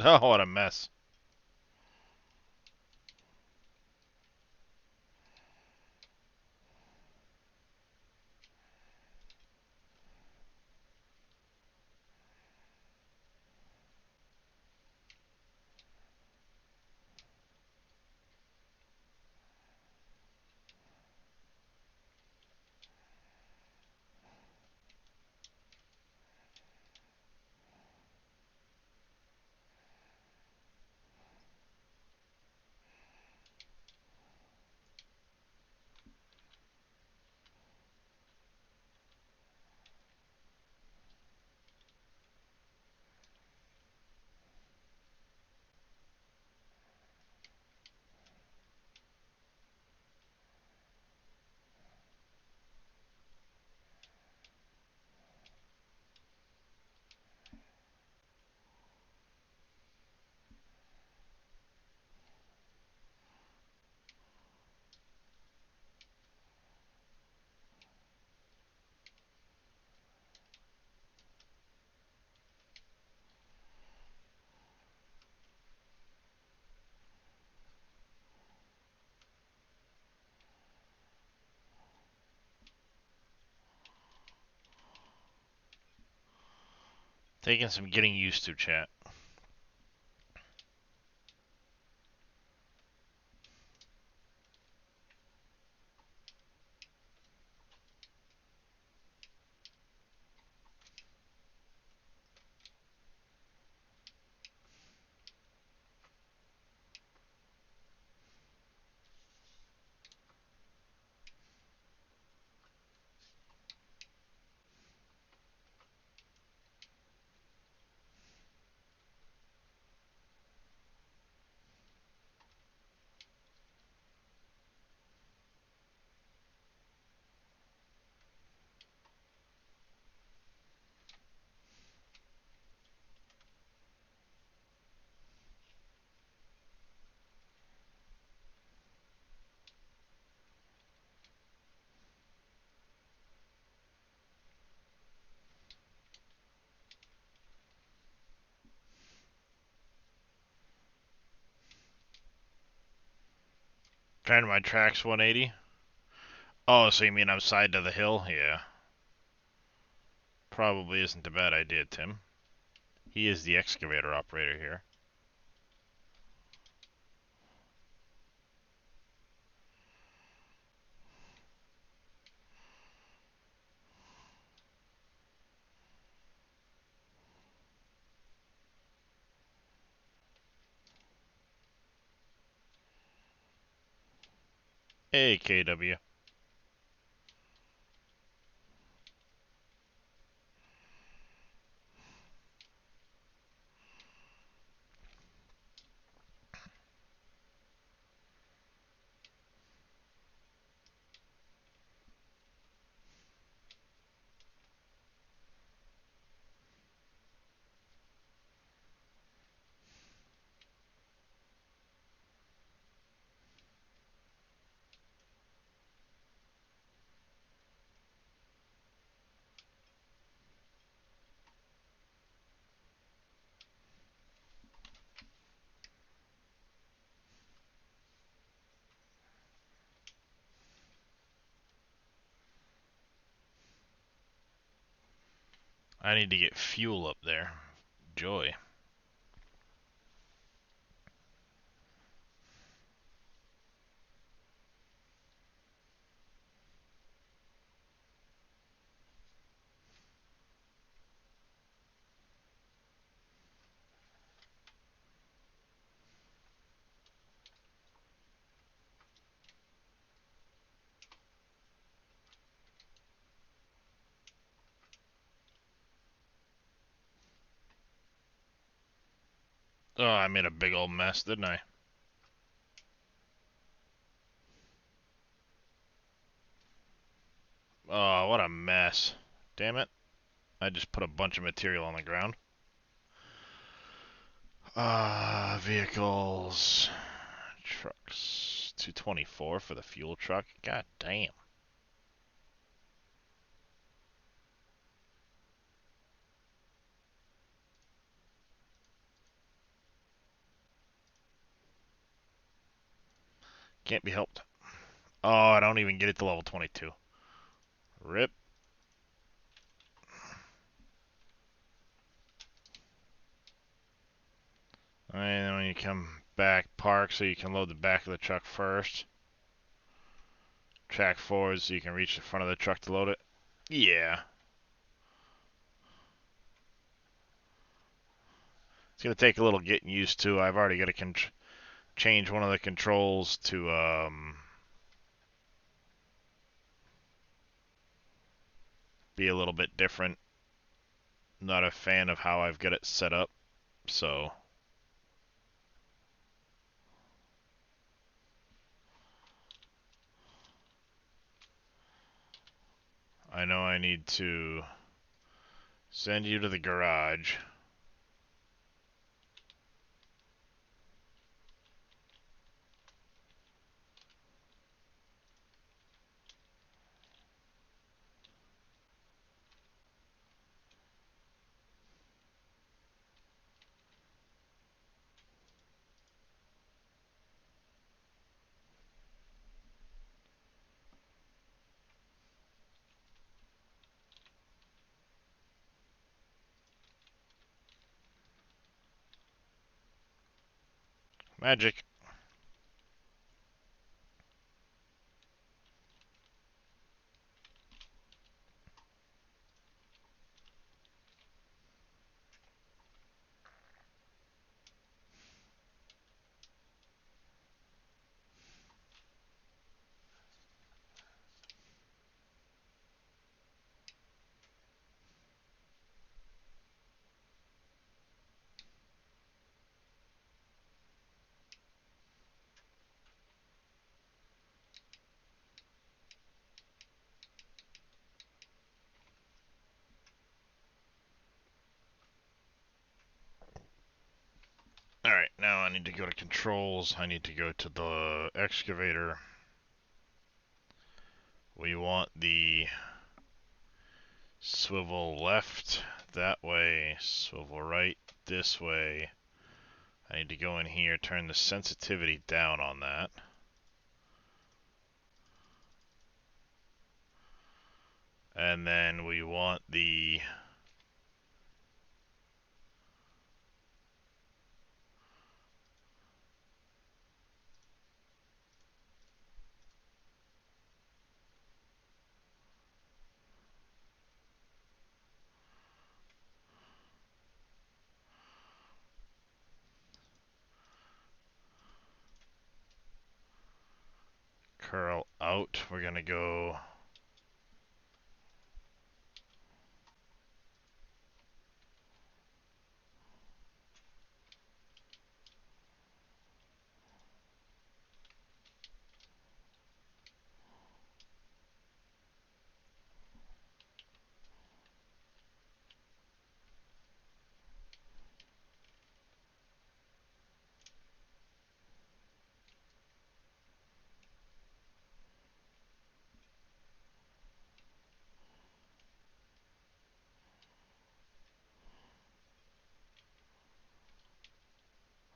[SPEAKER 1] Oh, what a mess. Taking some getting used to, chat. Trying my tracks 180. Oh, so you mean I'm side to the hill? Yeah. Probably isn't a bad idea, Tim. He is the excavator operator here. Hey, KW. I need to get fuel up there. Joy. Oh, I made a big old mess, didn't I? Oh, what a mess. Damn it. I just put a bunch of material on the ground. Vehicles. Trucks. 224 for the fuel truck. God damn. Can't be helped. Oh, I don't even get it to level 22. Rip. And then when you come back, park so you can load the back of the truck first. Track forward so you can reach the front of the truck to load it. Yeah. It's going to take a little getting used to. I've already got to change one of the controls to be a little bit different. Not a fan of how I've got it set up, so I know I need to send you to the garage. Magic. Alright, now I need to go to controls. I need to go to the excavator. We want the swivel left that way, swivel right this way. I need to go in here, turn the sensitivity down on that. And then we want the curl out. We're gonna go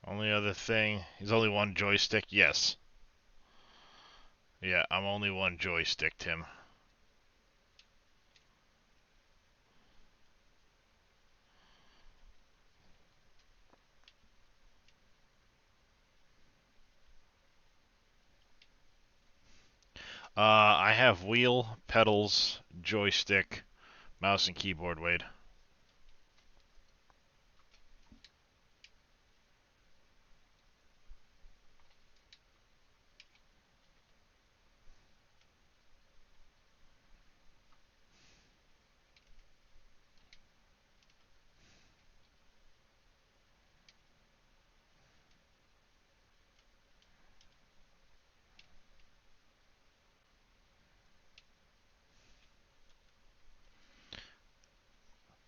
[SPEAKER 1] only other thing, he's only one joystick. Yes. Yeah, I'm only one joystick, Tim. I have wheel, pedals, joystick, mouse, and keyboard, Wade.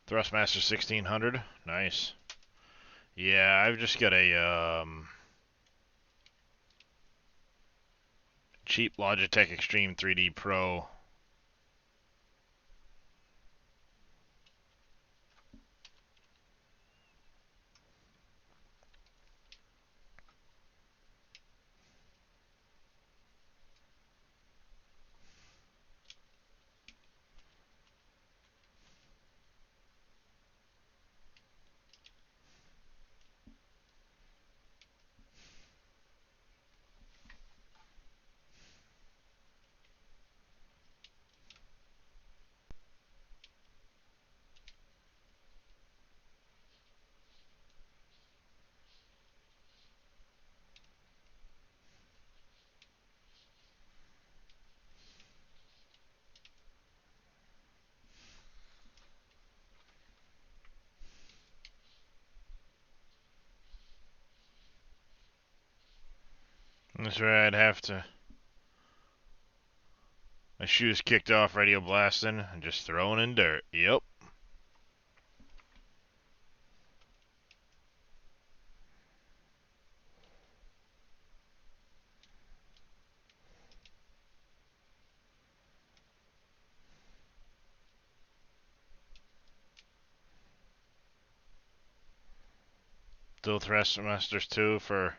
[SPEAKER 1] Thrustmaster 1600. Nice. Yeah, I've just got a cheap Logitech Extreme 3D Pro. That's where I'd have to. My shoes kicked off, radio blasting, and just throwing in dirt. Yep. Still Thrustmasters 2 for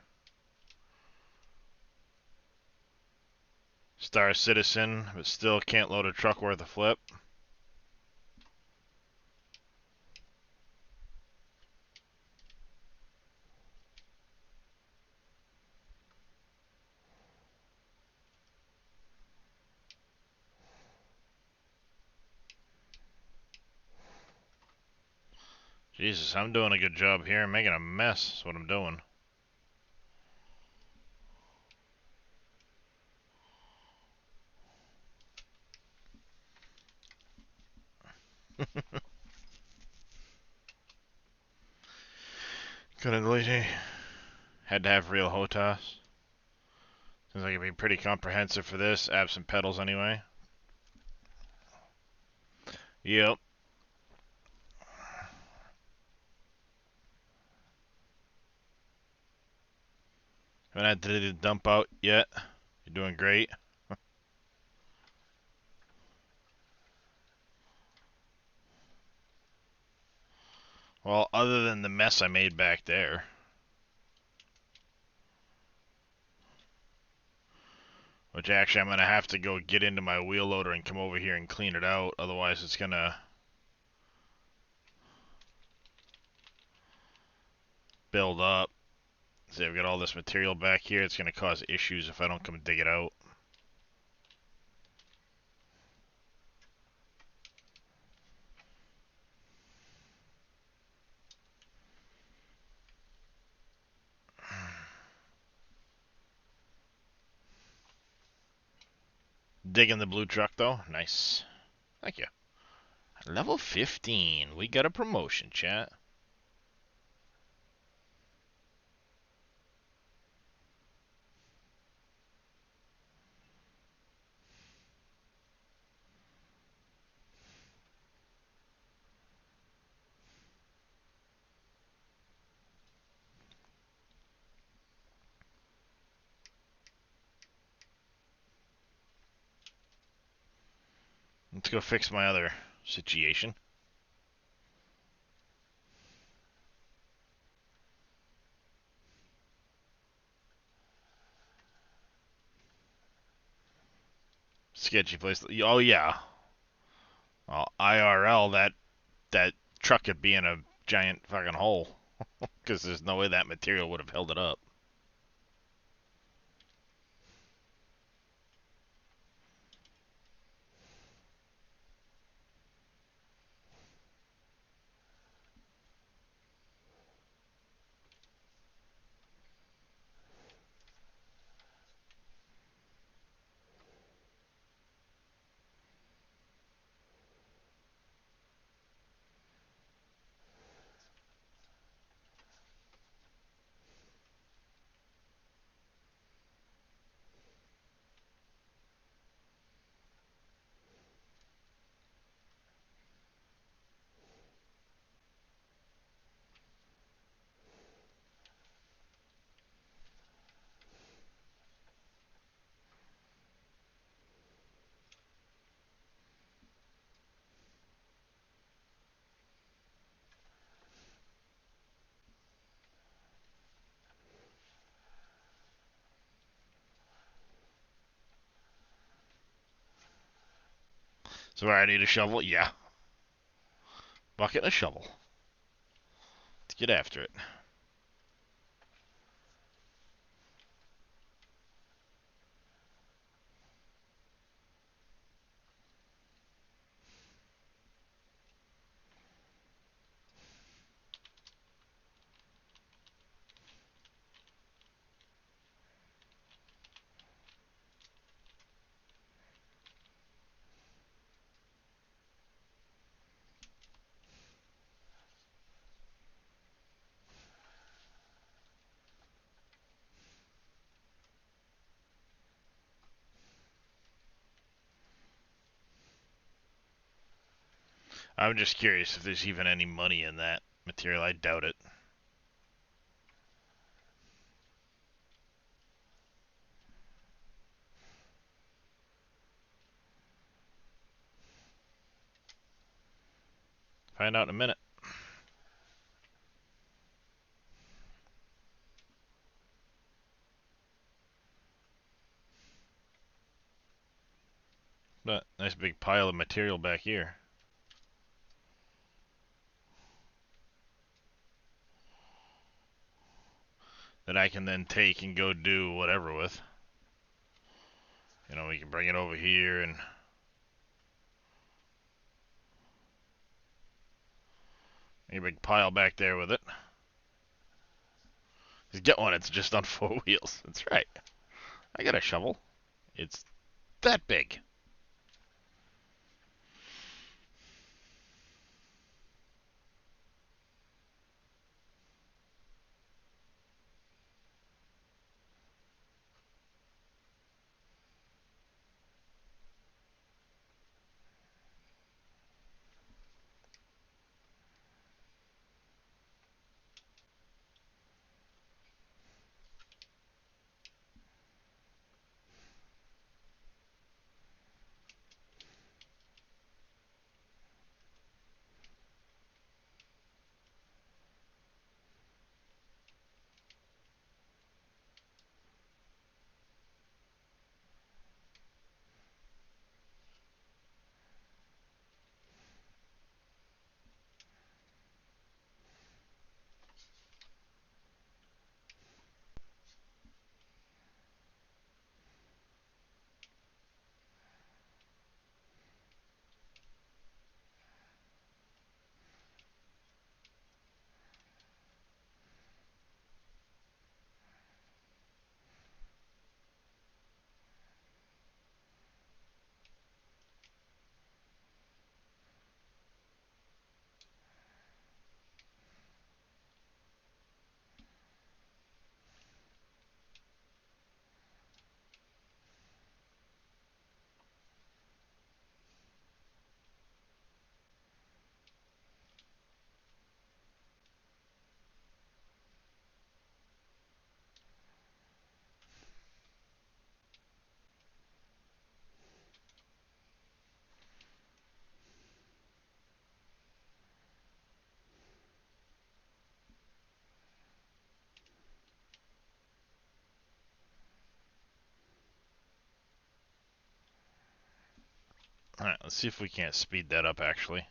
[SPEAKER 1] Star Citizen, but still can't load a truck worth a flip. Jesus, I'm doing a good job here. I'm making a mess. That's what I'm doing. Couldn't believe it. Had to have real HOTAS. Seems like it'd be pretty comprehensive for this, absent pedals anyway. Yep. Haven't had to do the dump out yet. You're doing great. Well, other than the mess I made back there. Which actually I'm going to have to go get into my wheel loader and come over here and clean it out. Otherwise it's going to build up. See, I've got all this material back here. It's going to cause issues if I don't come dig it out. Digging the blue truck, though. Nice. Thank you. Level 15. We got a promotion, chat. Let's go fix my other situation. Sketchy place. Oh, yeah. Well, IRL, that truck could be in a giant fucking hole. Because there's no way that material would have held it up. So I need a shovel? Yeah. Bucket and a shovel. Let's get after it. I'm just curious if there's even any money in that material. I doubt it. Find out in a minute. But nice big pile of material back here. That I can then take and go do whatever with. You know, we can bring it over here and make a big pile back there with it. Just get one, it's just on 4 wheels. That's right. I got a shovel. It's that big. Alright, let's see if we can't speed that up actually.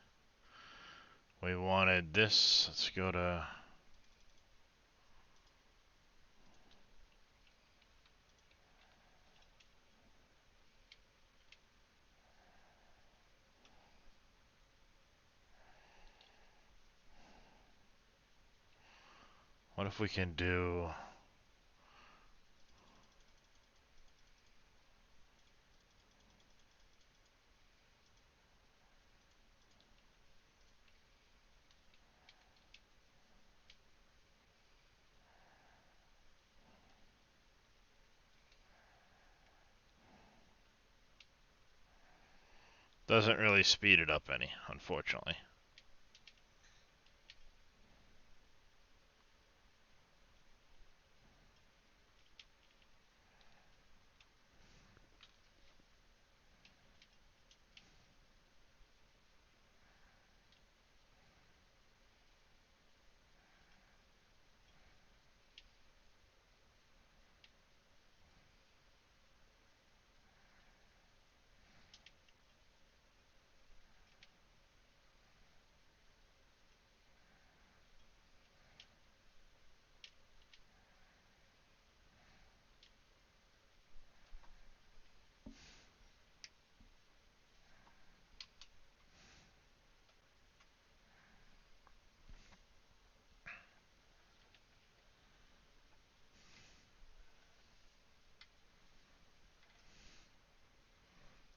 [SPEAKER 1] We wanted this. Let's go to... What if we can do... Doesn't really speed it up any, unfortunately.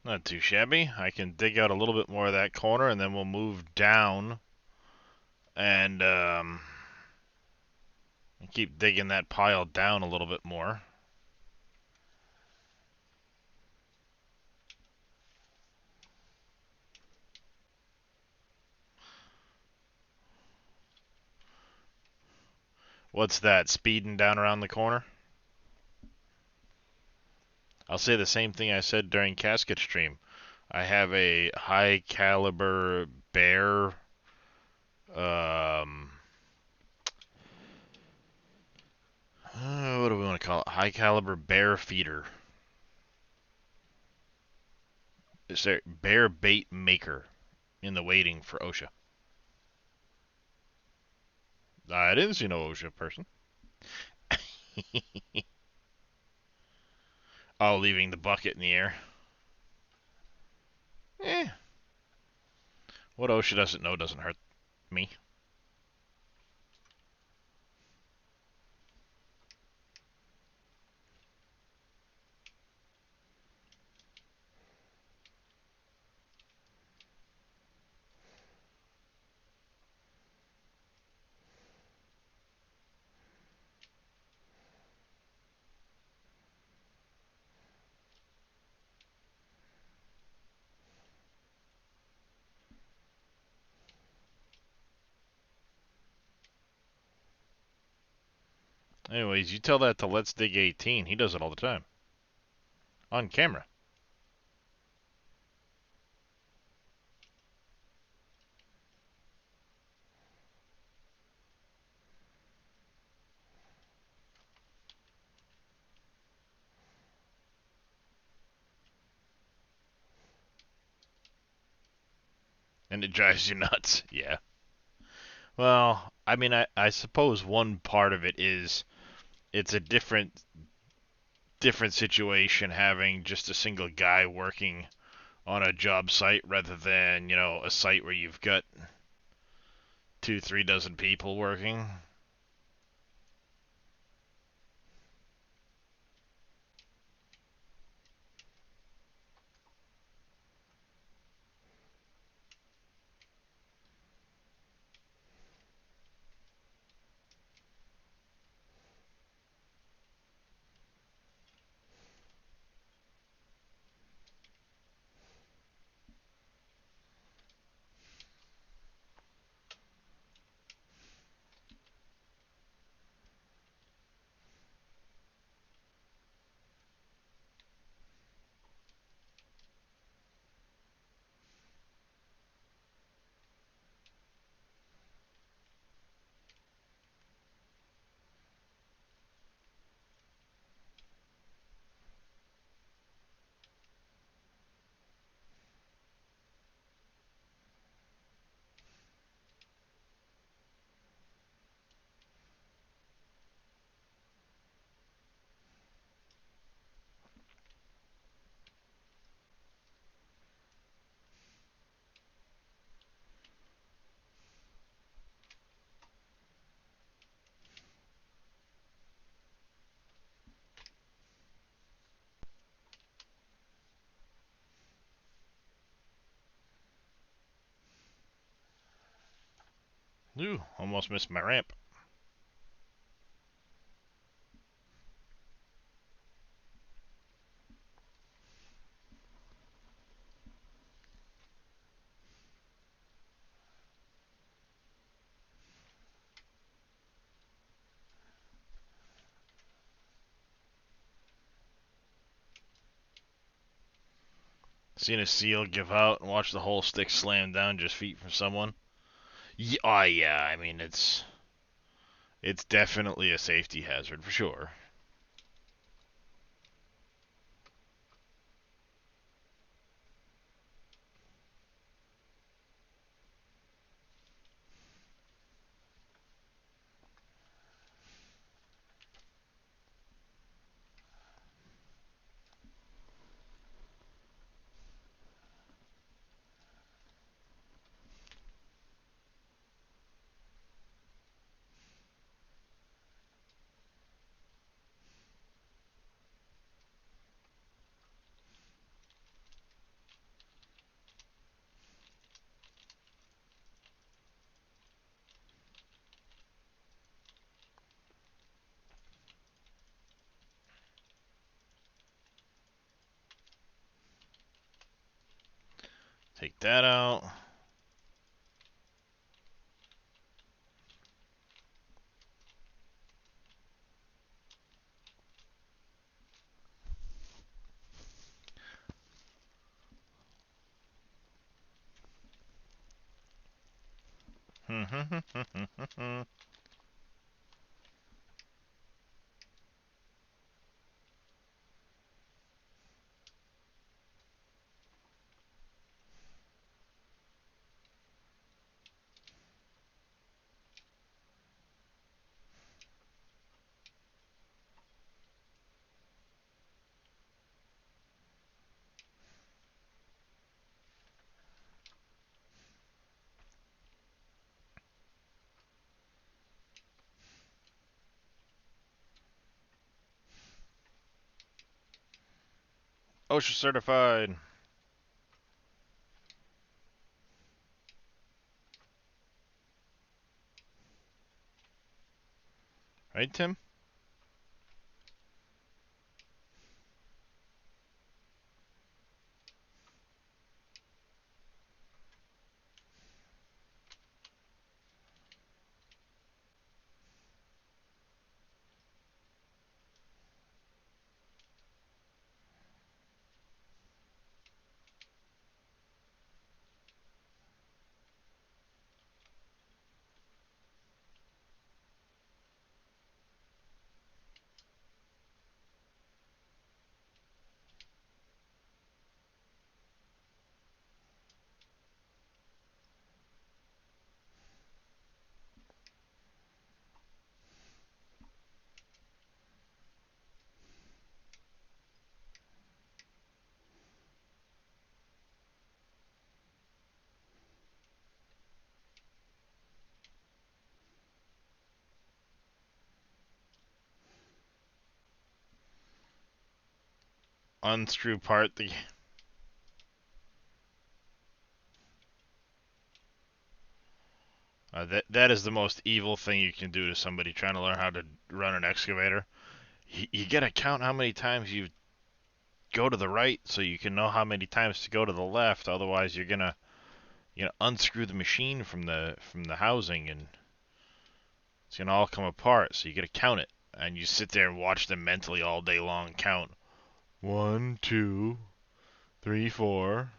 [SPEAKER 1] Not too shabby. I can dig out a little bit more of that corner, and then we'll move down and keep digging that pile down a little bit more. What's that, speeding down around the corner? I'll say the same thing I said during Casket Stream. I have a high caliber bear what do we want to call it? High caliber bear feeder. Is there bear bait maker in the waiting for OSHA? I didn't see no OSHA person. Oh, leaving the bucket in the air. Eh. What OSHA doesn't know doesn't hurt me. Anyways, you tell that to Let's Dig 18. He does it all the time. On camera. And it drives you nuts. Yeah. Well, I mean, I suppose one part of it is it's a different situation having just a single guy working on a job site rather than, you know, a site where you've got 2, 3 dozen people working. Ooh, almost missed my ramp. Seen a seal give out and watch the whole stick slam down just feet from someone. Oh yeah, I mean it's definitely a safety hazard for sure. Take that out. OSHA certified. Right, Tim? Unscrew part the. That is the most evil thing you can do to somebody trying to learn how to run an excavator. You gotta count how many times you go to the right so you can know how many times to go to the left. Otherwise, you're gonna unscrew the machine from the housing and it's gonna all come apart. So you gotta count it, and you sit there and watch them mentally all day long count 1, 2, 3, 4.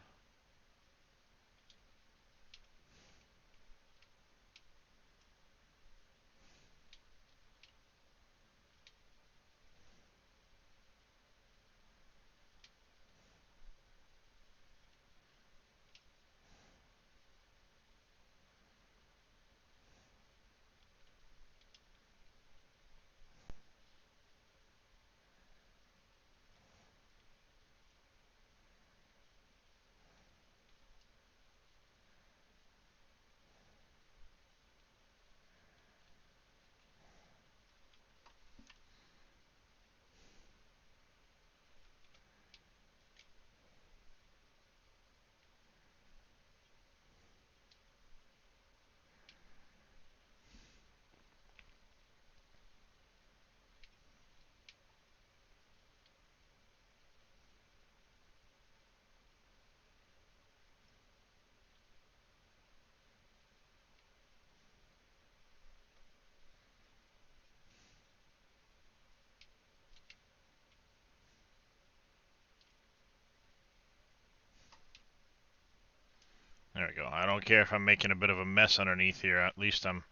[SPEAKER 1] There we go. I don't care if I'm making a bit of a mess underneath here. At least I'm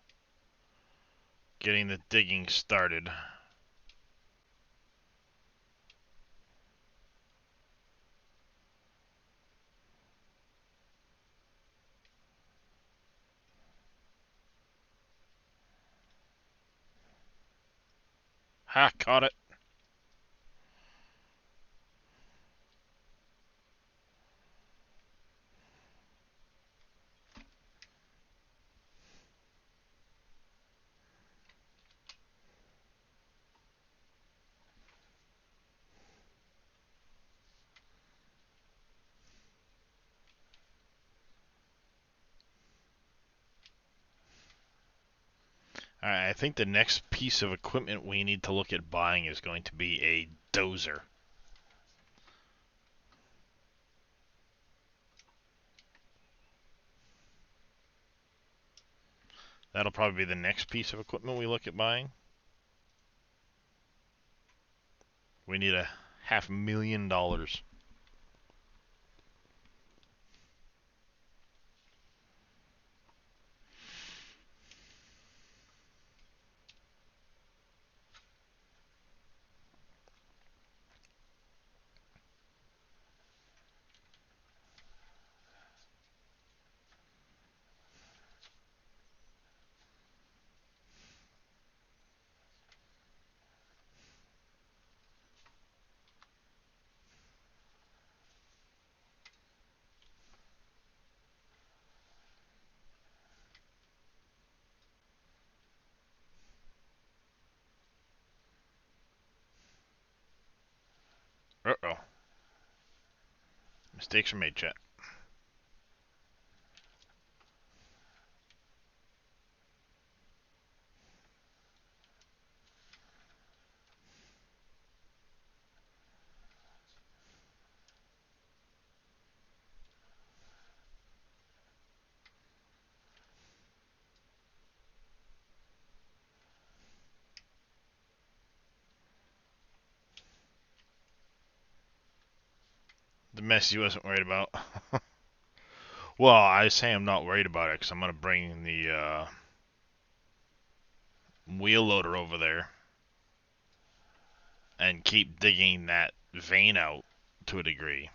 [SPEAKER 1] getting the digging started. Ha, caught it. Alright, I think the next piece of equipment we need to look at buying is going to be a dozer. That'll probably be the next piece of equipment we look at buying. We need a $500,000. Uh-oh. Mistakes are made, chat. The mess you wasn't worried about. Well, I say I'm not worried about it because I'm going to bring the wheel loader over there and keep digging that vein out to a degree.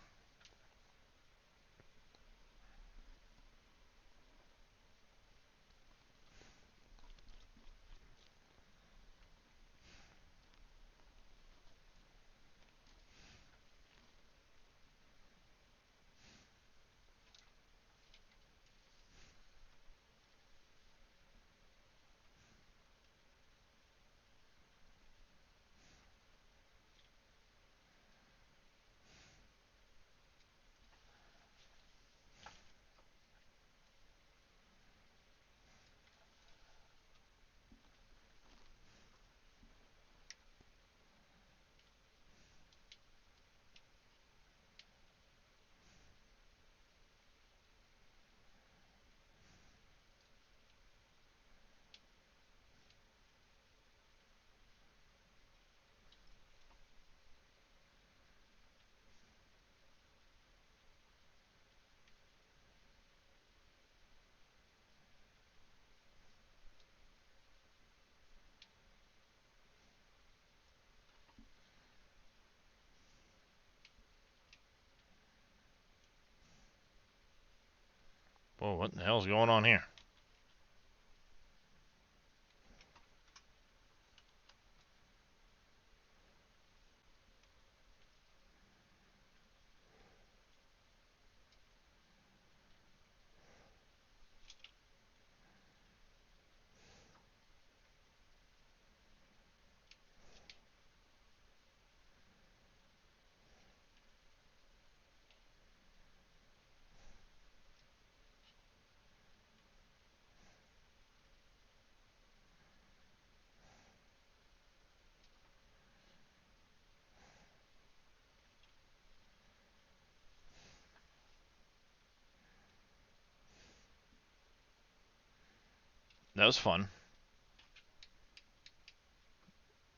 [SPEAKER 1] Whoa, what the hell's going on here? That was fun.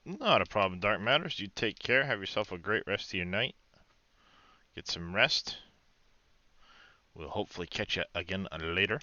[SPEAKER 1] Not a problem, Dark Matters. You take care. Have yourself a great rest of your night. Get some rest. we'll hopefully catch you again later.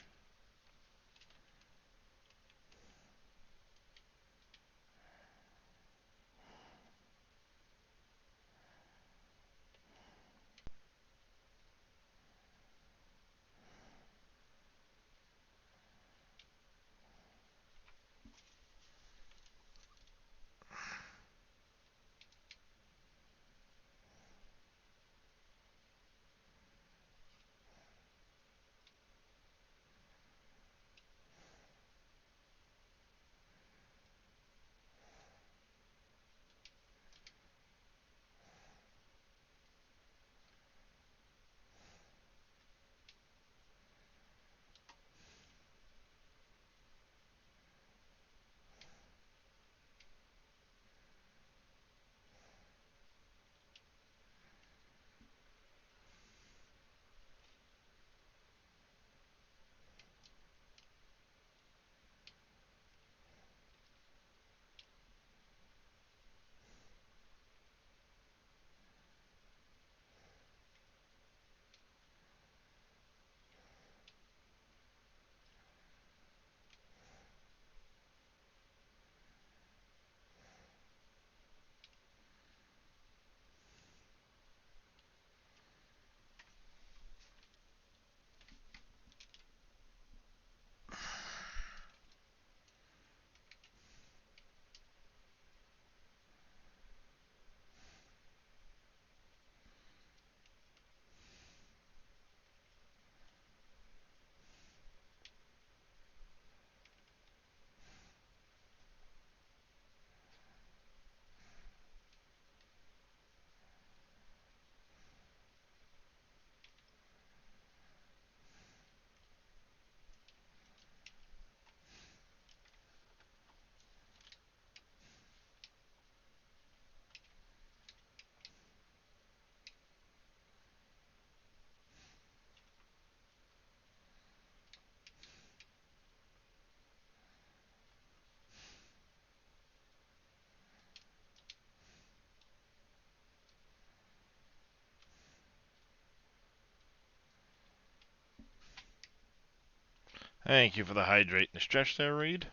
[SPEAKER 1] Thank you for the hydrate and the stretch there, Reed.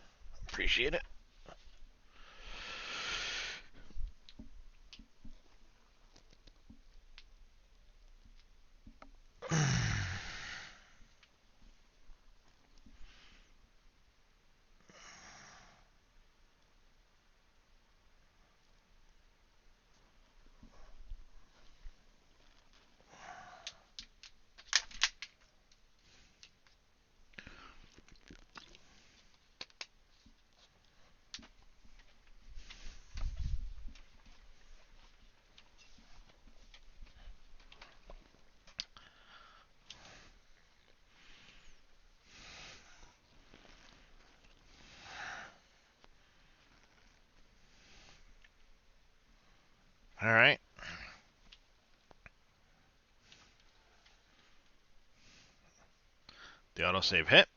[SPEAKER 1] Appreciate it. All right. The autosave hit.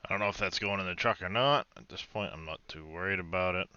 [SPEAKER 1] I don't know if that's going in the truck or not. At this point, I'm not too worried about it.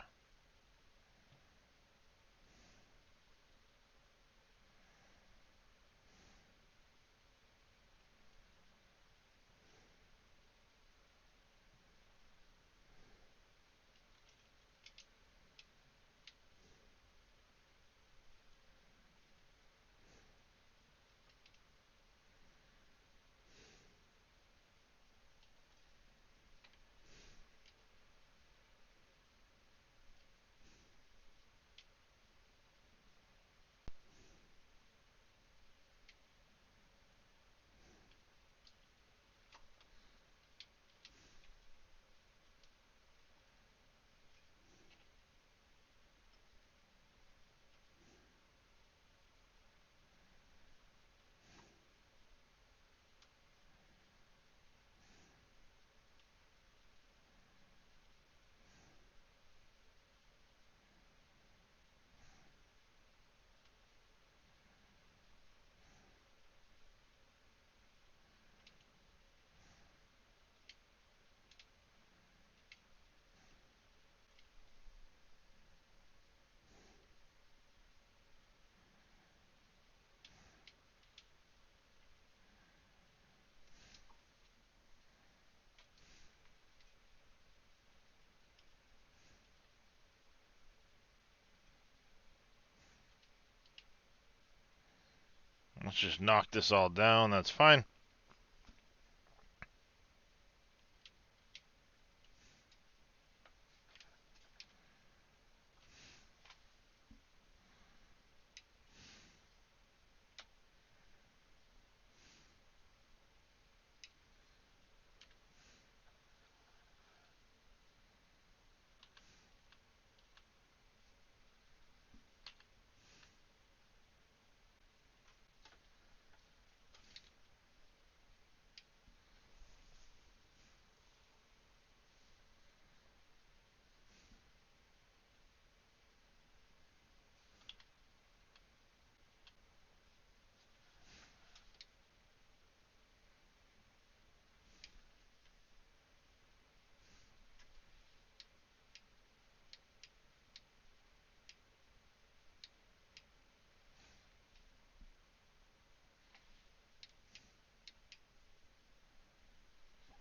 [SPEAKER 1] Let's just knock this all down. That's fine.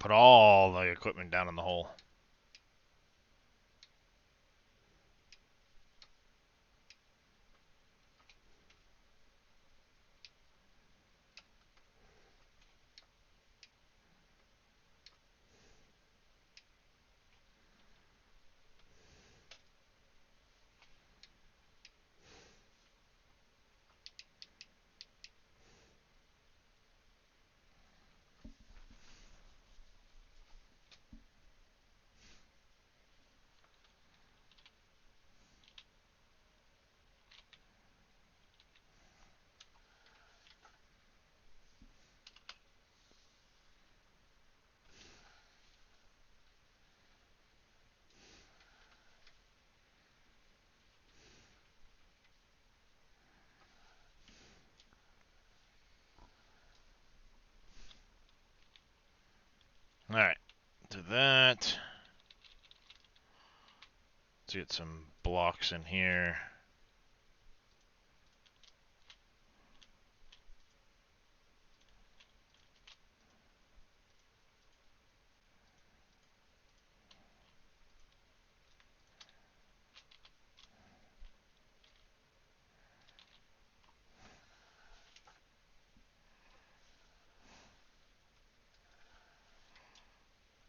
[SPEAKER 1] Put all the equipment down in the hole. Alright, do that. Let's get some blocks in here.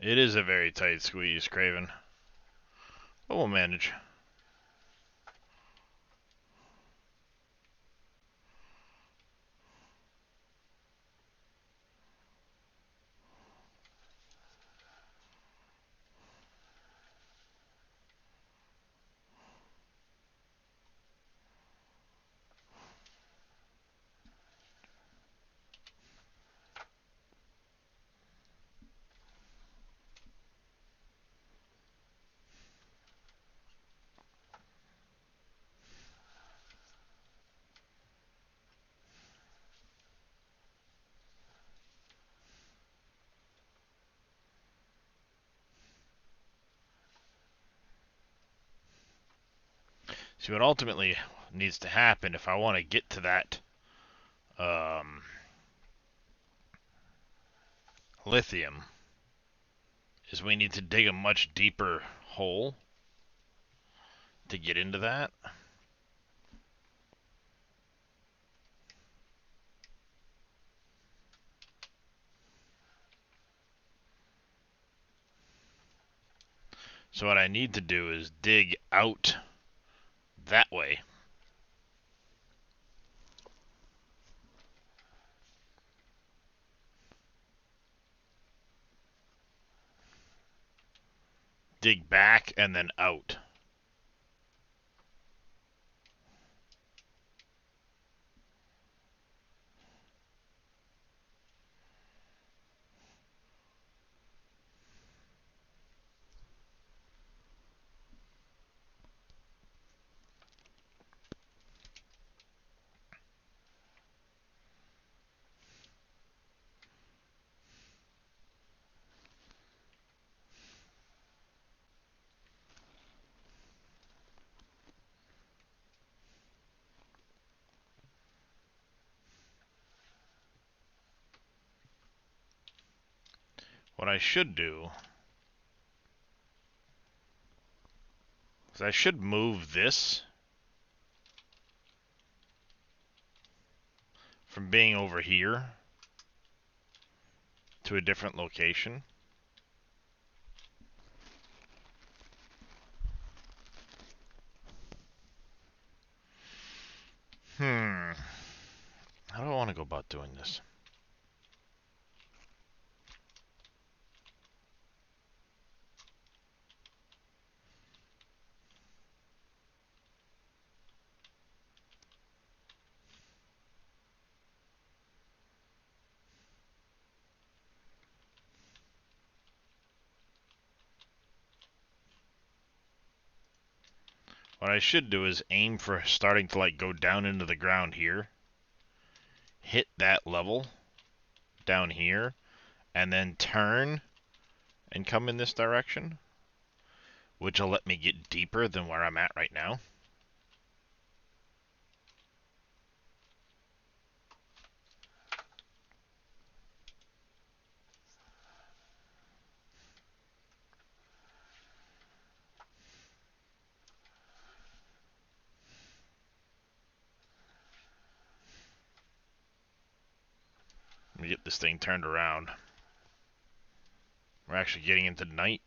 [SPEAKER 1] It is a very tight squeeze, Craven. But we'll manage. See, what ultimately needs to happen if I want to get to that lithium is we need to dig a much deeper hole to get into that. So what I need to do is dig out that way. Dig back and then out. What I should do is I should move this from being over here to a different location. How do I want to go about doing this? What I should do is aim for starting to like go down into the ground here, hit that level down here, and then turn and come in this direction, which will let me get deeper than where I'm at right now. Let me get this thing turned around. We're actually getting into night.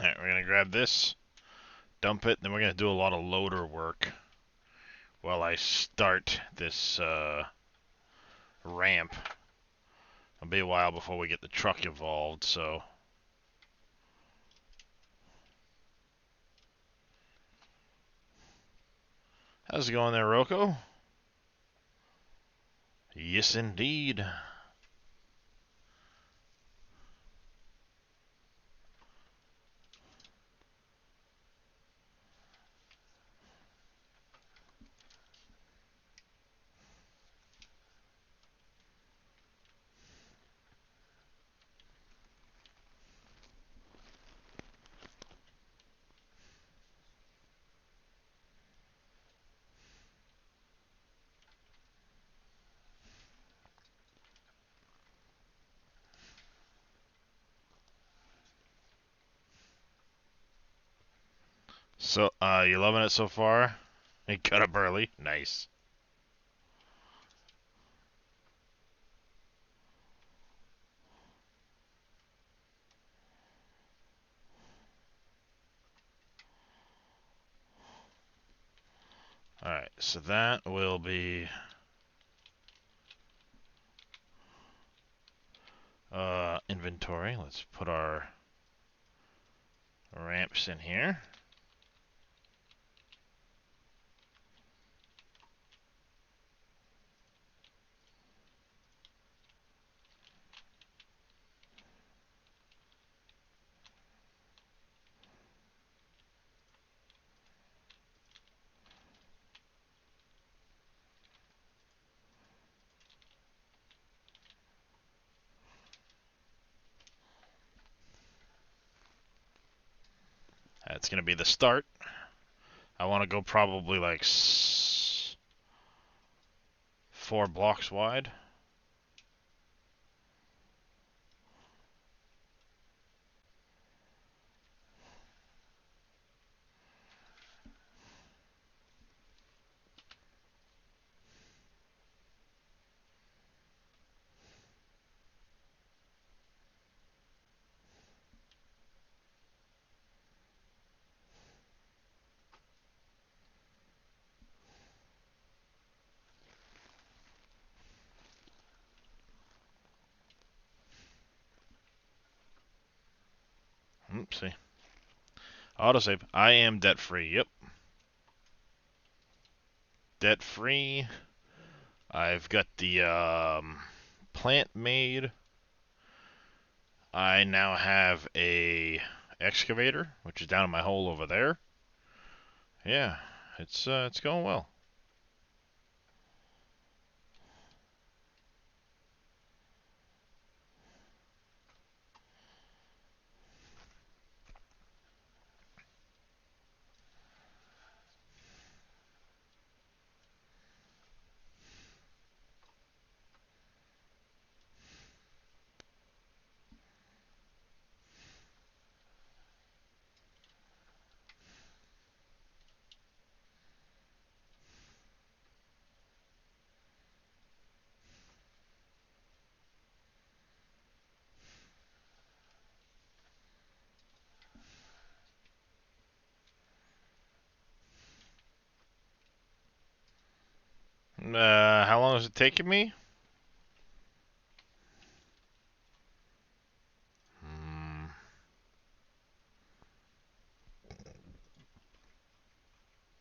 [SPEAKER 1] Alright, we're gonna grab this, dump it, then we're gonna do a lot of loader work while I start this ramp. It'll be a while before we get the truck involved, so. How's it going there, Rocco? Yes, indeed. So, you loving it so far? You cut up early? Nice. Alright, so that will be inventory. Let's put our ramps in here. That's gonna be the start. I want to go probably like 4 blocks wide. Oopsie. Autosave. I am debt free. Yep. Debt free. I've got the plant made. I now have a excavator, which is down in my hole over there. Yeah, it's going well. How long is it taking me?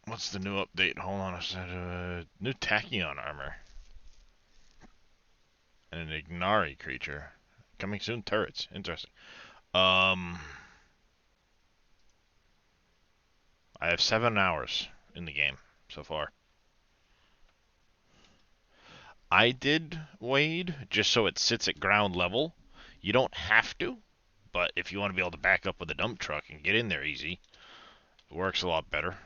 [SPEAKER 1] What's the new update? Hold on a second. New Tachyon armor. And an Ignari creature. Coming soon, turrets. Interesting. I have 7 hours in the game so far. I did Wade just so it sits at ground level. You don't have to, but if you want to be able to back up with a dump truck and get in there easy, it works a lot better.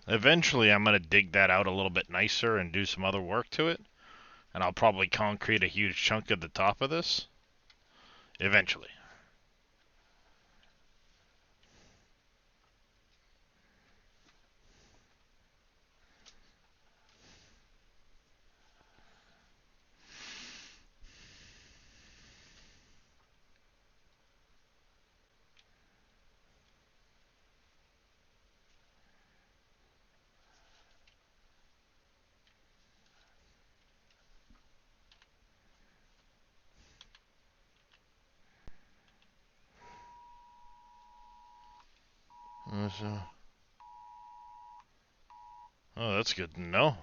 [SPEAKER 1] Eventually, I'm going to dig that out a little bit nicer and do some other work to it. And I'll probably concrete a huge chunk at the top of this. Eventually. Oh, that's good to know.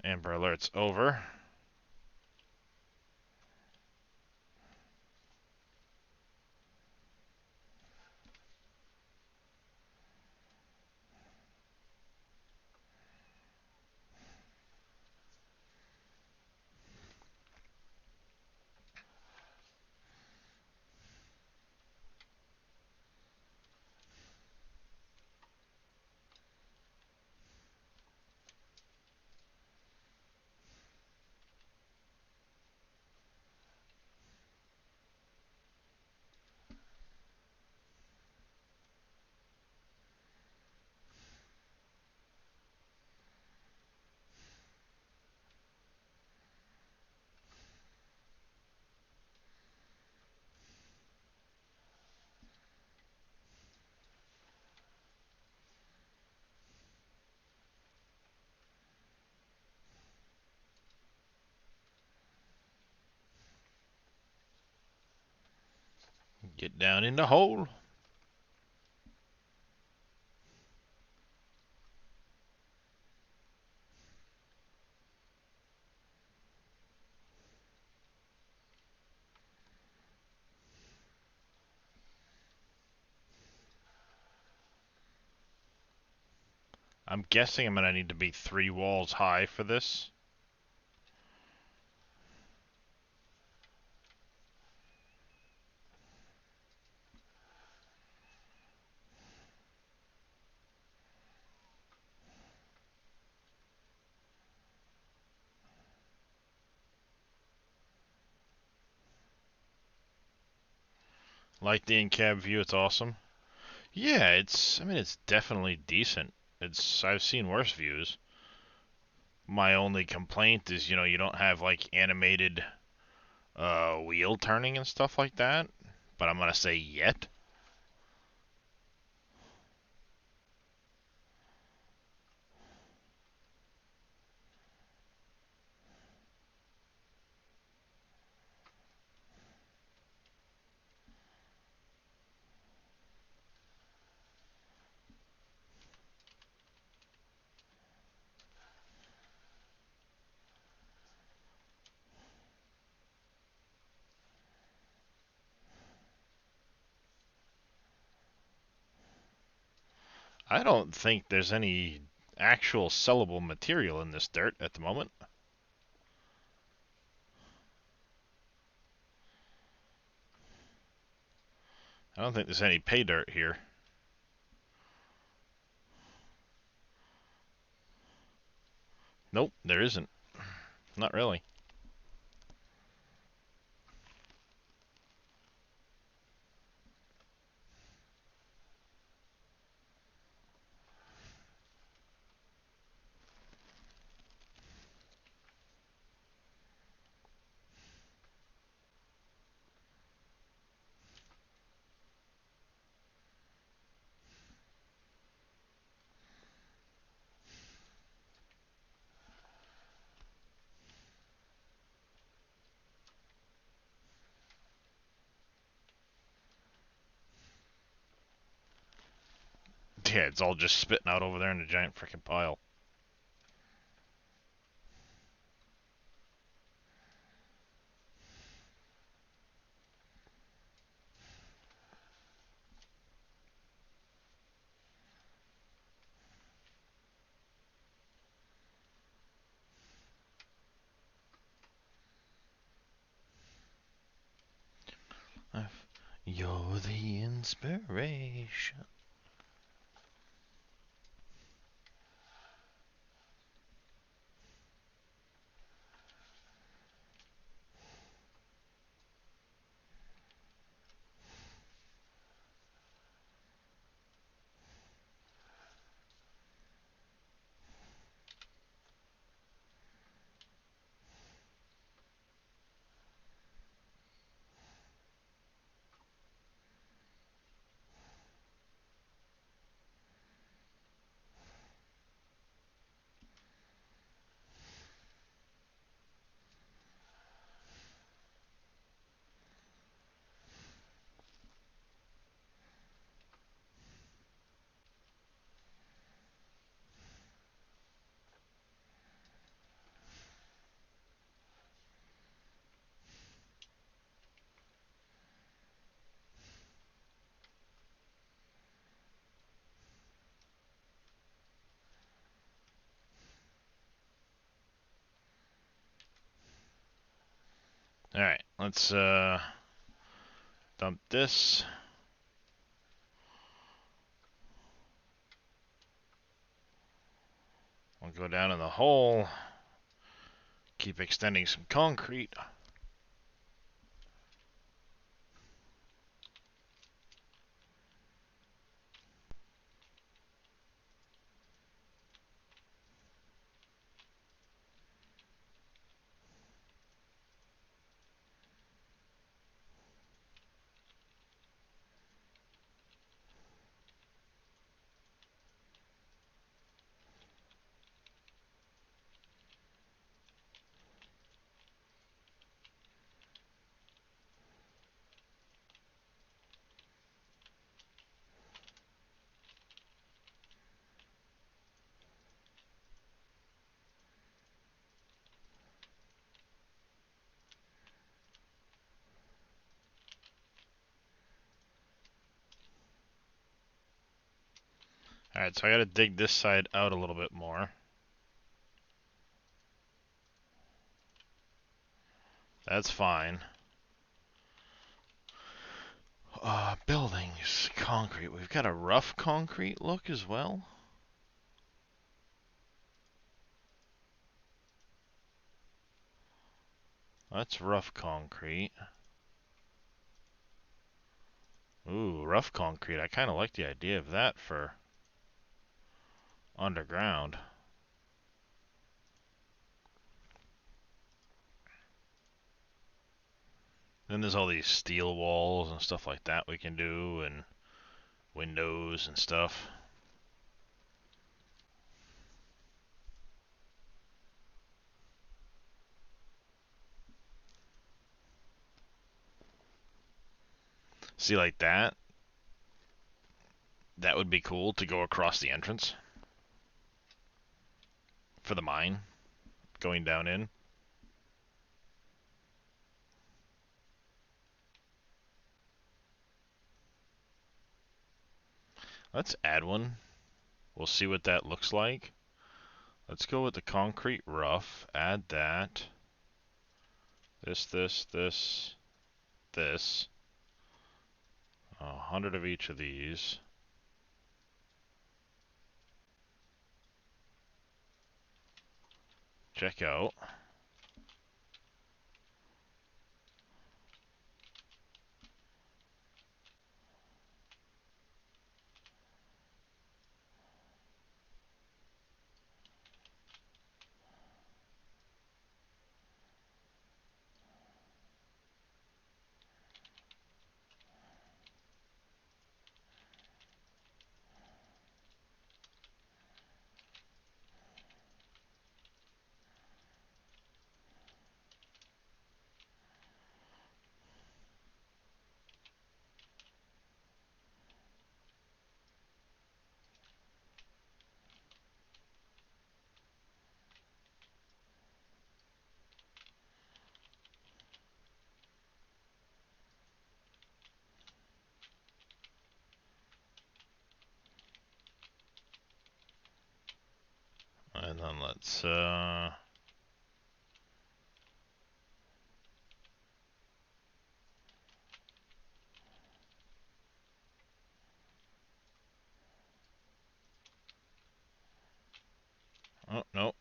[SPEAKER 1] Amber Alert's over. Get down in the hole. I'm guessing I'm going to need to be 3 walls high for this. Like the in-cab view, it's awesome. Yeah, I mean, it's definitely decent. I've seen worse views. My only complaint is, you don't have like animated wheel turning and stuff like that. But I'm gonna say yet. I don't think there's any actual sellable material in this dirt at the moment. I don't think there's any pay dirt here. Nope, there isn't. Not really. Yeah, it's all just spitting out over there in a giant freaking pile. You're the inspiration. let's dump this. We'll go down in the hole. Keep extending some concrete. Alright, so I gotta dig this side out a little bit more. That's fine. Buildings, concrete. We've got a rough concrete look as well. That's rough concrete. Ooh, rough concrete. I kind of like the idea of that for underground. Then there's all these steel walls and stuff like that we can do, and windows and stuff. See, like that? That would be cool to go across the entrance for the mine, going down in. Let's add one. We'll see what that looks like. Let's go with the concrete rough. Add that. This. 100 of each of these. Check out. And then let's oh no.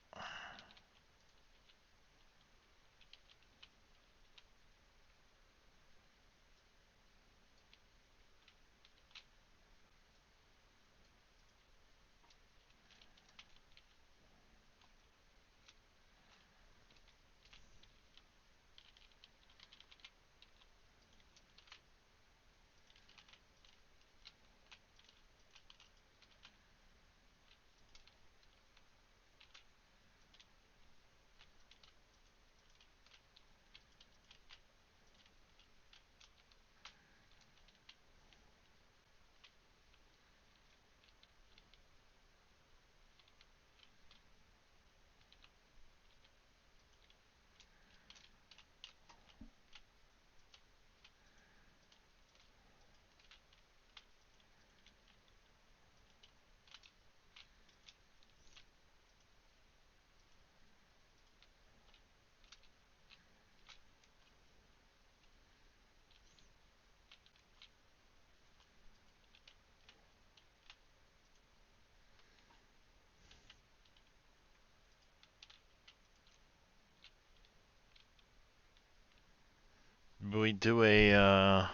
[SPEAKER 1] Maybe we do a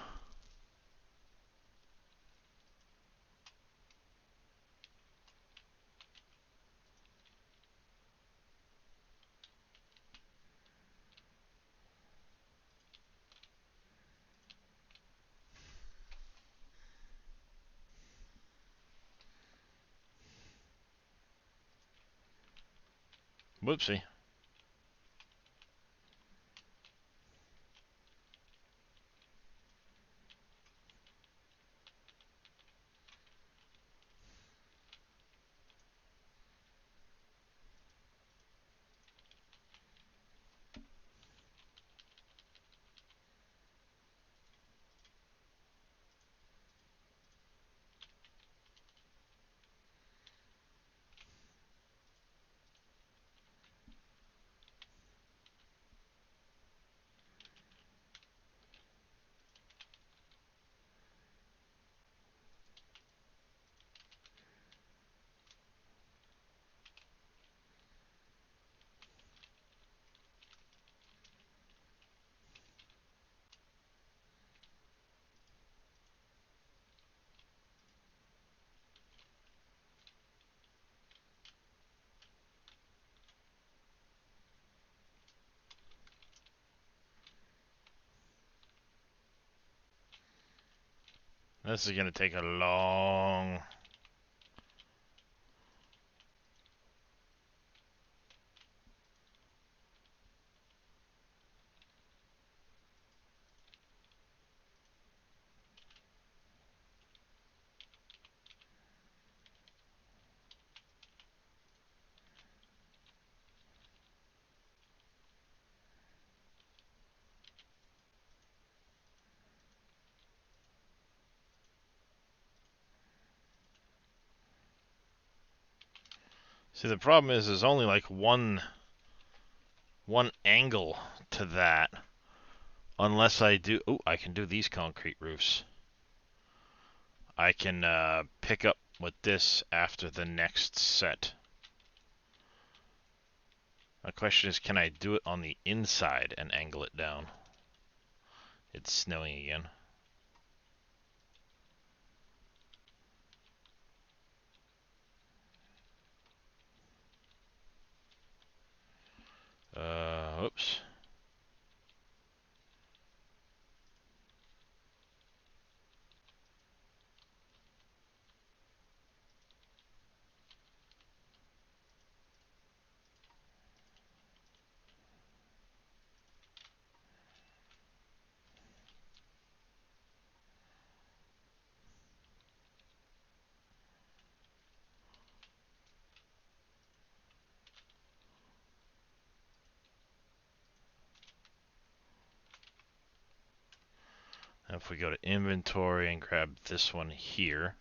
[SPEAKER 1] whoopsie. This is gonna take a long. See, the problem is there's only like one angle to that. Unless I do... Oh, I can do these concrete roofs. I can pick up with this after the next set. My question is, can I do it on the inside and angle it down? It's snowing again. Oops. If we go to inventory and grab this one here.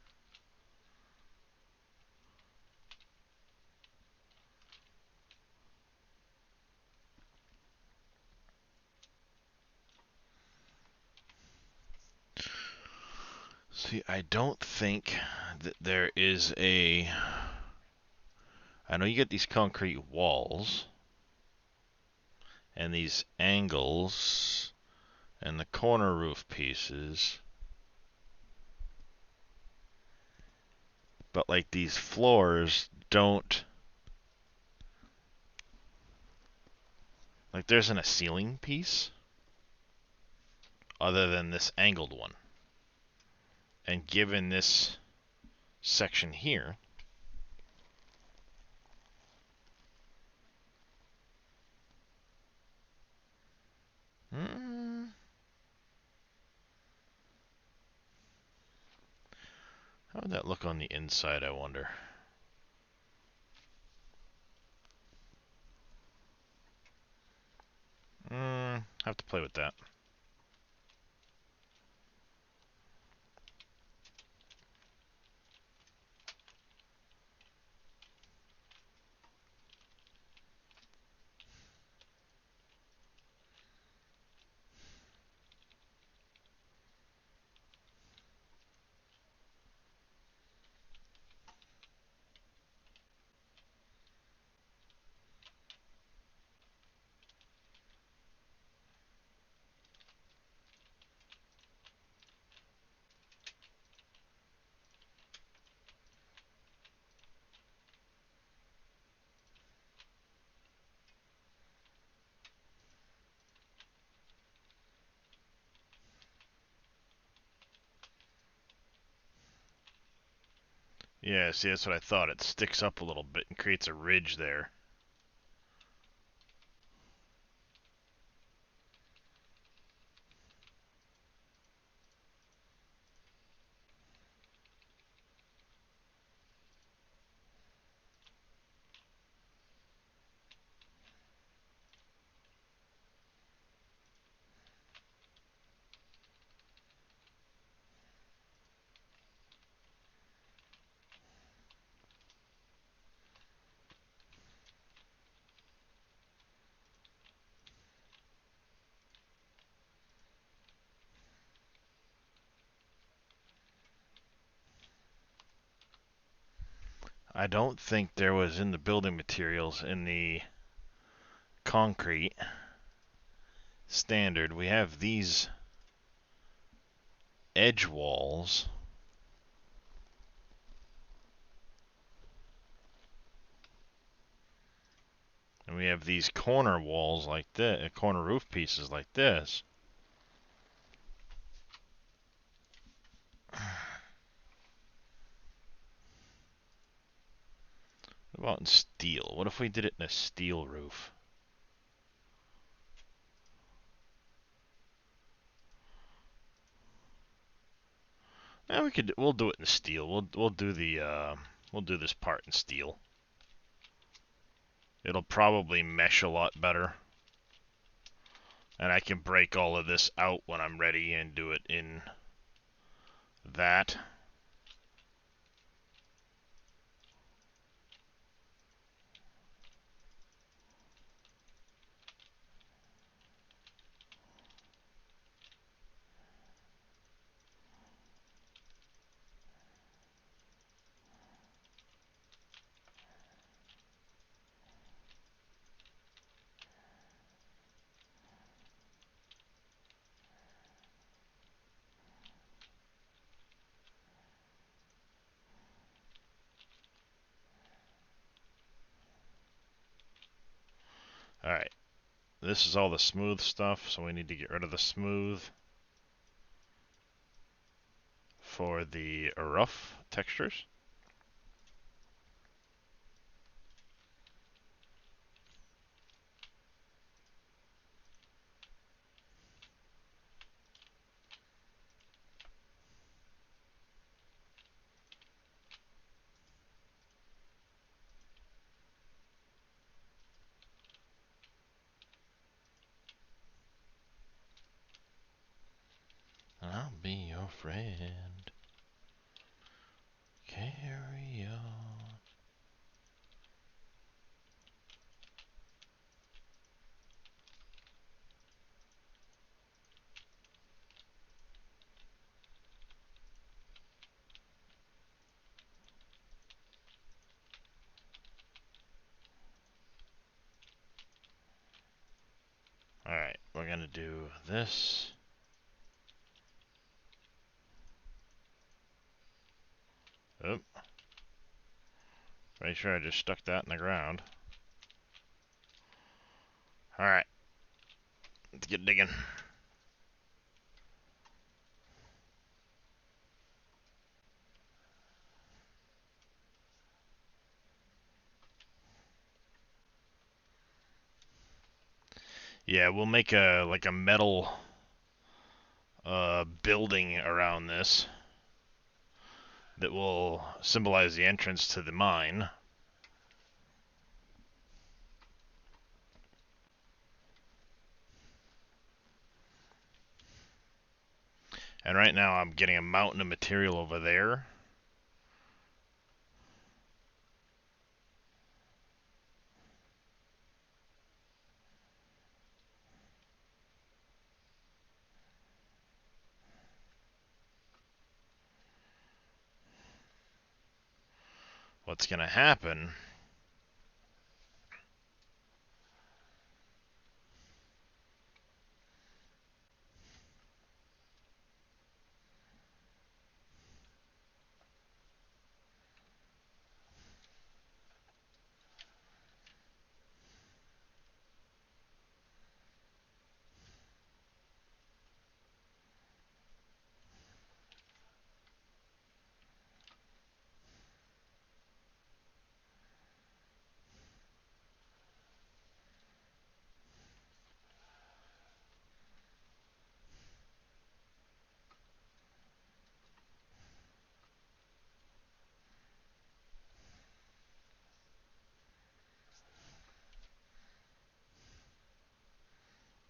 [SPEAKER 1] See, I don't think that there is a... I know you get these concrete walls and these angles and the corner roof pieces, but like these floors don't... Like there isn't a ceiling piece other than this angled one. And given this section here, how would that look on the inside, I wonder? Have to play with that. Yeah, see, that's what I thought. It sticks up a little bit and creates a ridge there. I don't think there was in the building materials in the concrete standard. We have these edge walls. And we have these corner walls like this, corner roof pieces like this. What about in steel? What if we did it in a steel roof? Yeah, we could. We'll do it in steel. We'll do the we'll do this part in steel. It'll probably mesh a lot better. And I can break all of this out when I'm ready and do it in that. Alright, this is all the smooth stuff, so we need to get rid of the smooth for the rough textures. I'll be your friend. Carry on. Alright, we're gonna do this. Oop. Pretty sure I just stuck that in the ground. Alright, let's get digging. Yeah, we'll make a like a metal building around this that will symbolize the entrance to the mine. And right now I'm getting a mountain of material over there. What's gonna happen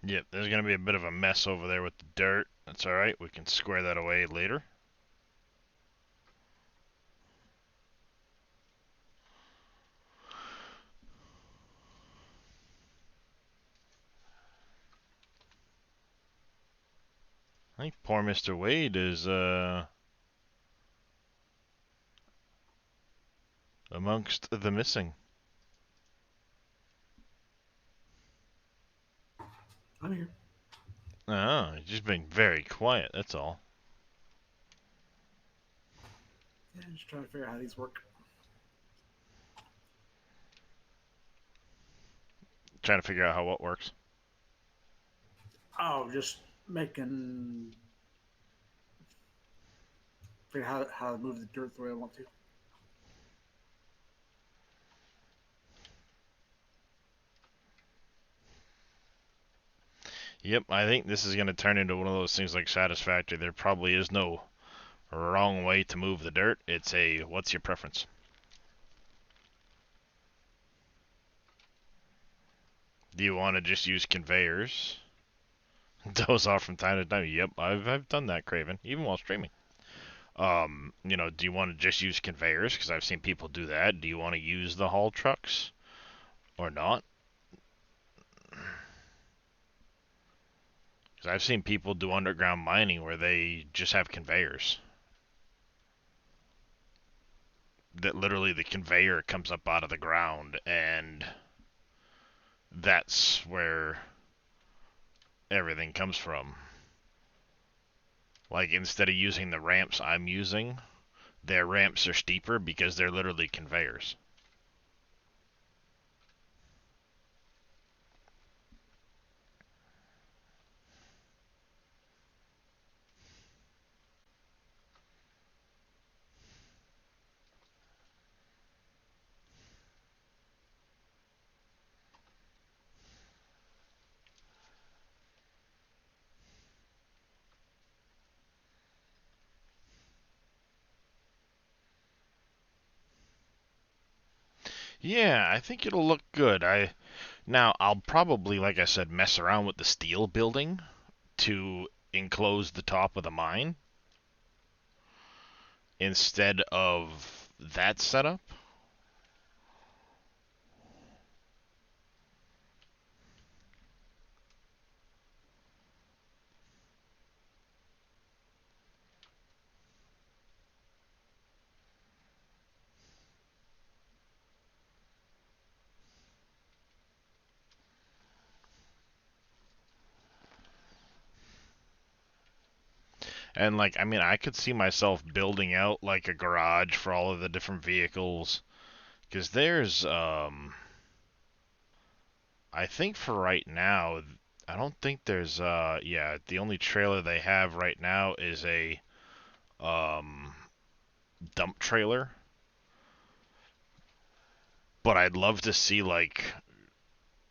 [SPEAKER 1] Yep, there's going to be a bit of a mess over there with the dirt. That's alright, we can square that away later. I think poor Mr. Wade is, amongst the missing.
[SPEAKER 3] I'm here.
[SPEAKER 1] Oh, he's just being very quiet, that's all.
[SPEAKER 3] Yeah, just trying to figure out how these work.
[SPEAKER 1] Trying to figure out how what works.
[SPEAKER 3] Oh, just making figure out how to move the dirt the way I want to.
[SPEAKER 1] Yep, I think this is going to turn into one of those things like Satisfactory. There probably is no wrong way to move the dirt. It's a, what's your preference? Do you want to just use conveyors? Those are from time to time. Yep, I've done that, Craven, even while streaming. Do you want to just use conveyors? Because I've seen people do that. Do you want to use the haul trucks or not? Because I've seen people do underground mining where they just have conveyors. That literally the conveyor comes up out of the ground, and that's where everything comes from. Like, instead of using the ramps I'm using, their ramps are steeper because they're literally conveyors. Yeah, I think it'll look good. Now I'll probably, like I said, mess around with the steel building to enclose the top of the mine instead of that setup. And like, I mean, I could see myself building out like a garage for all of the different vehicles. Because there's, I think for right now, I don't think there's, yeah, the only trailer they have right now is a, um, dump trailer. But I'd love to see like,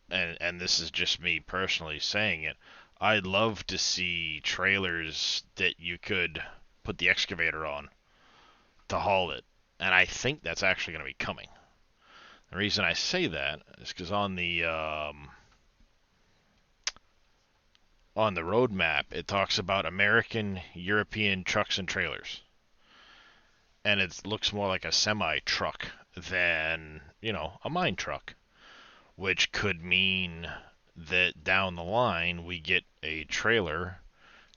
[SPEAKER 1] and this is just me personally saying it, I'd love to see trailers that you could put the excavator on to haul it. And I think that's actually going to be coming. The reason I say that is because on the roadmap it talks about American European trucks and trailers, and it looks more like a semi truck than a mine truck, which could mean that down the line we get a trailer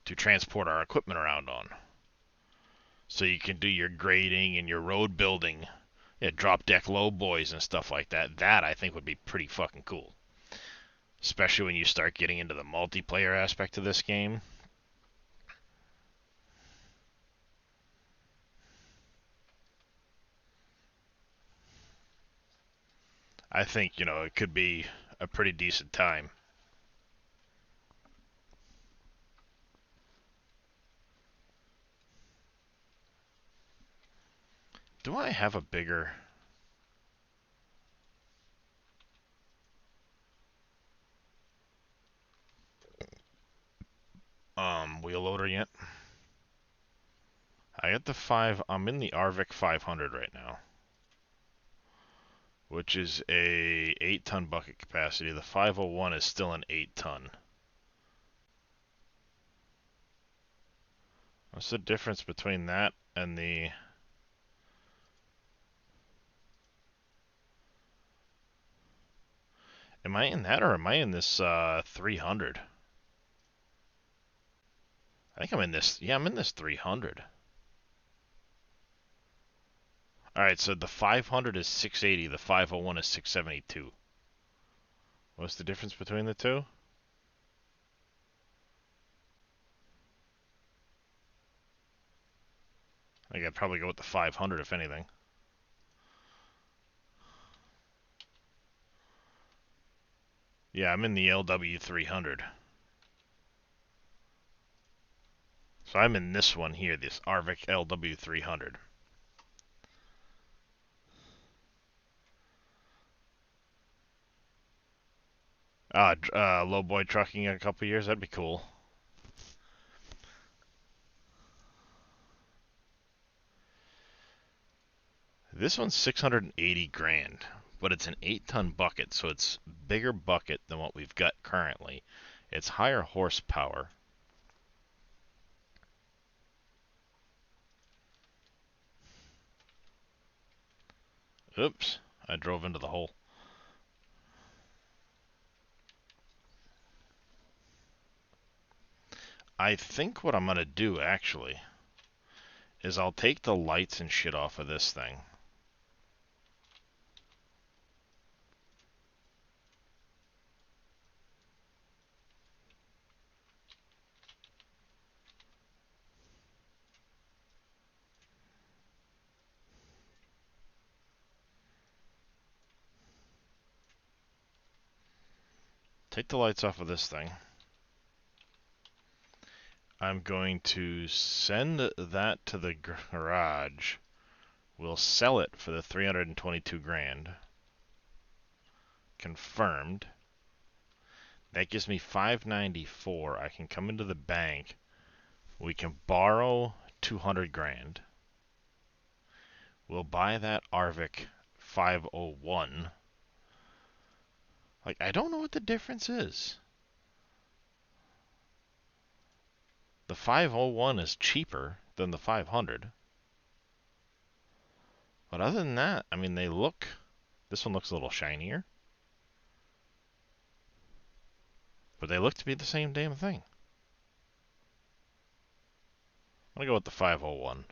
[SPEAKER 1] to transport our equipment around on. So you can do your grading and your road building, drop deck low boys and stuff like that. That I think would be pretty fucking cool. Especially when you start getting into the multiplayer aspect of this game. I think, it could be a pretty decent time. Do I have a bigger... wheel loader yet? I got the 5... I'm in the Arvik 500 right now, which is a 8-ton bucket capacity. The 501 is still an 8-ton. What's the difference between that and the... Am I in that or am I in this 300? I think I'm in this... Yeah, I'm in this 300. Alright, so the 500 is 680, the 501 is 672. What's the difference between the two? I think I'd probably go with the 500 if anything. Yeah, I'm in the LW 300. So I'm in this one here, this Arvik LW 300. Low boy trucking in a couple years, that'd be cool. This one's 680 grand, but it's an 8-ton bucket, so it's bigger bucket than what we've got currently. It's higher horsepower. Oops, I drove into the hole. I think what I'm gonna do, actually, is I'll take the lights and shit off of this thing. Take the lights off of this thing. I'm going to send that to the garage. We'll sell it for the 322 grand. Confirmed. That gives me 594. I can come into the bank. We can borrow 200 grand. We'll buy that Arvik 501. Like, I don't know what the difference is. The 501 is cheaper than the 500. But other than that, I mean, they look... This one looks a little shinier. But they look to be the same damn thing. I'm gonna go with the 501.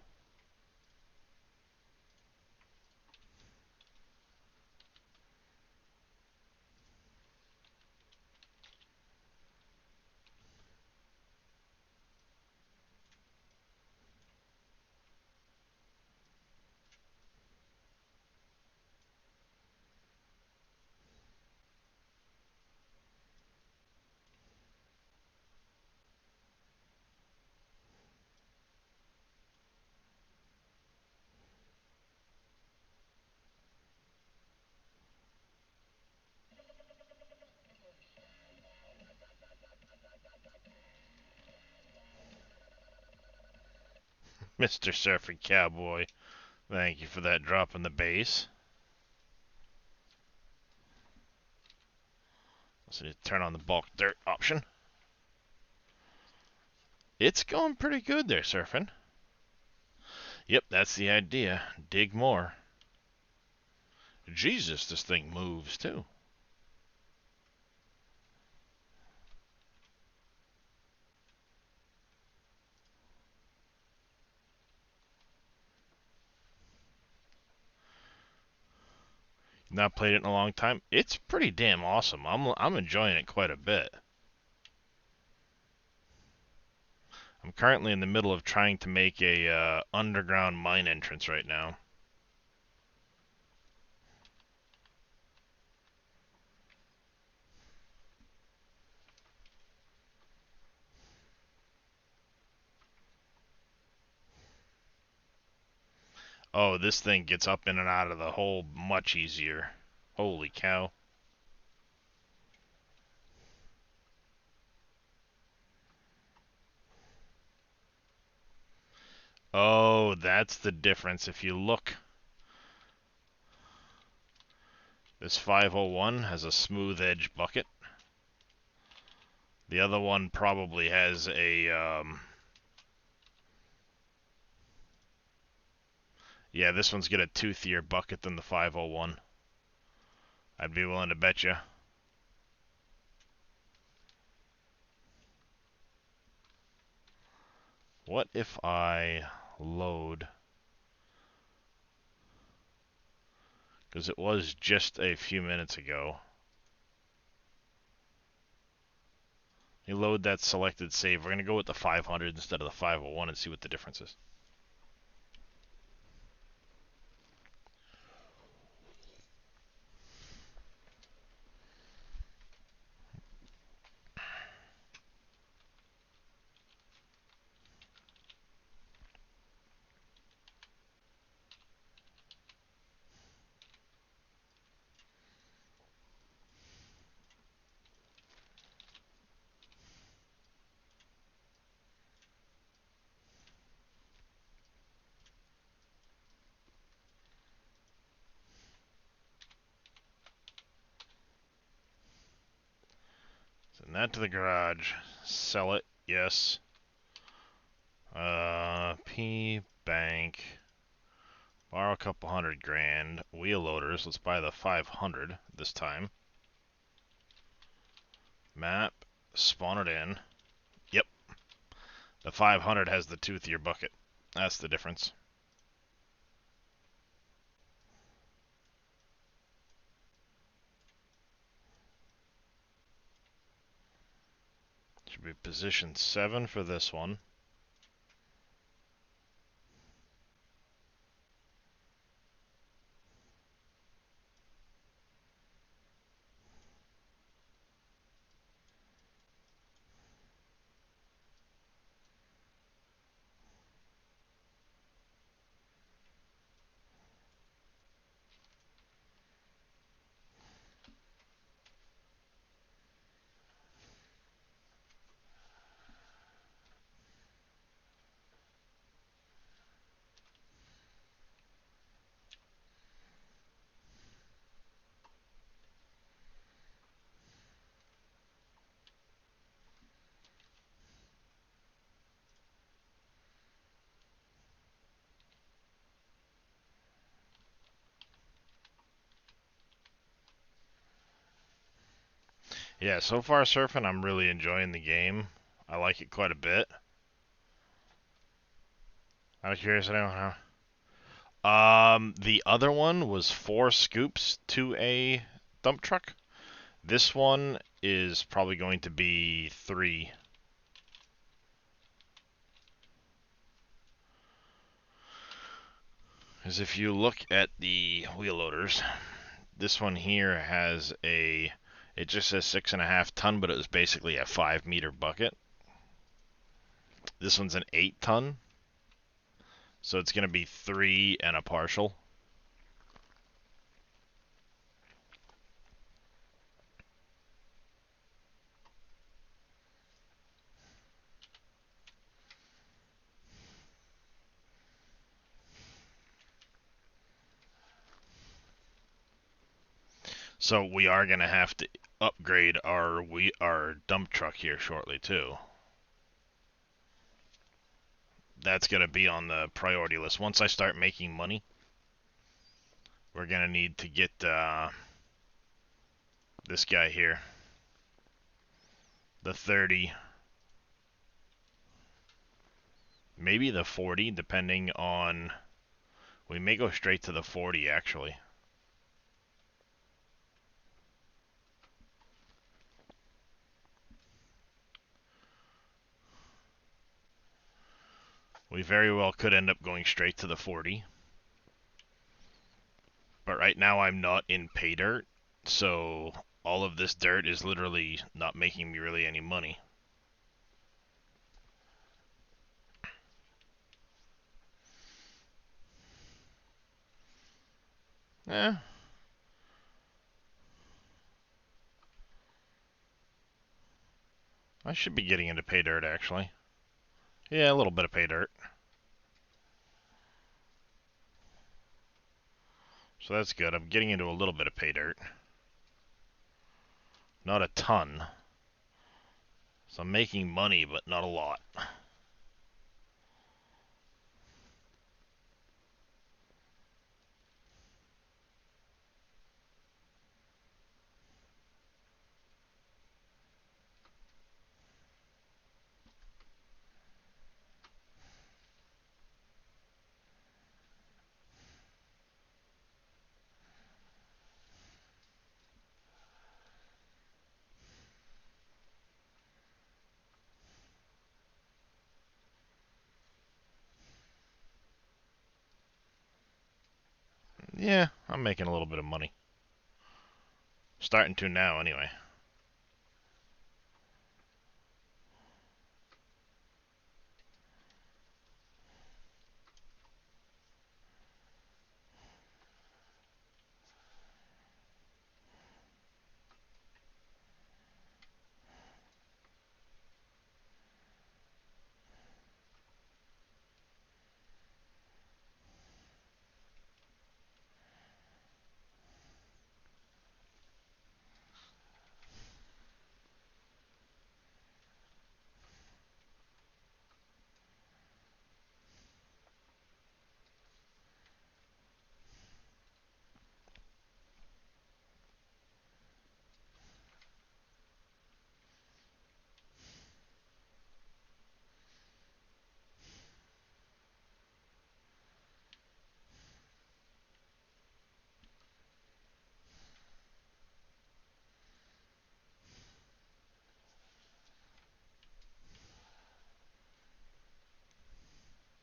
[SPEAKER 1] Mr. Surfing Cowboy, thank you for that drop in the base. Let's need to turn on the bulk dirt option. It's going pretty good there, Surfing. Yep, that's the idea. Dig more. Jesus, this thing moves too. Not played it in a long time. It's pretty damn awesome. I'm enjoying it quite a bit. I'm currently in the middle of trying to make a underground mine entrance right now. Oh, this thing gets up in and out of the hole much easier. Holy cow. Oh, that's the difference. If you look, this 501 has a smooth edge bucket. The other one probably has a Yeah, this one's got a toothier bucket than the 501. I'd be willing to bet you. What if I load? Because it was just a few minutes ago. You load that selected save. We're going to go with the 500 instead of the 501 and see what the difference is. Send that to the garage. Sell it. Yes. P bank. Borrow a couple $100,000. Wheel loaders. Let's buy the 500 this time. Map. Spawn it in. Yep. The 500 has the toothier bucket. That's the difference. Should be position 7 for this one. Yeah, so far surfing, I'm really enjoying the game. I like it quite a bit. Out of curiosity, I don't know. The other one was 4 scoops to a dump truck. This one is probably going to be 3. Because if you look at the wheel loaders, this one here has a, it just says 6.5 ton, but it was basically a 5-meter bucket. This one's an 8 ton, so it's going to be 3 and a partial. So we are going to have to upgrade our dump truck here shortly too. That's going to be on the priority list. Once I start making money, we're going to need to get this guy here. The 30. Maybe the 40, depending on... We may go straight to the 40, actually. We very well could end up going straight to the 40. But right now I'm not in pay dirt, so all of this dirt is literally not making me really any money. Eh. I should be getting into pay dirt, actually. Yeah, a little bit of pay dirt. So that's good. I'm getting into a little bit of pay dirt. Not a ton. So I'm making money, but not a lot. Yeah, I'm making a little bit of money. Starting to now, anyway.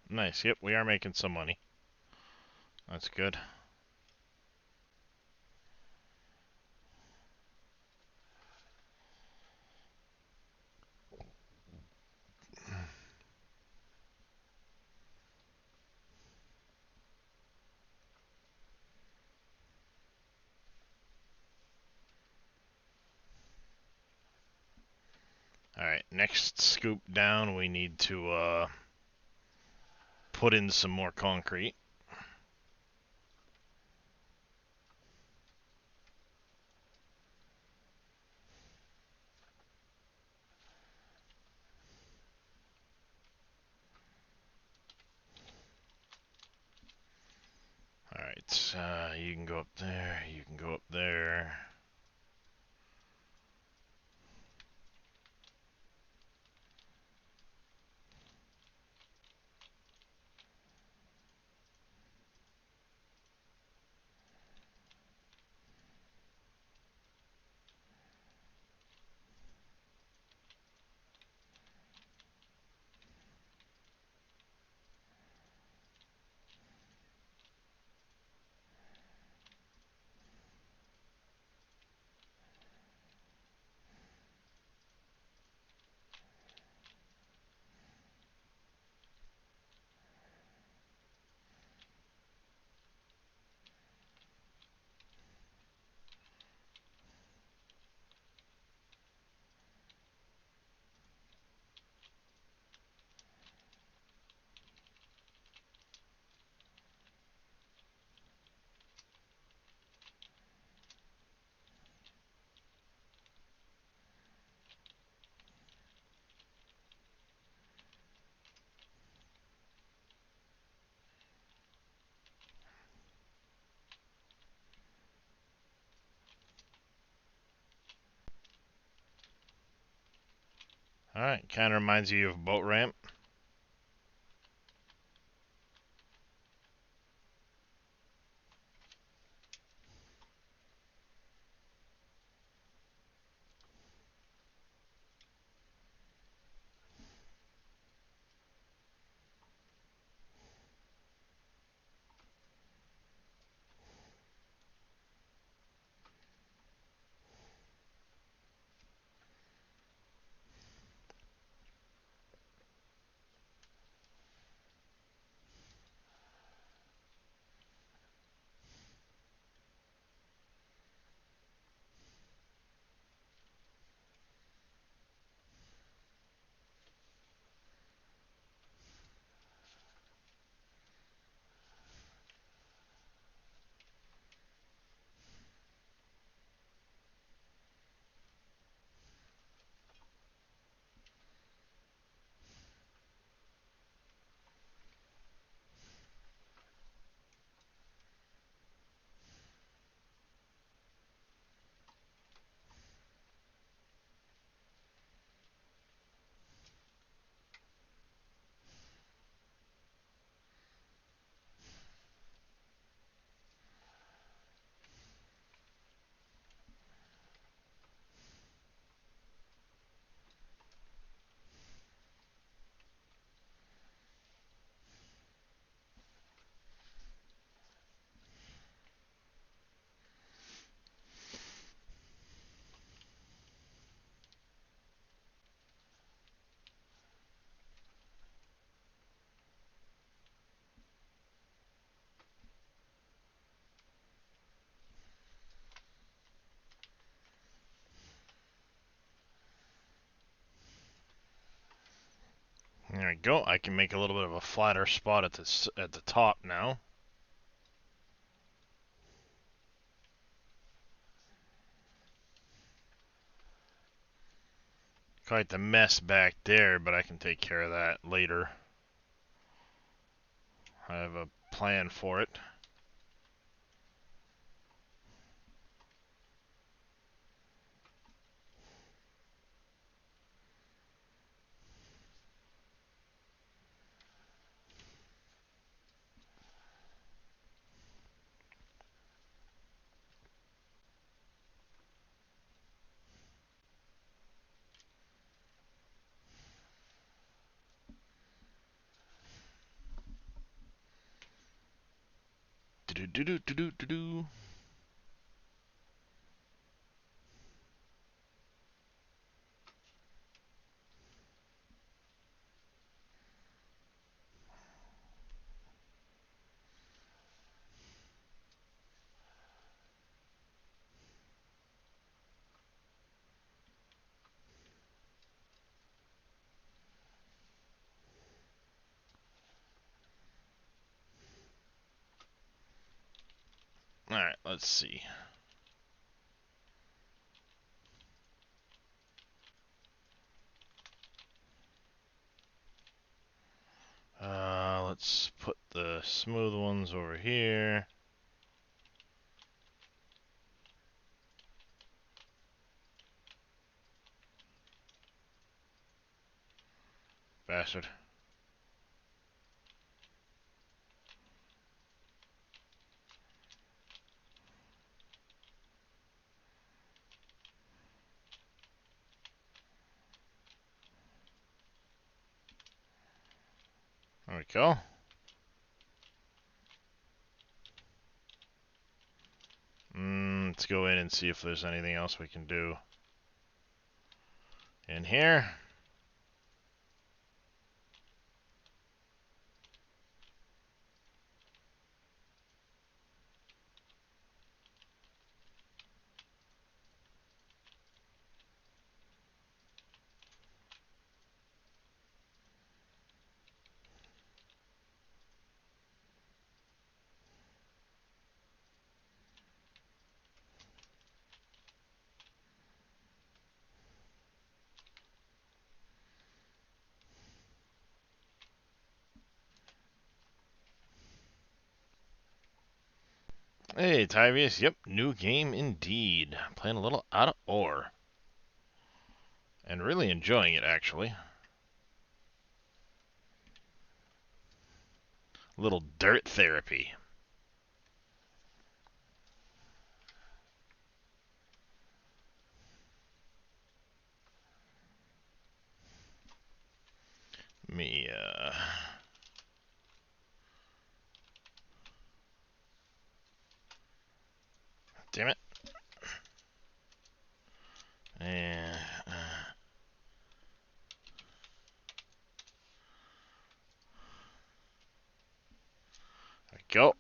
[SPEAKER 1] Nice. Yep, we are making some money. That's good. Alright, next scoop down, we need to put in some more concrete. Alright, you can go up there, you can go up there. Alright, kind of reminds you of a boat ramp. go. I can make a little bit of a flatter spot at the top now. Quite the mess back there, but I can take care of that later. I have a plan for it. Do-do-do-do-do-do-do. Alright, let's see. Let's put the smooth ones over here. Bastard. There we go. Let's go in and see if there's anything else we can do in here. Hey, Tyvius. Yep, new game indeed. Playing a little out of ore. And really enjoying it, actually. A little dirt therapy. Me, damn it. And, there we go.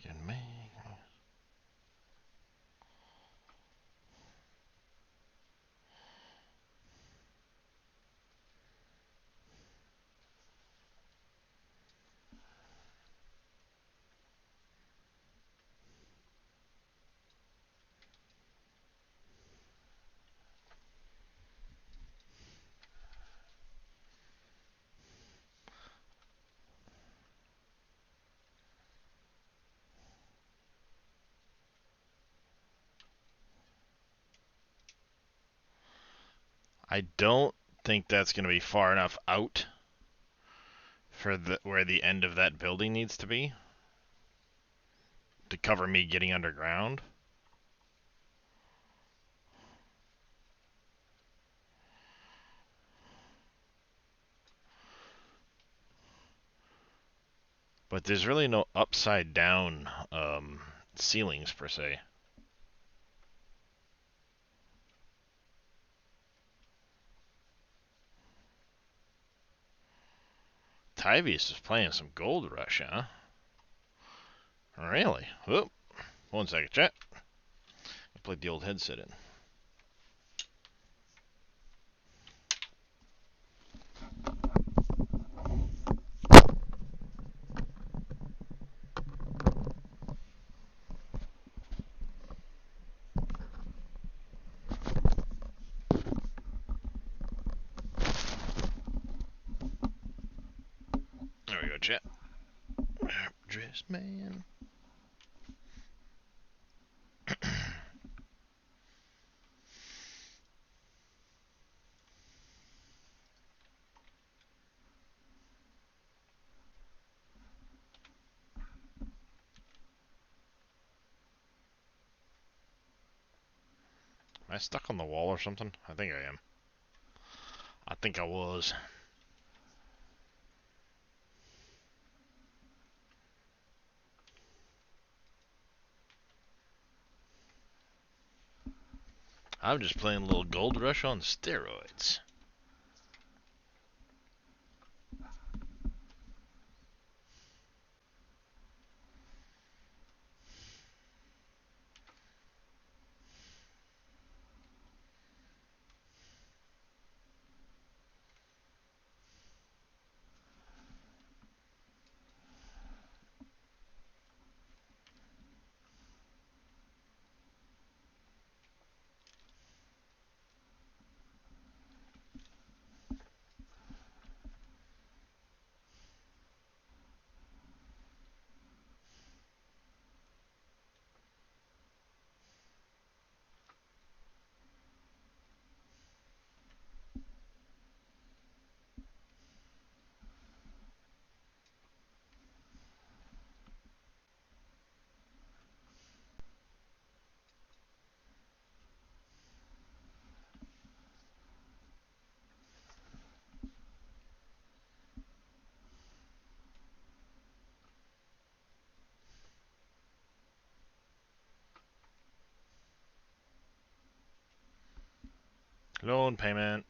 [SPEAKER 1] Can make... I don't think that's going to be far enough out for where the end of that building needs to be to cover me getting underground. But there's really no upside down ceilings per se. Tyvius is playing some Gold Rush, huh? Really? Whoop. 1 second, chat. I played the old headset in. There we go, chat. Dressed man. Am I stuck on the wall or something? I think I am. I think I was. I'm just playing a little Gold Rush on steroids. Loan payment.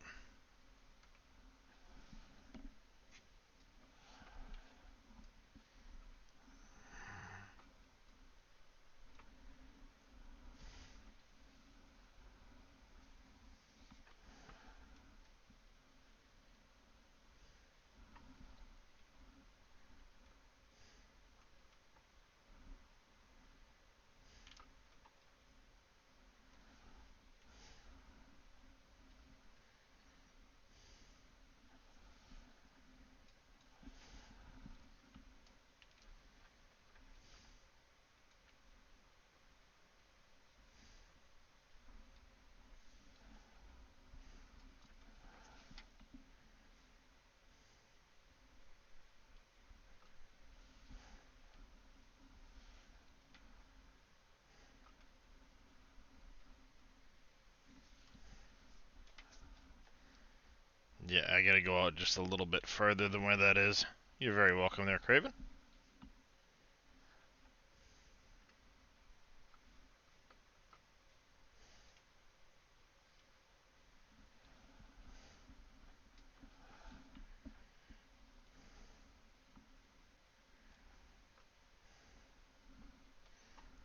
[SPEAKER 1] Yeah, I gotta go out just a little bit further than where that is. You're very welcome there, Craven.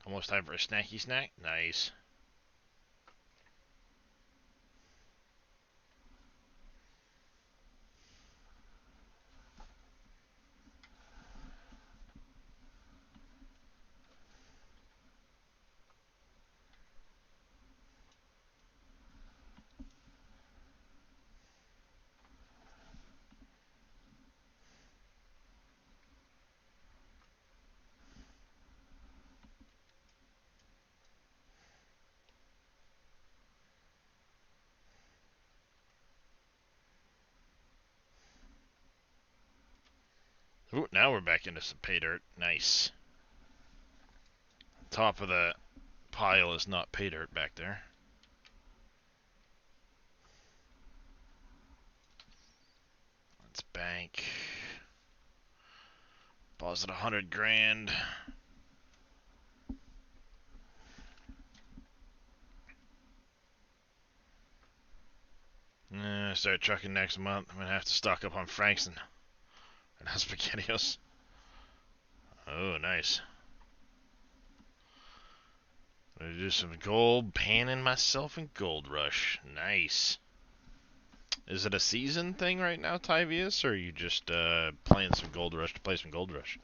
[SPEAKER 1] Almost time for a snacky snack. Nice. Ooh, now we're back into some pay dirt. Nice. Top of the pile is not pay dirt back there. Let's bank. Deposit 100 grand. Start trucking next month. I'm gonna have to stock up on Frankston and SpaghettiOs. Oh, nice. Do some gold, panning myself in Gold Rush. Nice. Is it a season thing right now, Tyvius, or are you just playing some Gold Rush to play some Gold Rush?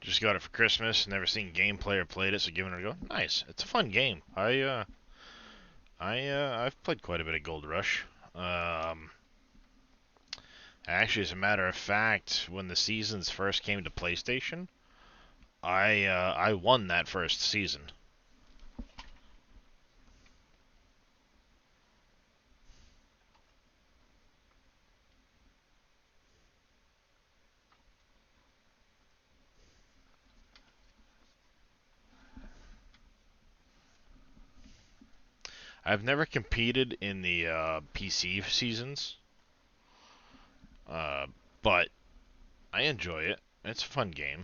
[SPEAKER 1] Just got it for Christmas. Never seen gameplay or played it, so giving it a go. Nice. It's a fun game. I've played quite a bit of Gold Rush. Actually, as a matter of fact, when the seasons first came to PlayStation, I won that first season. I've never competed in the PC seasons, but I enjoy it. It's a fun game.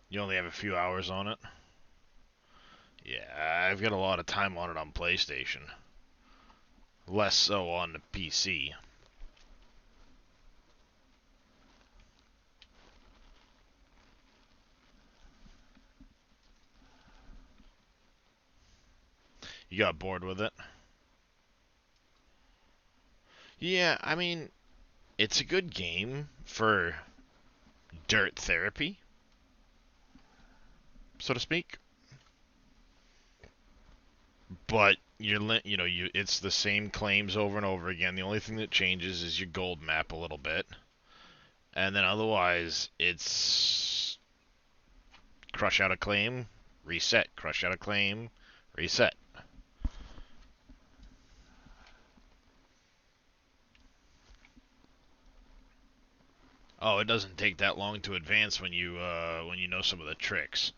[SPEAKER 1] You only have a few hours on it. Yeah, I've got a lot of time on it on PlayStation. Less so on the PC. You got bored with it? Yeah, I mean, it's a good game for dirt therapy, so to speak. But it's the same claims over and over again. The only thing that changes is your gold map a little bit. And then otherwise, it's crush out a claim, reset, crush out a claim, reset. Oh, it doesn't take that long to advance when you know some of the tricks.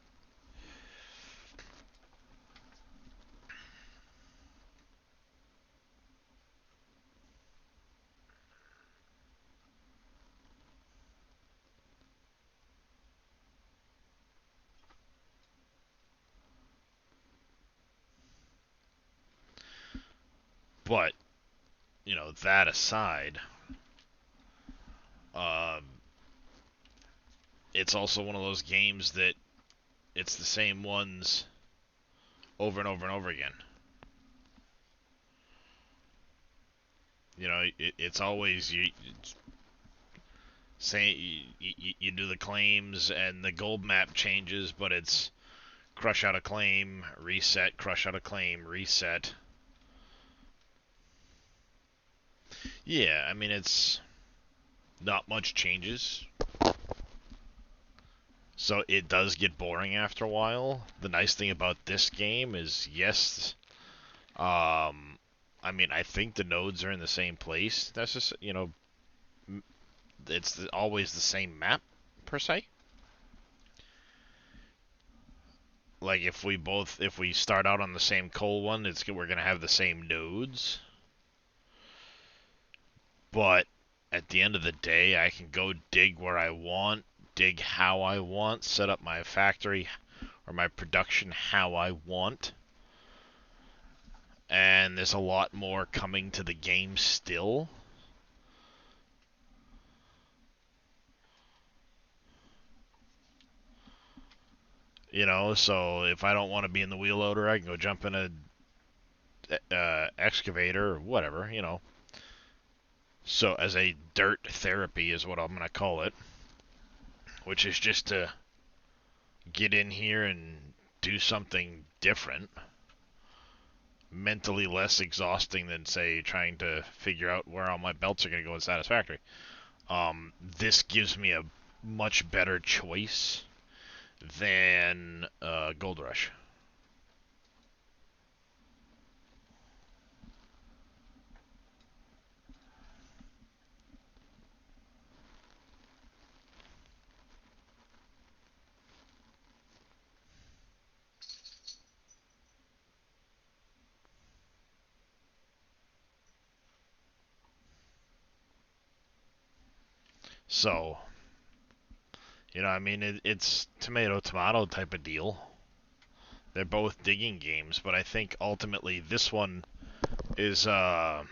[SPEAKER 1] But that aside, um, it's also one of those games that it's the same ones over and over and over again. It's always you do the claims and the gold map changes, but it's crush out a claim, reset, crush out a claim, reset. Yeah, I mean, it's not much changes. So it does get boring after a while. The nice thing about this game is, yes, I mean, I think the nodes are in the same place. That's just, it's always the same map, per se. Like, if we start out on the same coal one, we're gonna have the same nodes. But at the end of the day, I can go dig where I want, dig how I want, set up my factory or my production how I want. And there's a lot more coming to the game still. So if I don't want to be in the wheel loader, I can go jump in a excavator or whatever, So as a dirt therapy is what I'm going to call it, which is just to get in here and do something different, mentally less exhausting than, say, trying to figure out where all my belts are going to go in Satisfactory. This gives me a much better choice than Gold Rush. So, I mean, it's tomato type of deal. They're both digging games, but I think ultimately this one is got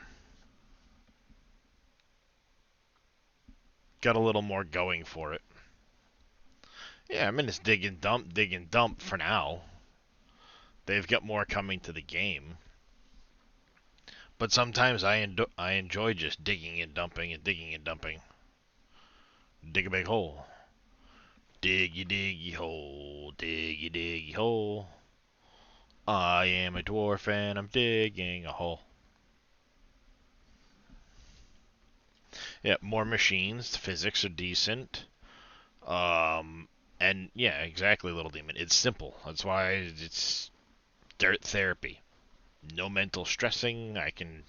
[SPEAKER 1] a little more going for it. Yeah, I mean it's dig and dump for now. They've got more coming to the game. But sometimes I enjoy just digging and dumping and digging and dumping. Dig a big hole. Diggy diggy hole, diggy diggy hole. I am a dwarf and I'm digging a hole. Yeah, more machines. Physics are decent. And yeah, exactly, Little Demon. It's simple. That's why it's dirt therapy. No mental stressing. I can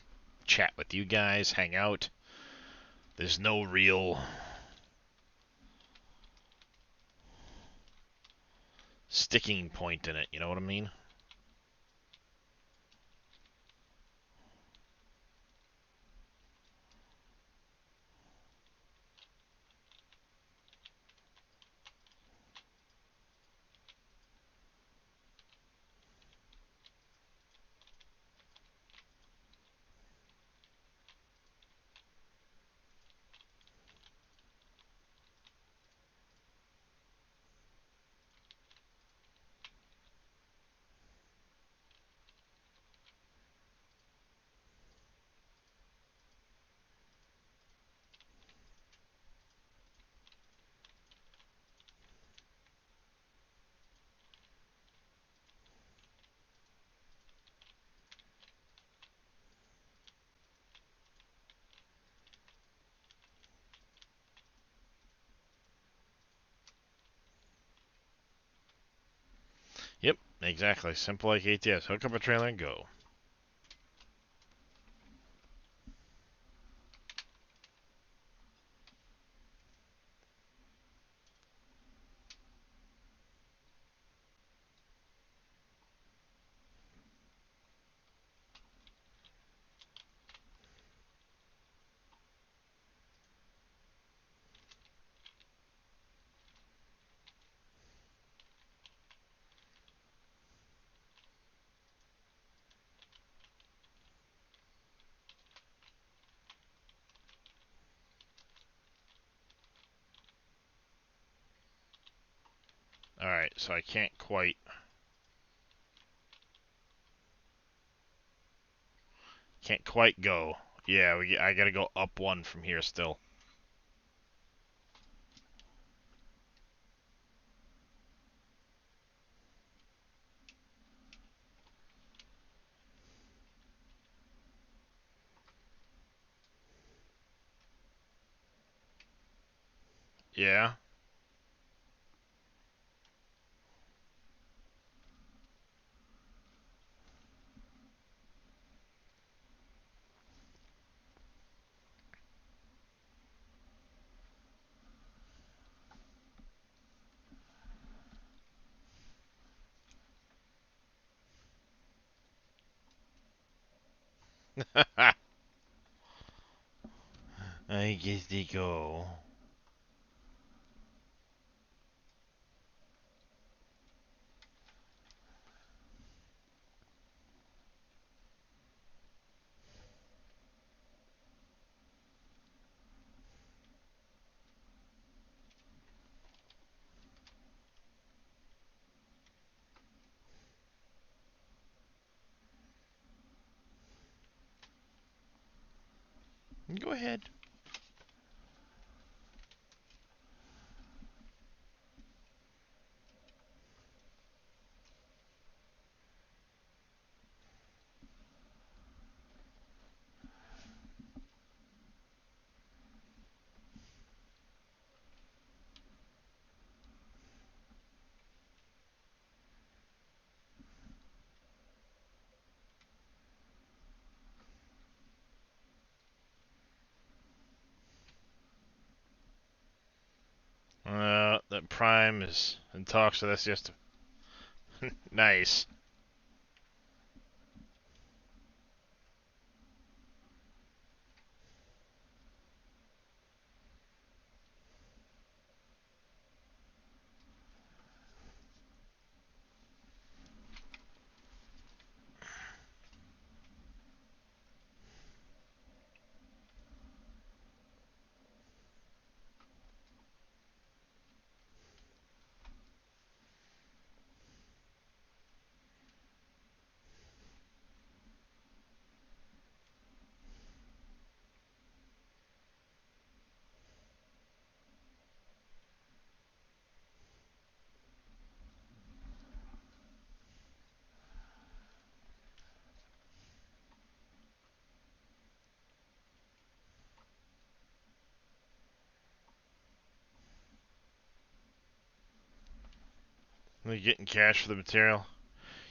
[SPEAKER 1] chat with you guys, hang out. There's no real sticking point in it. You know what I mean? Yep, exactly. Simple like ATS. Hook up a trailer and go. Alright, so I can't quite go. Yeah, I gotta go up one from here still. Yeah. I guess they go. Go ahead. That Prime is in talks, so that's just nice. Are you getting cash for the material?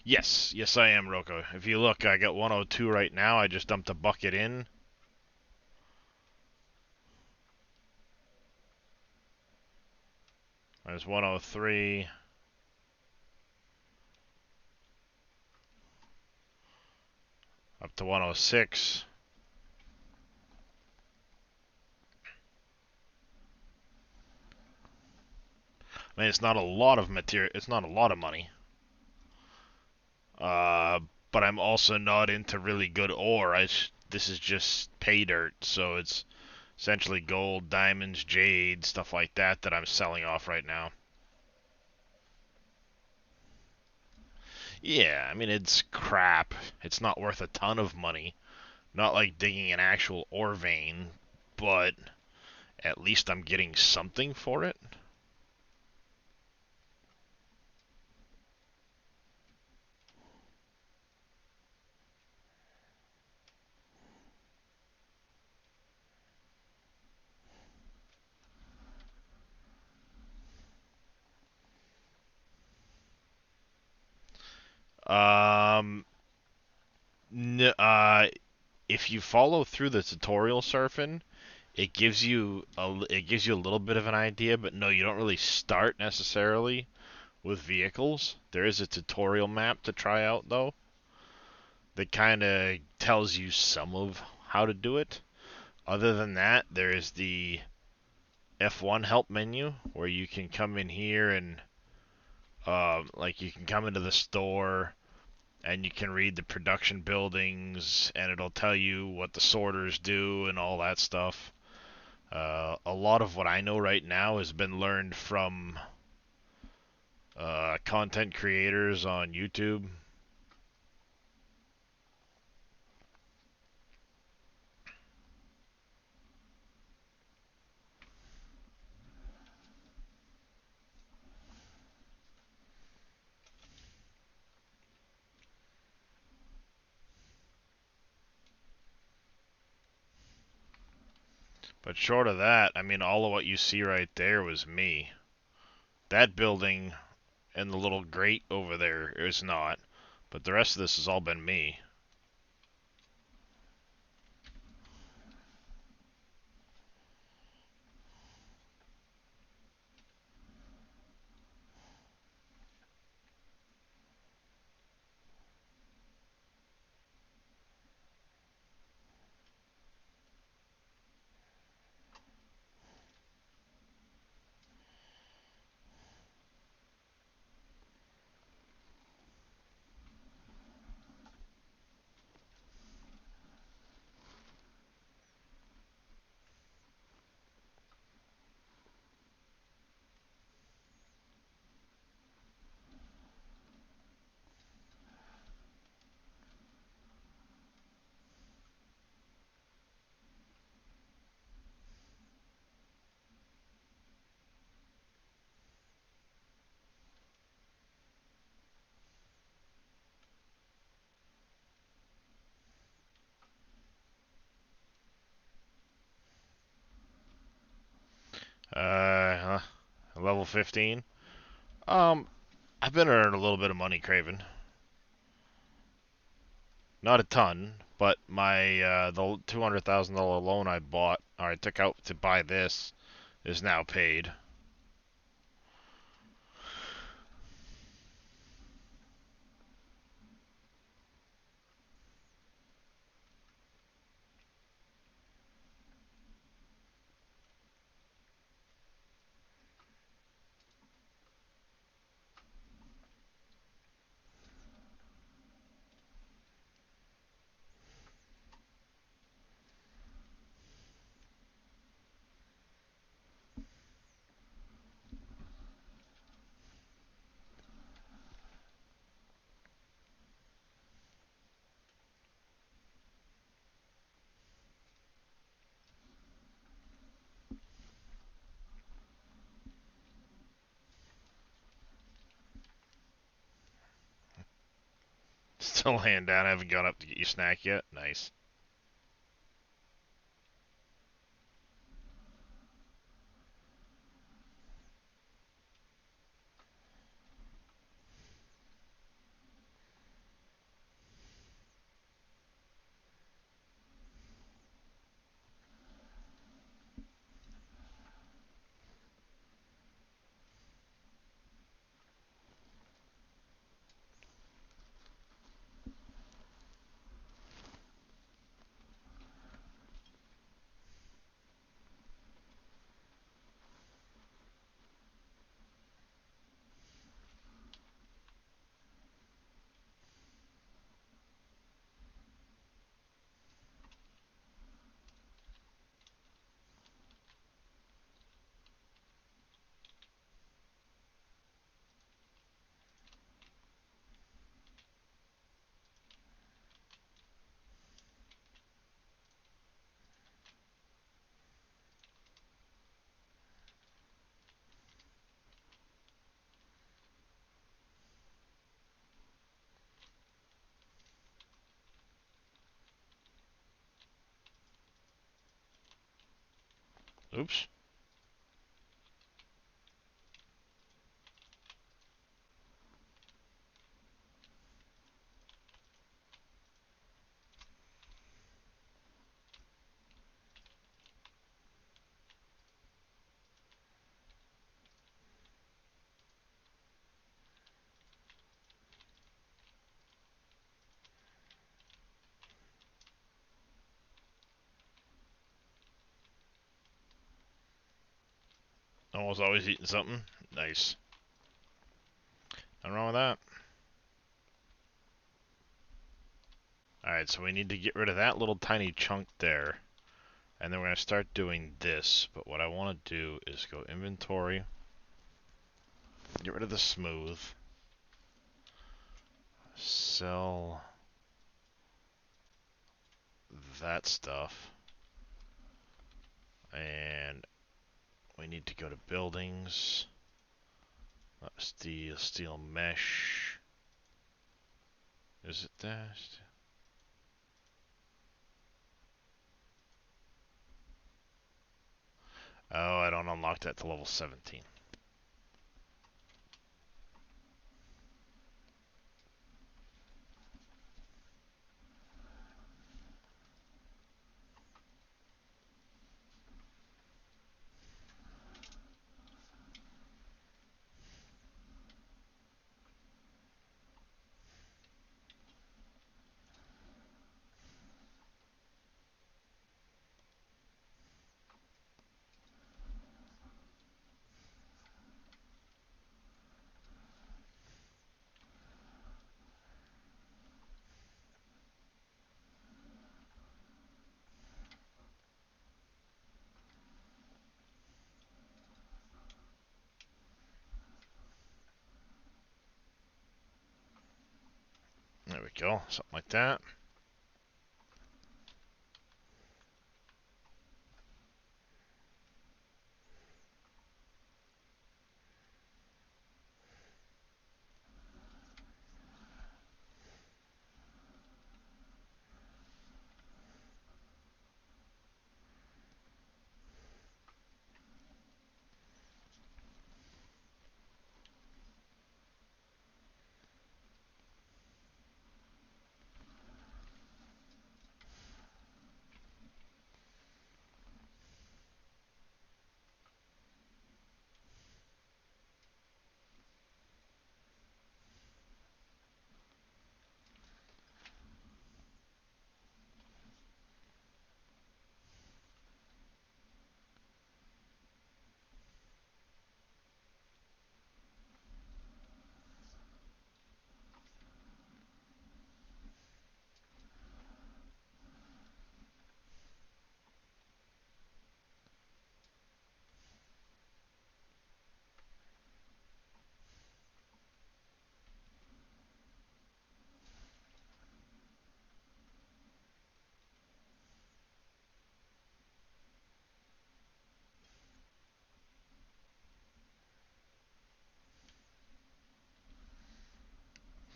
[SPEAKER 1] Yes, yes I am, Roko. If you look, I got 102 right now. I just dumped a bucket in. There's 103. Up to 106. I mean, it's not a lot of material. It's not a lot of money. But I'm also not into really good ore. This is just pay dirt, so it's essentially gold, diamonds, jade, stuff like that that I'm selling off right now. Yeah, I mean, it's crap. It's not worth a ton of money. Not like digging an actual ore vein, but at least I'm getting something for it. Um, if you follow through the tutorial surfing, it gives you a little bit of an idea, but no, you don't really start necessarily with vehicles. There is a tutorial map to try out though that kind of tells you some of how to do it. Other than that, there is the F1 help menu where you can come in here and like you can come into the store and you can read the production buildings and it'll tell you what the sorters do and all that stuff. A lot of what I know right now has been learned from content creators on YouTube. But short of that, I mean, all of what you see right there was me. That building and the little grate over there is not. But the rest of this has all been me. Uh, level 15. Um, I've been earning a little bit of money, Craven. Not a ton, but my the $200,000 loan I bought or I took out to buy this is now paid. Still laying down. I haven't gone up to get your snack yet. Nice. Oops. Almost always eating something. Nice. Nothing wrong with that. Alright, so we need to get rid of that little tiny chunk there. And then we're going to start doing this. But what I want to do is go inventory. Get rid of the smooth. Sell that stuff. And we need to go to buildings. Steel mesh. Is it there? Oh, I don't unlock that to level 17. There we go, something like that.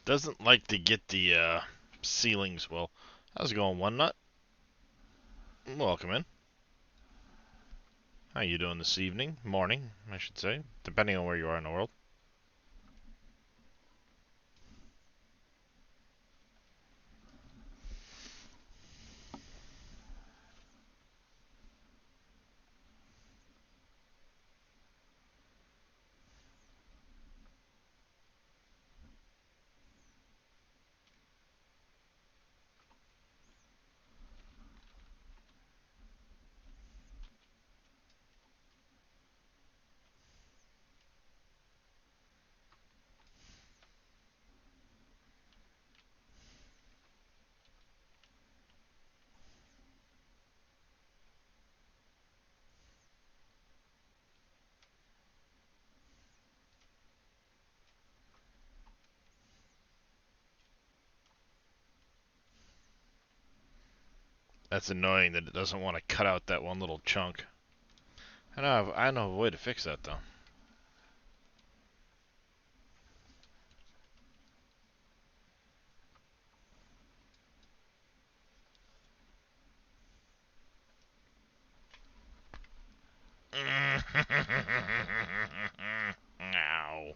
[SPEAKER 1] Doesn't like to get the ceilings well. How's it going, One Nut? Welcome in. How you doing this evening? Morning, I should say, depending on where you are in the world. That's annoying that it doesn't want to cut out that one little chunk. I know a way to fix that though. Ow.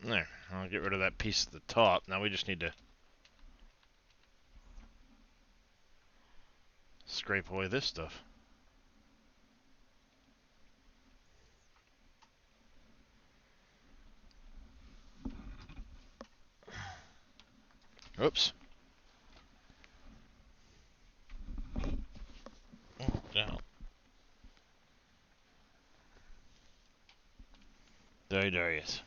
[SPEAKER 1] There, I'll get rid of that piece at the top. Now we just need to scrape away this stuff. Oops. Oh, no. There he is.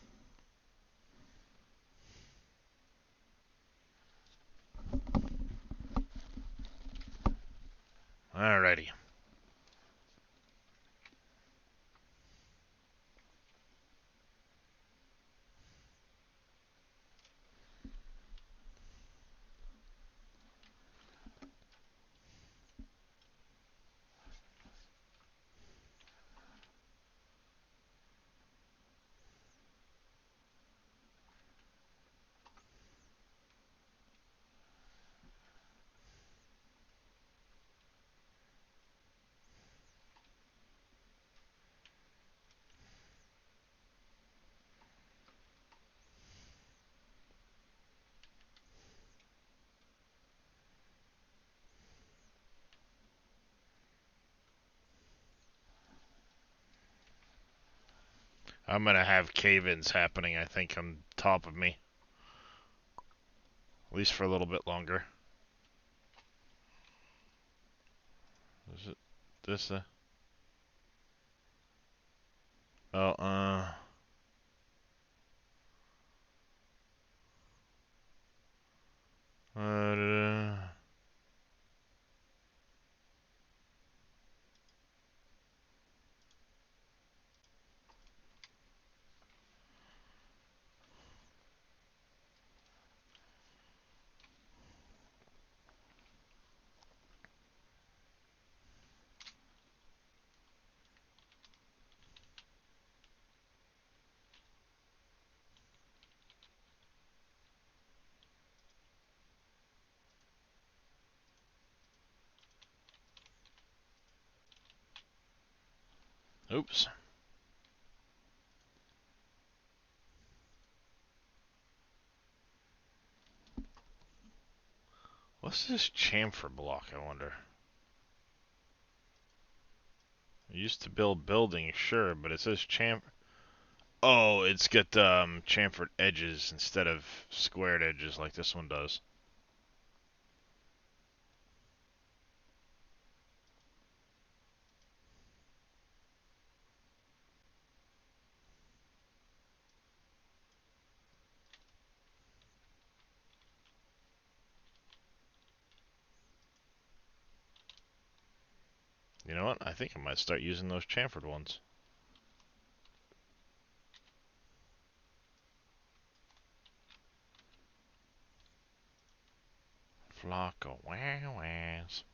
[SPEAKER 1] Alrighty. I'm gonna have cave-ins happening, I think, on top of me. At least for a little bit longer. Is it this? Oh, uh, oops. What's this chamfer block, I wonder? I used to build buildings, sure, but it says chamfer. Oh, it's got chamfered edges instead of squared edges like this one does. You know what? I think I might start using those chamfered ones. Flock of wah-wahs.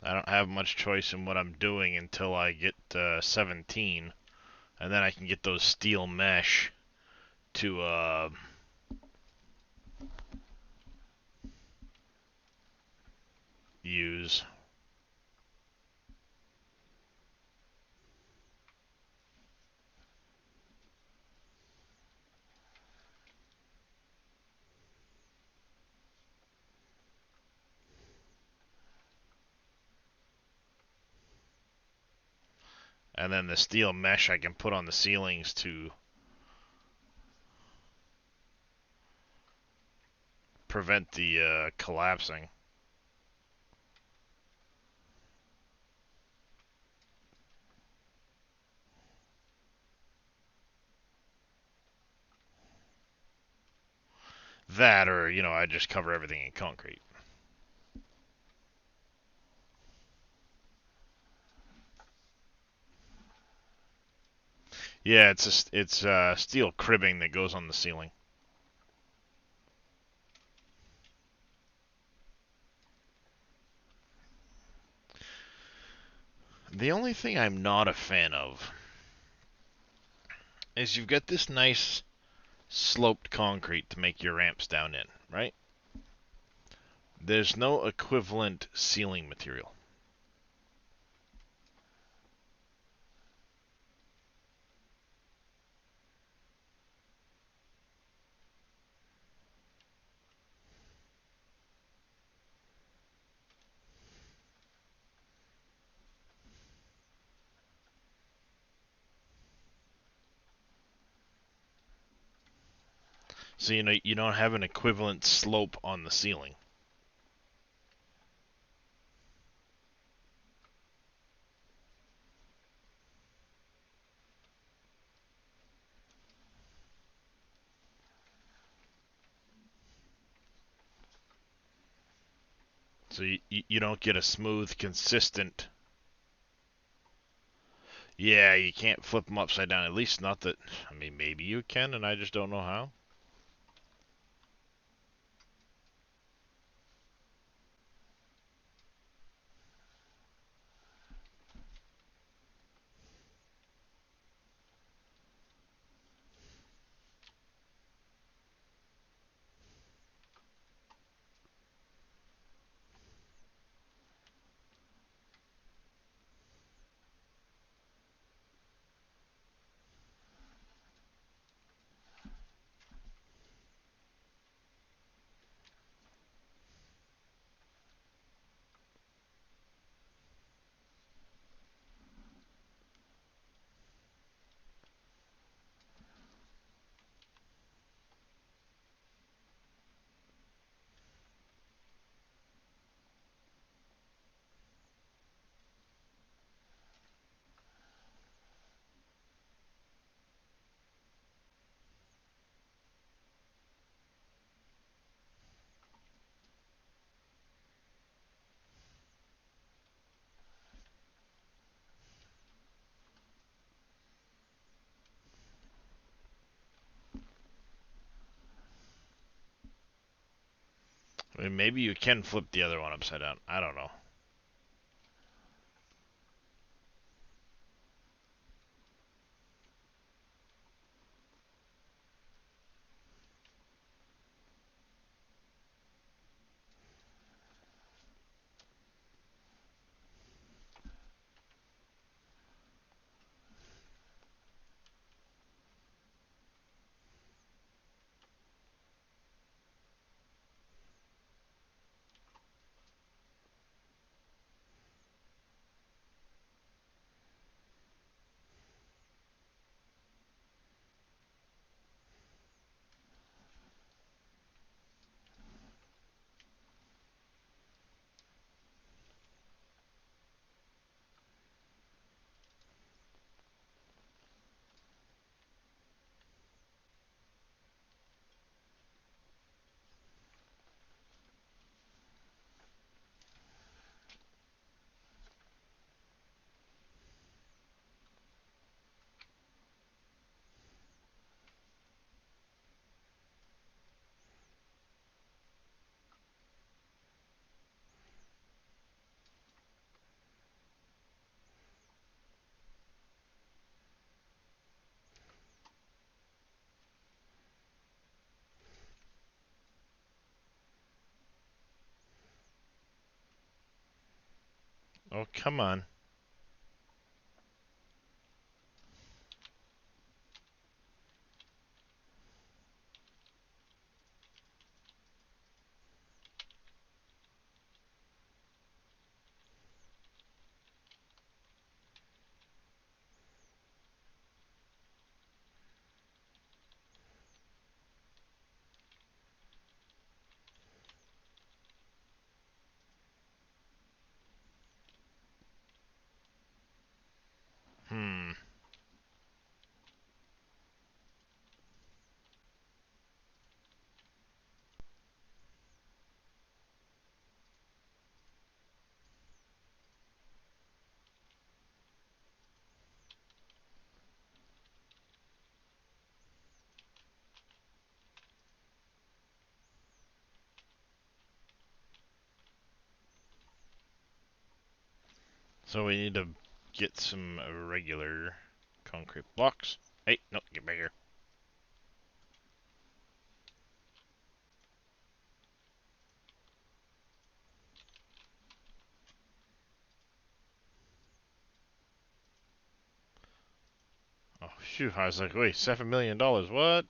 [SPEAKER 1] I don't have much choice in what I'm doing until I get 17, and then I can get those steel mesh to use. And then the steel mesh I can put on the ceilings to prevent the collapsing. That, or, you know, I just cover everything in concrete. Yeah, it's steel cribbing that goes on the ceiling. The only thing I'm not a fan of is you've got this nice sloped concrete to make your ramps down in, right? There's no equivalent ceiling material. So you know you don't have an equivalent slope on the ceiling. So you don't get a smooth, consistent. Yeah, you can't flip them upside down. At least not that. I mean, maybe you can, and I just don't know how. I mean, maybe you can flip the other one upside down. I don't know. Oh, come on. So we need to get some regular concrete blocks. Hey, no, get bigger. Oh, phew, I was like, wait, $7 million, what?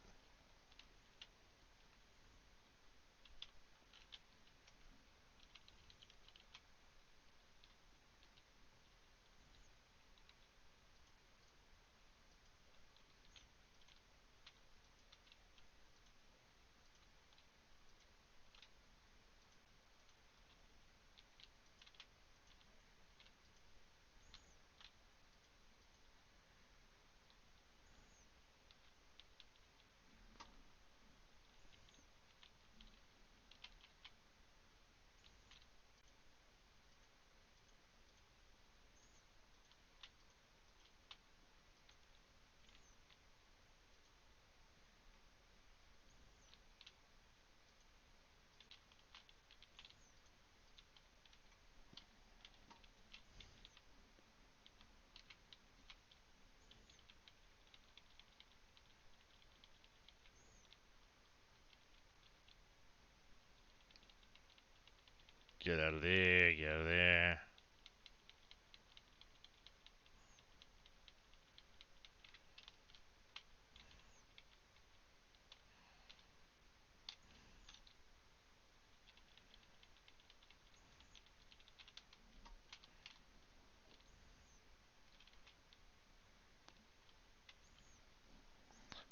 [SPEAKER 1] Get out of there, get out of there.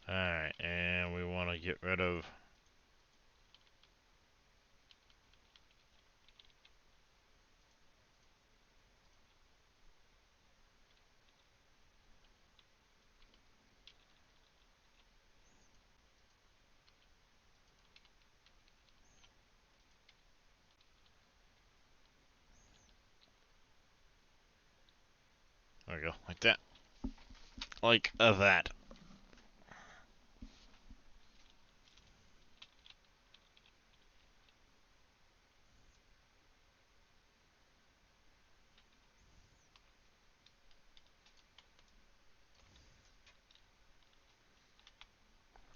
[SPEAKER 1] Alright, and we want to get rid of... There we go, like that. Like that.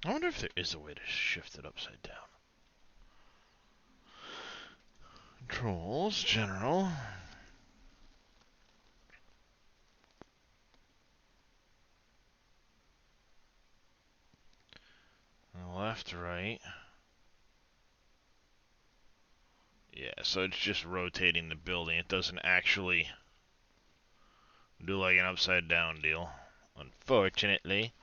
[SPEAKER 1] I wonder if there is a way to shift it upside down. Controls, general. Left, right. Yeah, so it's just rotating the building. It doesn't actually do like an upside down deal, unfortunately.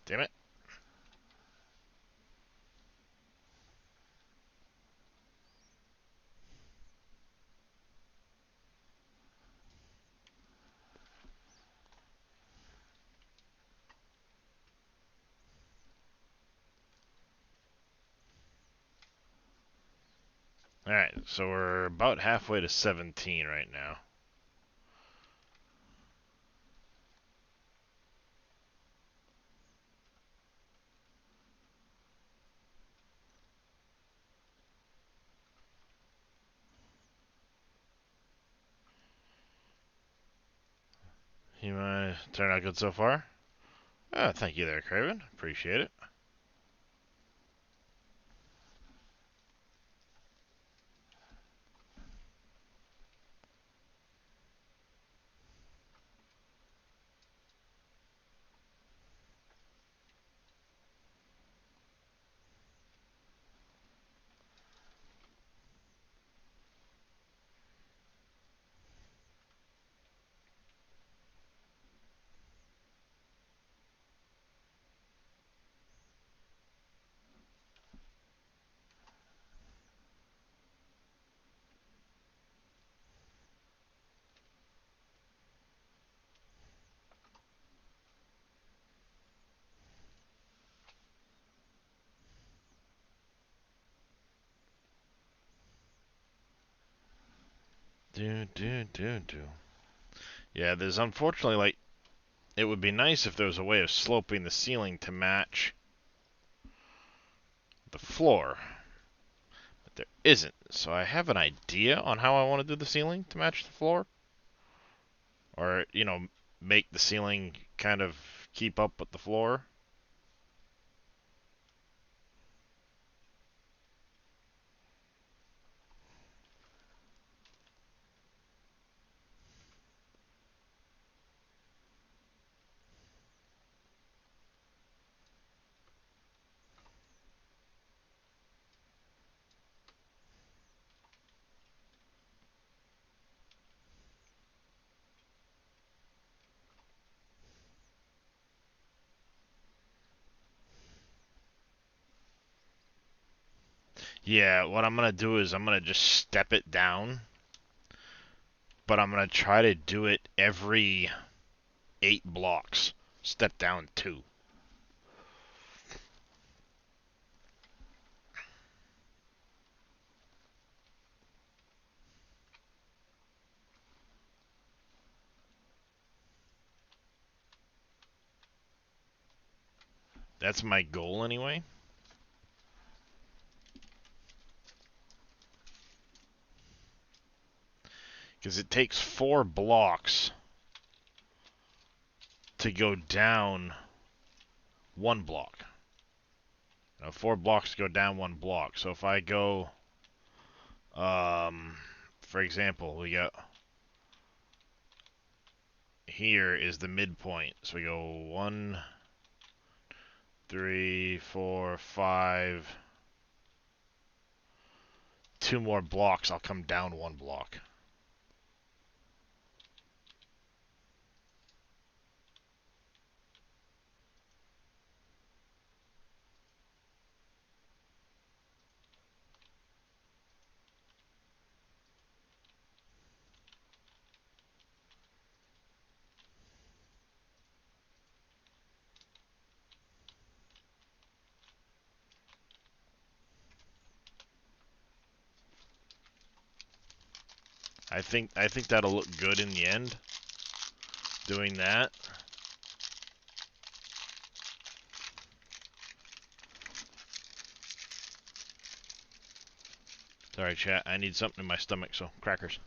[SPEAKER 1] Damn it. Alright, so we're about halfway to 17 right now. You might turn out good so far? Thank you there, Craven. Appreciate it. Yeah, there's unfortunately, like, it would be nice if there was a way of sloping the ceiling to match the floor, but there isn't. So I have an idea on how I want to do the ceiling to match the floor, or make the ceiling kind of keep up with the floor. Yeah, what I'm gonna do is I'm gonna just step it down, but I'm gonna try to do it every 8 blocks. Step down 2. That's my goal anyway. Because it takes 4 blocks to go down 1 block. 4 blocks to go down 1 block. So if I go, for example, we got here is the midpoint. So we go 1, 3, 4, 5. 2 more blocks, I'll come down 1 block. I think that'll look good in the end. Doing that. Sorry, chat. I need something in my stomach, so crackers.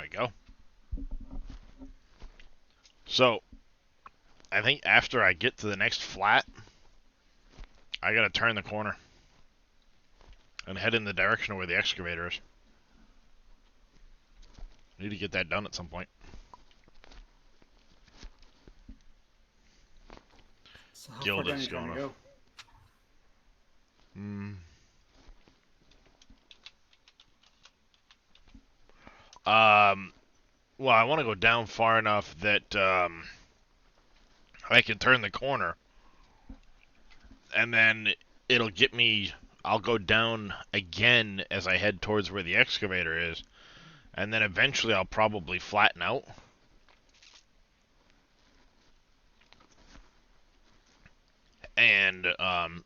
[SPEAKER 1] we go. So, I think after I get to the next flat, I gotta turn the corner and head in the direction of where the excavator is. Need to get that done at some point.
[SPEAKER 3] So how
[SPEAKER 1] Guild
[SPEAKER 3] far down
[SPEAKER 1] is
[SPEAKER 3] you trying to
[SPEAKER 1] going
[SPEAKER 3] go?
[SPEAKER 1] Well, I want to go down far enough that I can turn the corner, and then it'll get me. I'll go down again as I head towards where the excavator is, and then eventually I'll probably flatten out. And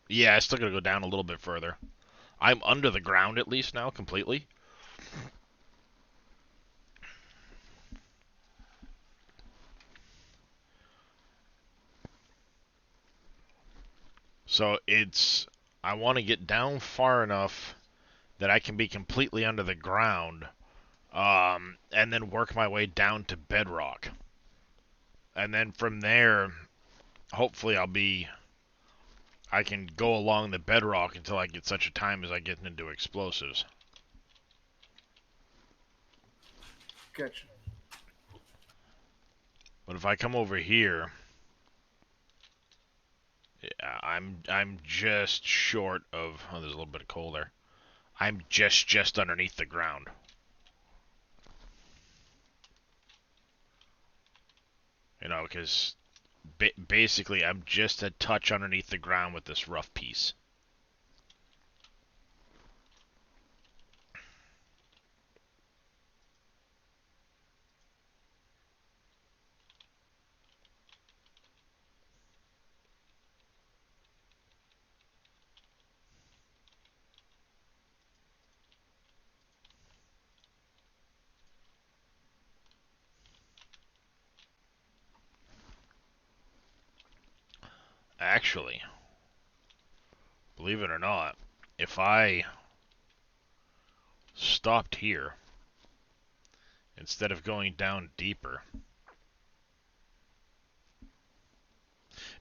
[SPEAKER 1] yeah, I still gotta go down a little bit further. I'm under the ground at least now, completely. So I want to get down far enough that I can be completely under the ground, and then work my way down to bedrock. And then from there, hopefully I can go along the bedrock until I get such a time as I get into explosives.
[SPEAKER 3] Gotcha.
[SPEAKER 1] But if I come over here, yeah, I'm just short of. Oh, there's a little bit of coal there. I'm just underneath the ground. You know, because basically I'm just a touch underneath the ground with this rough piece. Actually, believe it or not, if I stopped here instead of going down deeper.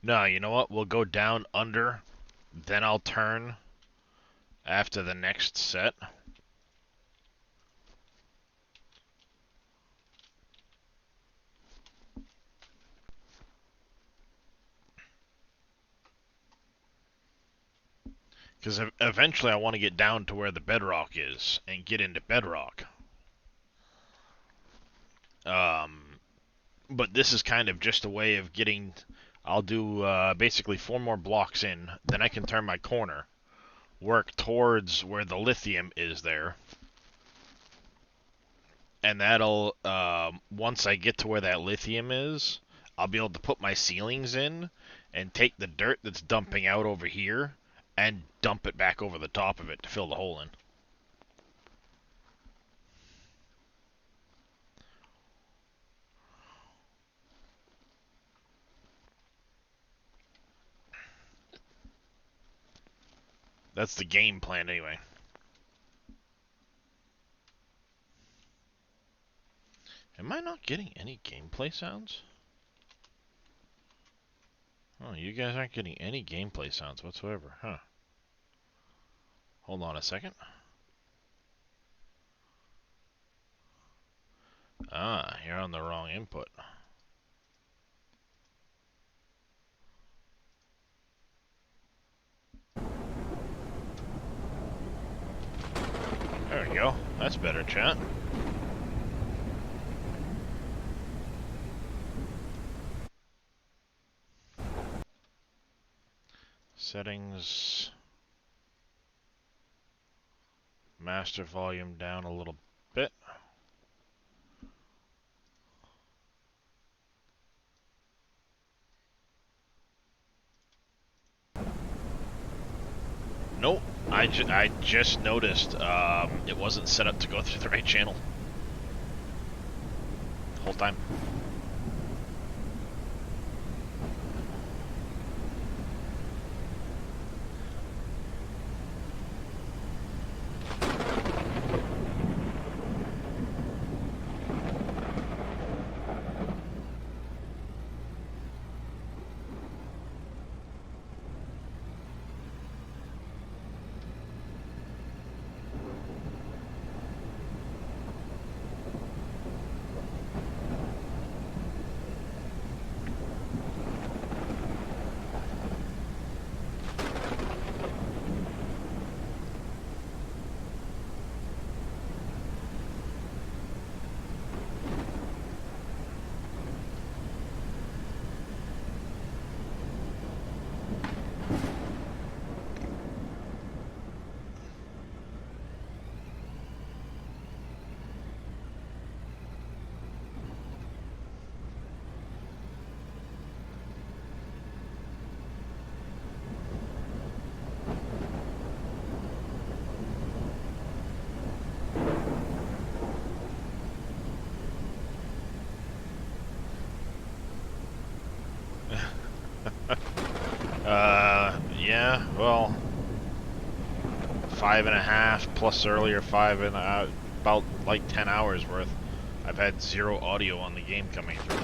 [SPEAKER 1] No, you know what? We'll go down under, then I'll turn after the next set. Because eventually I want to get down to where the bedrock is and get into bedrock. But this is kind of just a way of getting. I'll do basically 4 more blocks in, then I can turn my corner, work towards where the lithium is there, and that'll once I get to where that lithium is, I'll be able to put my ceilings in and take the dirt that's dumping out over here and dump it back over the top of it to fill the hole in. That's the game plan anyway. Am I not getting any gameplay sounds? Oh, you guys aren't getting any gameplay sounds whatsoever, huh? Hold on a second. Ah, you're on the wrong input. There we go. That's better, chat. Settings. Master volume down a little bit. Nope. I just noticed it wasn't set up to go through the right channel. The whole time. well, 5.5 plus earlier 5 and about like 10 hours worth. I've had 0 audio on the game coming through.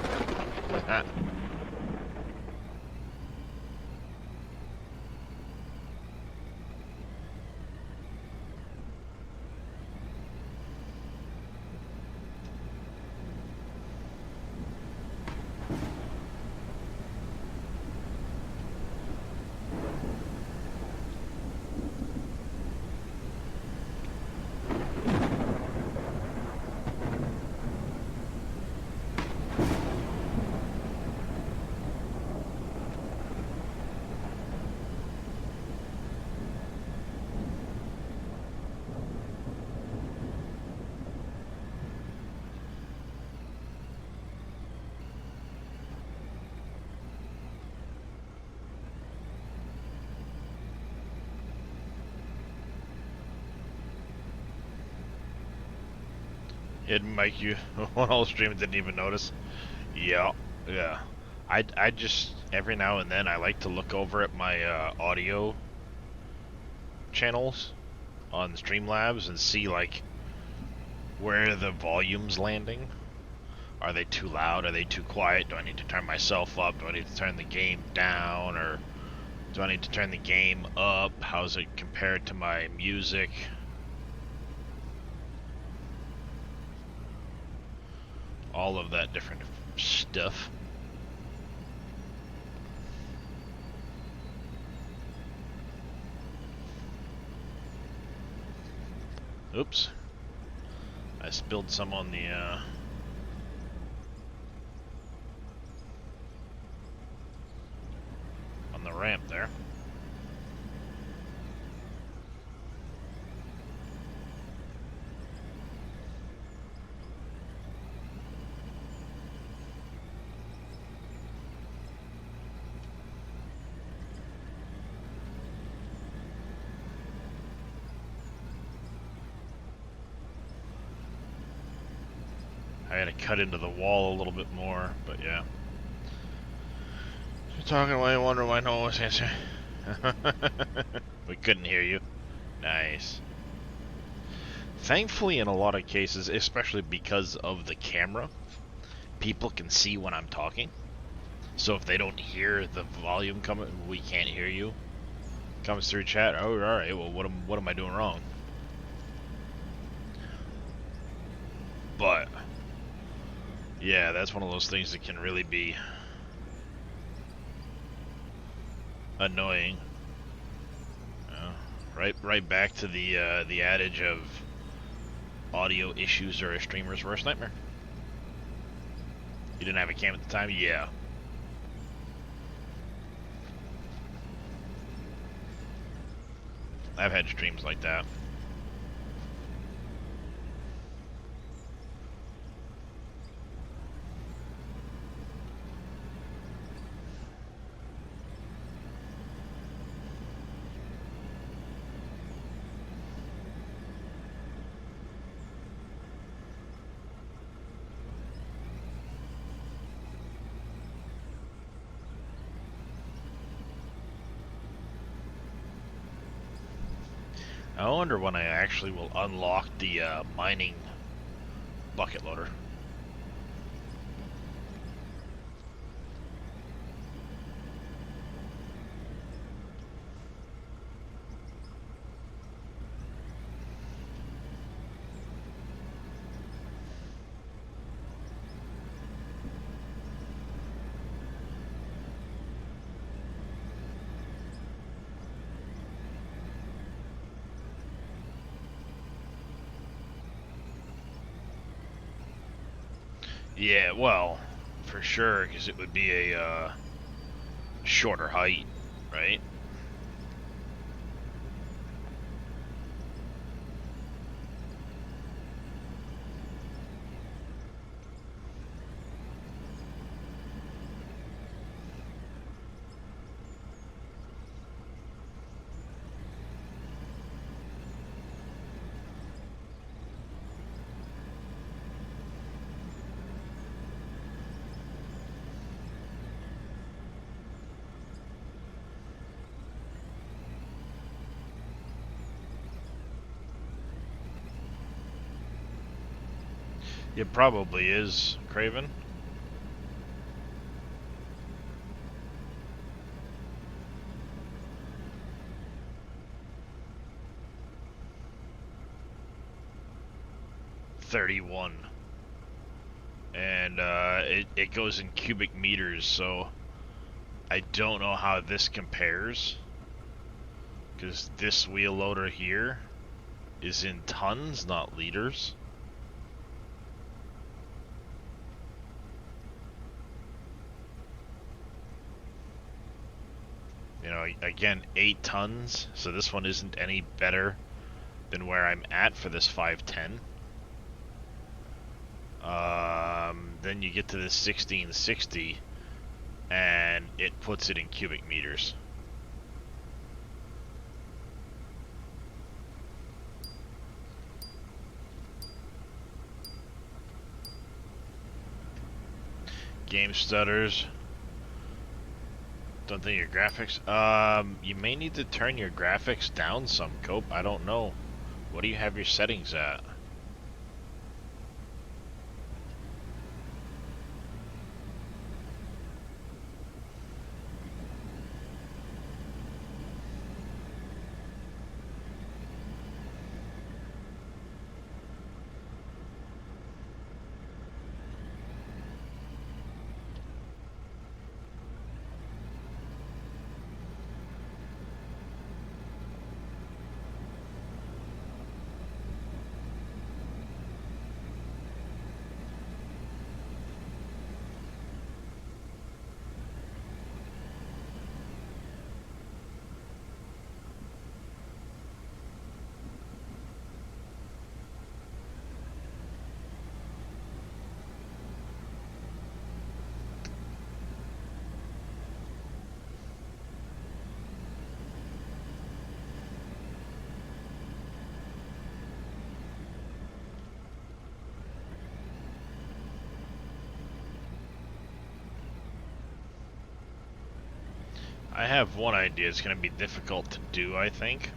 [SPEAKER 1] Hidden mic, you one whole stream didn't even notice. Yeah, yeah. I just every now and then I like to look over at my audio channels on Streamlabs and see like where the volume's landing. Are they too loud? Are they too quiet? Do I need to turn myself up? Do I need to turn the game down? Or do I need to turn the game up? How's it compared to my music? All of that different stuff. Oops. I spilled some on the ramp there. I had to cut into the wall a little bit more, but yeah. You're talking away, wonder why no one was answering. We couldn't hear you. Nice. Thankfully, in a lot of cases, especially because of the camera, people can see when I'm talking. So if they don't hear the volume coming, we can't hear you. Comes through chat. Oh, all right. Well, what am I doing wrong? But yeah, that's one of those things that can really be annoying. Right back to the adage of audio issues are a streamer's worst nightmare. You didn't have a cam at the time? Yeah. I've had streams like that. I wonder when I actually will unlock the mining bucket loader. Yeah, well, for sure, because it would be a shorter height, right? It probably is, Craven. $31. And it goes in cubic meters, so I don't know how this compares. Because this wheel loader here is in tons, not liters. You know, again, 8 tons, so this one isn't any better than where I'm at for this 510. Then you get to this 1660, and it puts it in cubic meters. Game stutters. Don't think your graphics. You may need to turn your graphics down some, Cope. I don't know. What do you have your settings at? I have one idea. It's going to be difficult to do, I think.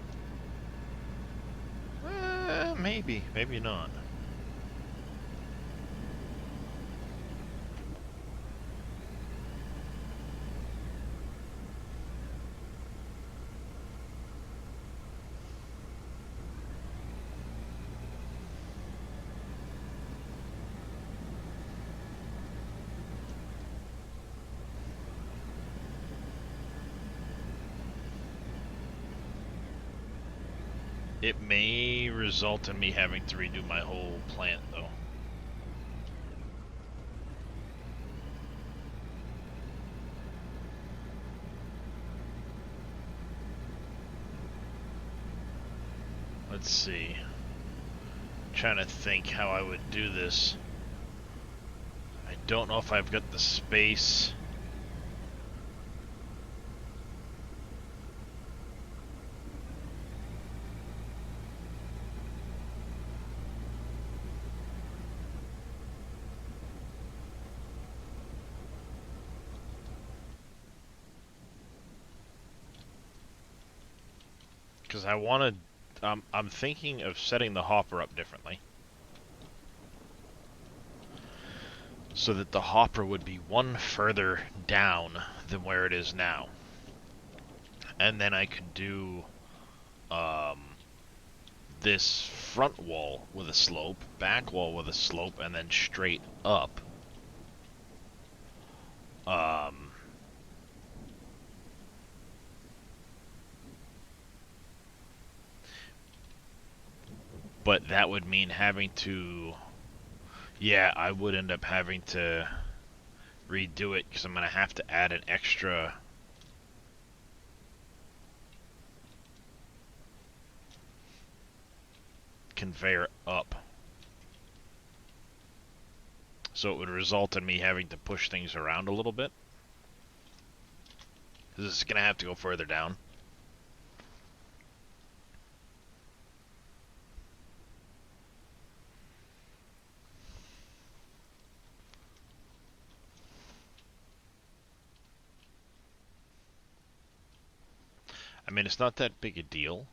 [SPEAKER 1] Maybe. Maybe not. It may result in me having to redo my whole plant, though. Let's see. I'm trying to think how I would do this. I don't know if I've got the space. Because I want to, I'm thinking of setting the hopper up differently. So that the hopper would be one further down than where it is now. And then I could do this front wall with a slope, back wall with a slope, and then straight up. But that would mean having to... Yeah, I would end up having to redo it because I'm going to have to add an extra... conveyor up. So it would result in me having to push things around a little bit. This is going to have to go further down. I mean, it's not that big a deal.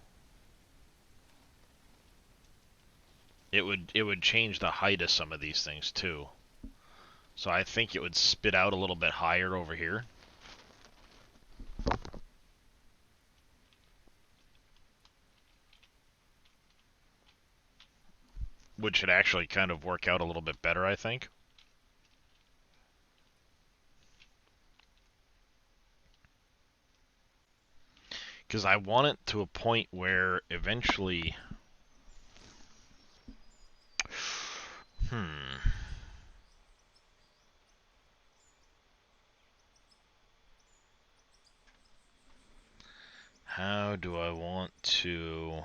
[SPEAKER 1] it would change the height of some of these things too. So I think it would spit out a little bit higher over here. Which should actually kind of work out a little bit better, I think. Because I want it to a point where eventually... How do I want to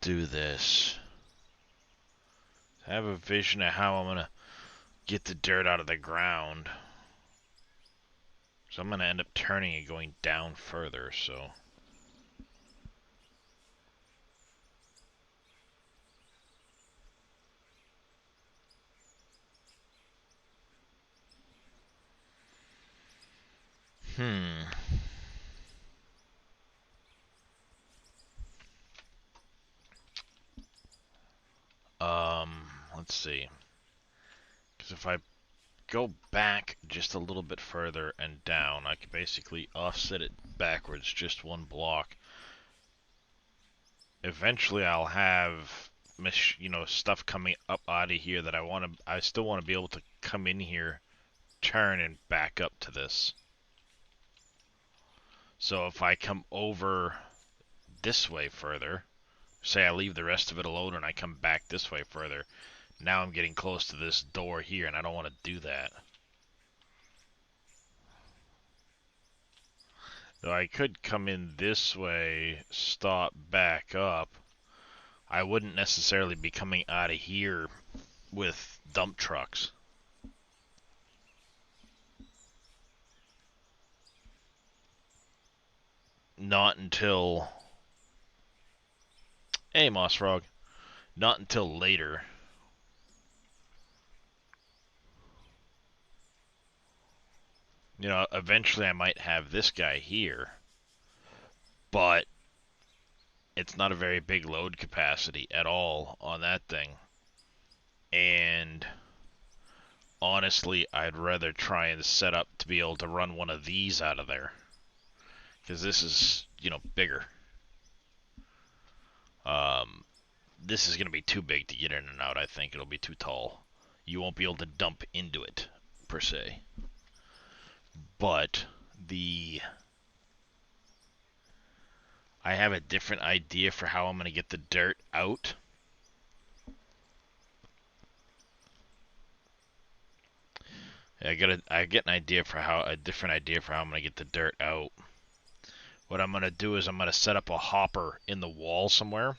[SPEAKER 1] do this? I have a vision of how I'm going to get the dirt out of the ground. So I'm going to end up turning it going down further, so... Let's see. Because if I go back just a little bit further and down, I can basically offset it backwards just one block. Eventually I'll have, stuff coming up out of here that I still want to be able to come in here, turn, and back up to this. So if I come over this way further, say I leave the rest of it alone and I come back this way further, now I'm getting close to this door here and I don't want to do that. Though I could come in this way, stop, back up. I wouldn't necessarily be coming out of here with dump trucks. Not until... Hey, Moss Frog. Not until later. Eventually I might have this guy here. But it's not a very big load capacity at all on that thing. And honestly, I'd rather try and set up to be able to run one of these out of there. Because this is, bigger. This is going to be too big to get in and out, I think. It'll be too tall. You won't be able to dump into it, per se. But I have a different idea for how I'm going to get the dirt out. I get a different idea for how I'm going to get the dirt out. What I'm going to do is I'm going to set up a hopper in the wall somewhere,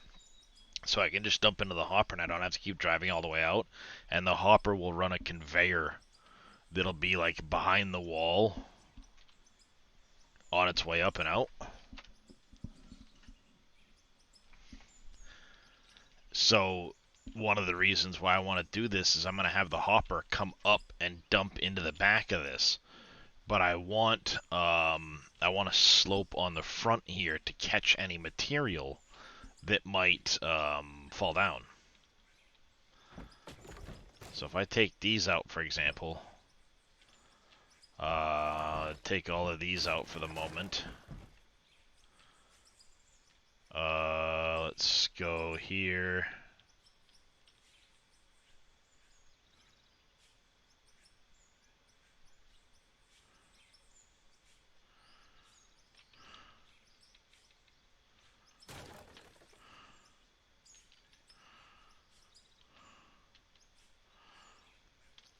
[SPEAKER 1] so I can just dump into the hopper and I don't have to keep driving all the way out. And the hopper will run a conveyor that'll be like behind the wall on its way up and out. So one of the reasons why I want to do this is I'm going to have the hopper come up and dump into the back of this. But I want a slope on the front here to catch any material that might fall down. So if I take these out, for example, take all of these out for the moment. Let's go here.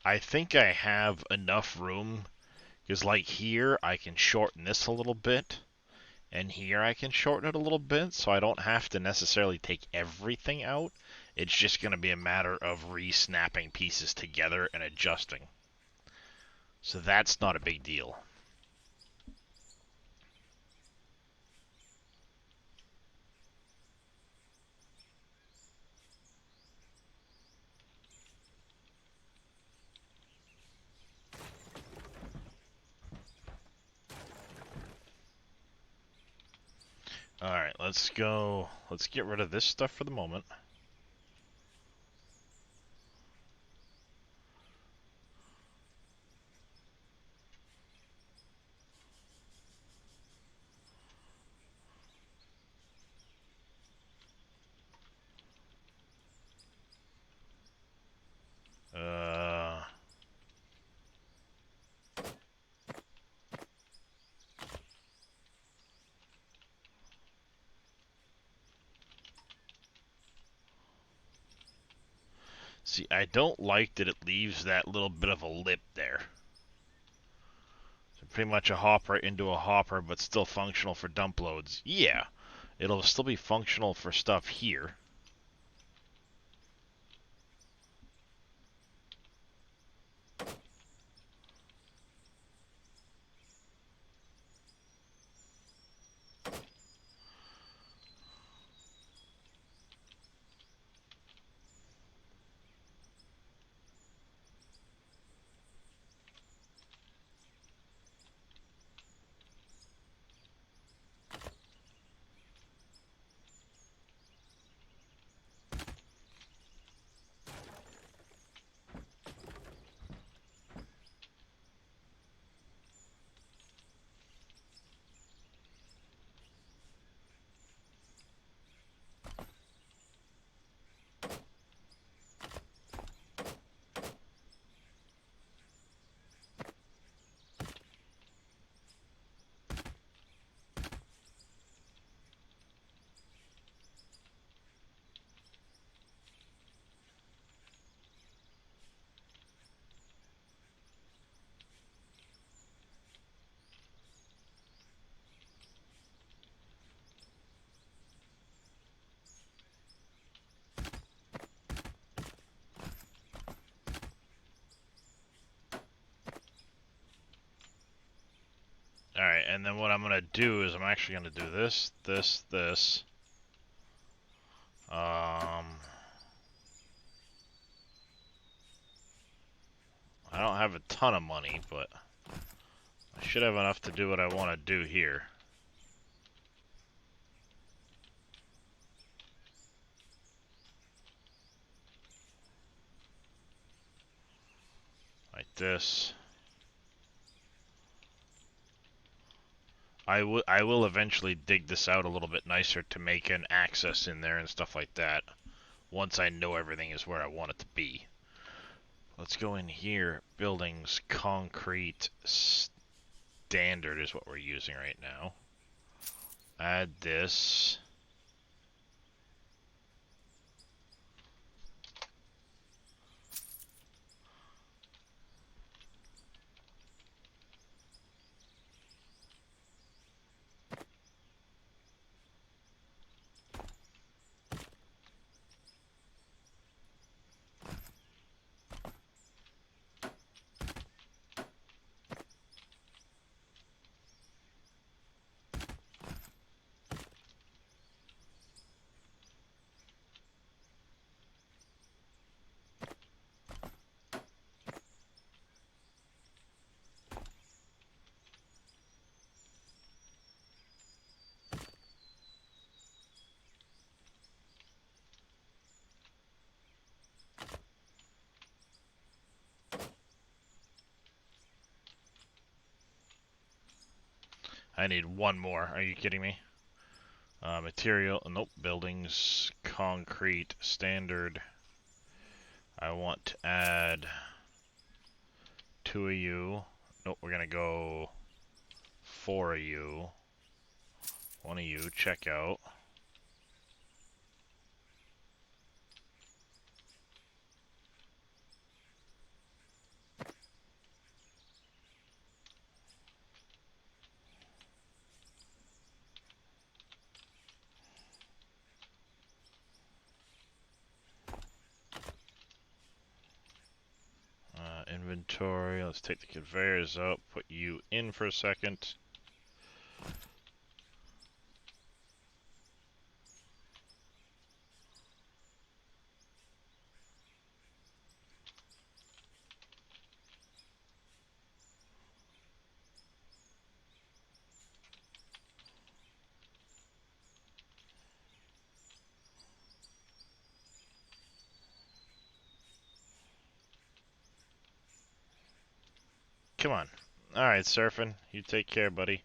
[SPEAKER 1] I think I have enough room, because like here I can shorten this a little bit, and here I can shorten it a little bit, so I don't have to necessarily take everything out. It's just going to be a matter of re-snapping pieces together and adjusting. So that's not a big deal. Alright, let's go. Let's get rid of this stuff for the moment. See, I don't like that it leaves that little bit of a lip there. So pretty much a hopper into a hopper, but still functional for dump loads. Yeah, it'll still be functional for stuff here. Alright, and then what I'm going to do is I'm actually going to do this, this, this. I don't have a ton of money, but I should have enough to do what I want to do here. Like this. I will eventually dig this out a little bit nicer to make an access in there and stuff like that. Once I know everything is where I want it to be. Let's go in here. Buildings, concrete, standard is what we're using right now. Add this. I need one more. Are you kidding me? Material, nope, buildings, concrete, standard. I want to add 2 of you. Nope, we're gonna go 4 of you. 1 of you, check out. Inventory, let's take the conveyors out, put you in for a second. Come on. Alright, Surfing. You take care, buddy.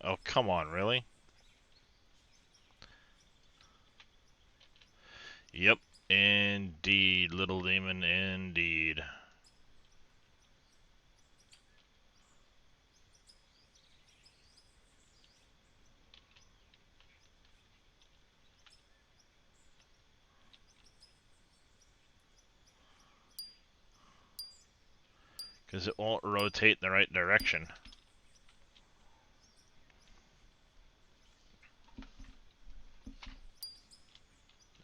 [SPEAKER 1] Oh, come on, really? Yep, indeed, little demon, indeed. Because it won't rotate in the right direction.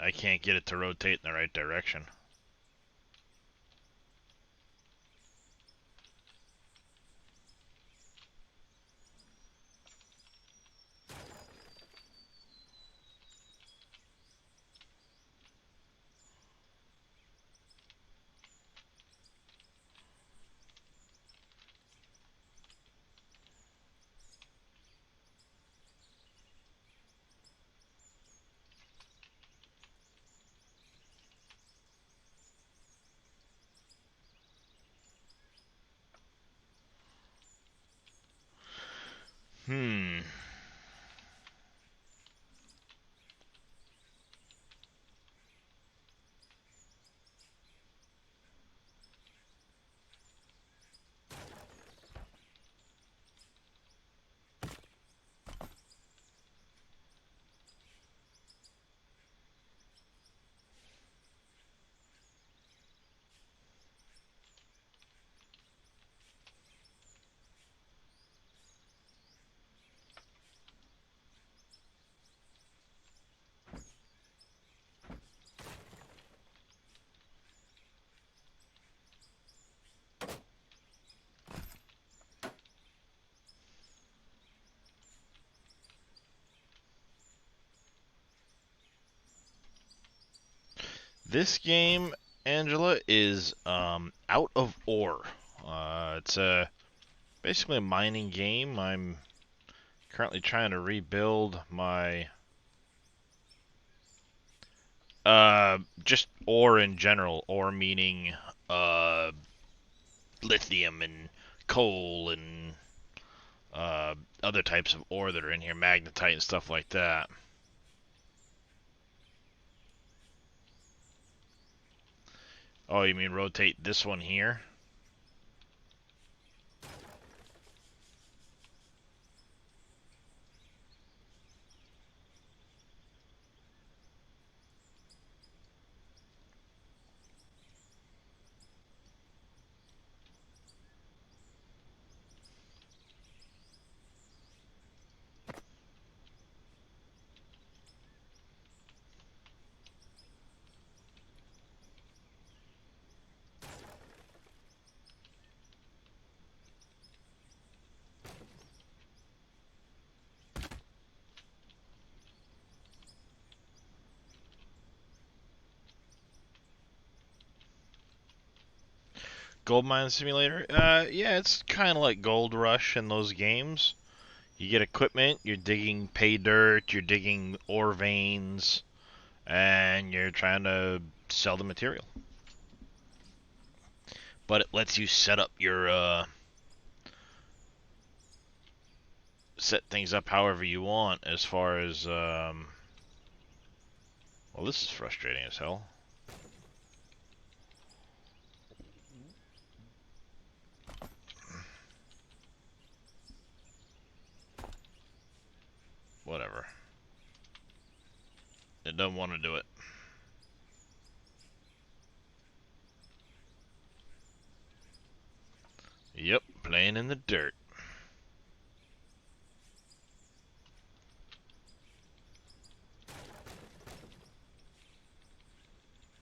[SPEAKER 1] I can't get it to rotate in the right direction. Hmm. This game, Angela, is out of ore. It's basically a mining game. I'm currently trying to rebuild my just ore in general. Ore meaning lithium and coal and other types of ore that are in here, magnetite and stuff like that. Oh, you mean rotate this one here? Gold Mine Simulator? Yeah, it's kind of like Gold Rush in those games. You get equipment, you're digging pay dirt, you're digging ore veins, and you're trying to sell the material. But it lets you set up your, set things up however you want as far as, well, this is frustrating as hell. Whatever. It doesn't want to do it. Yep, playing in the dirt.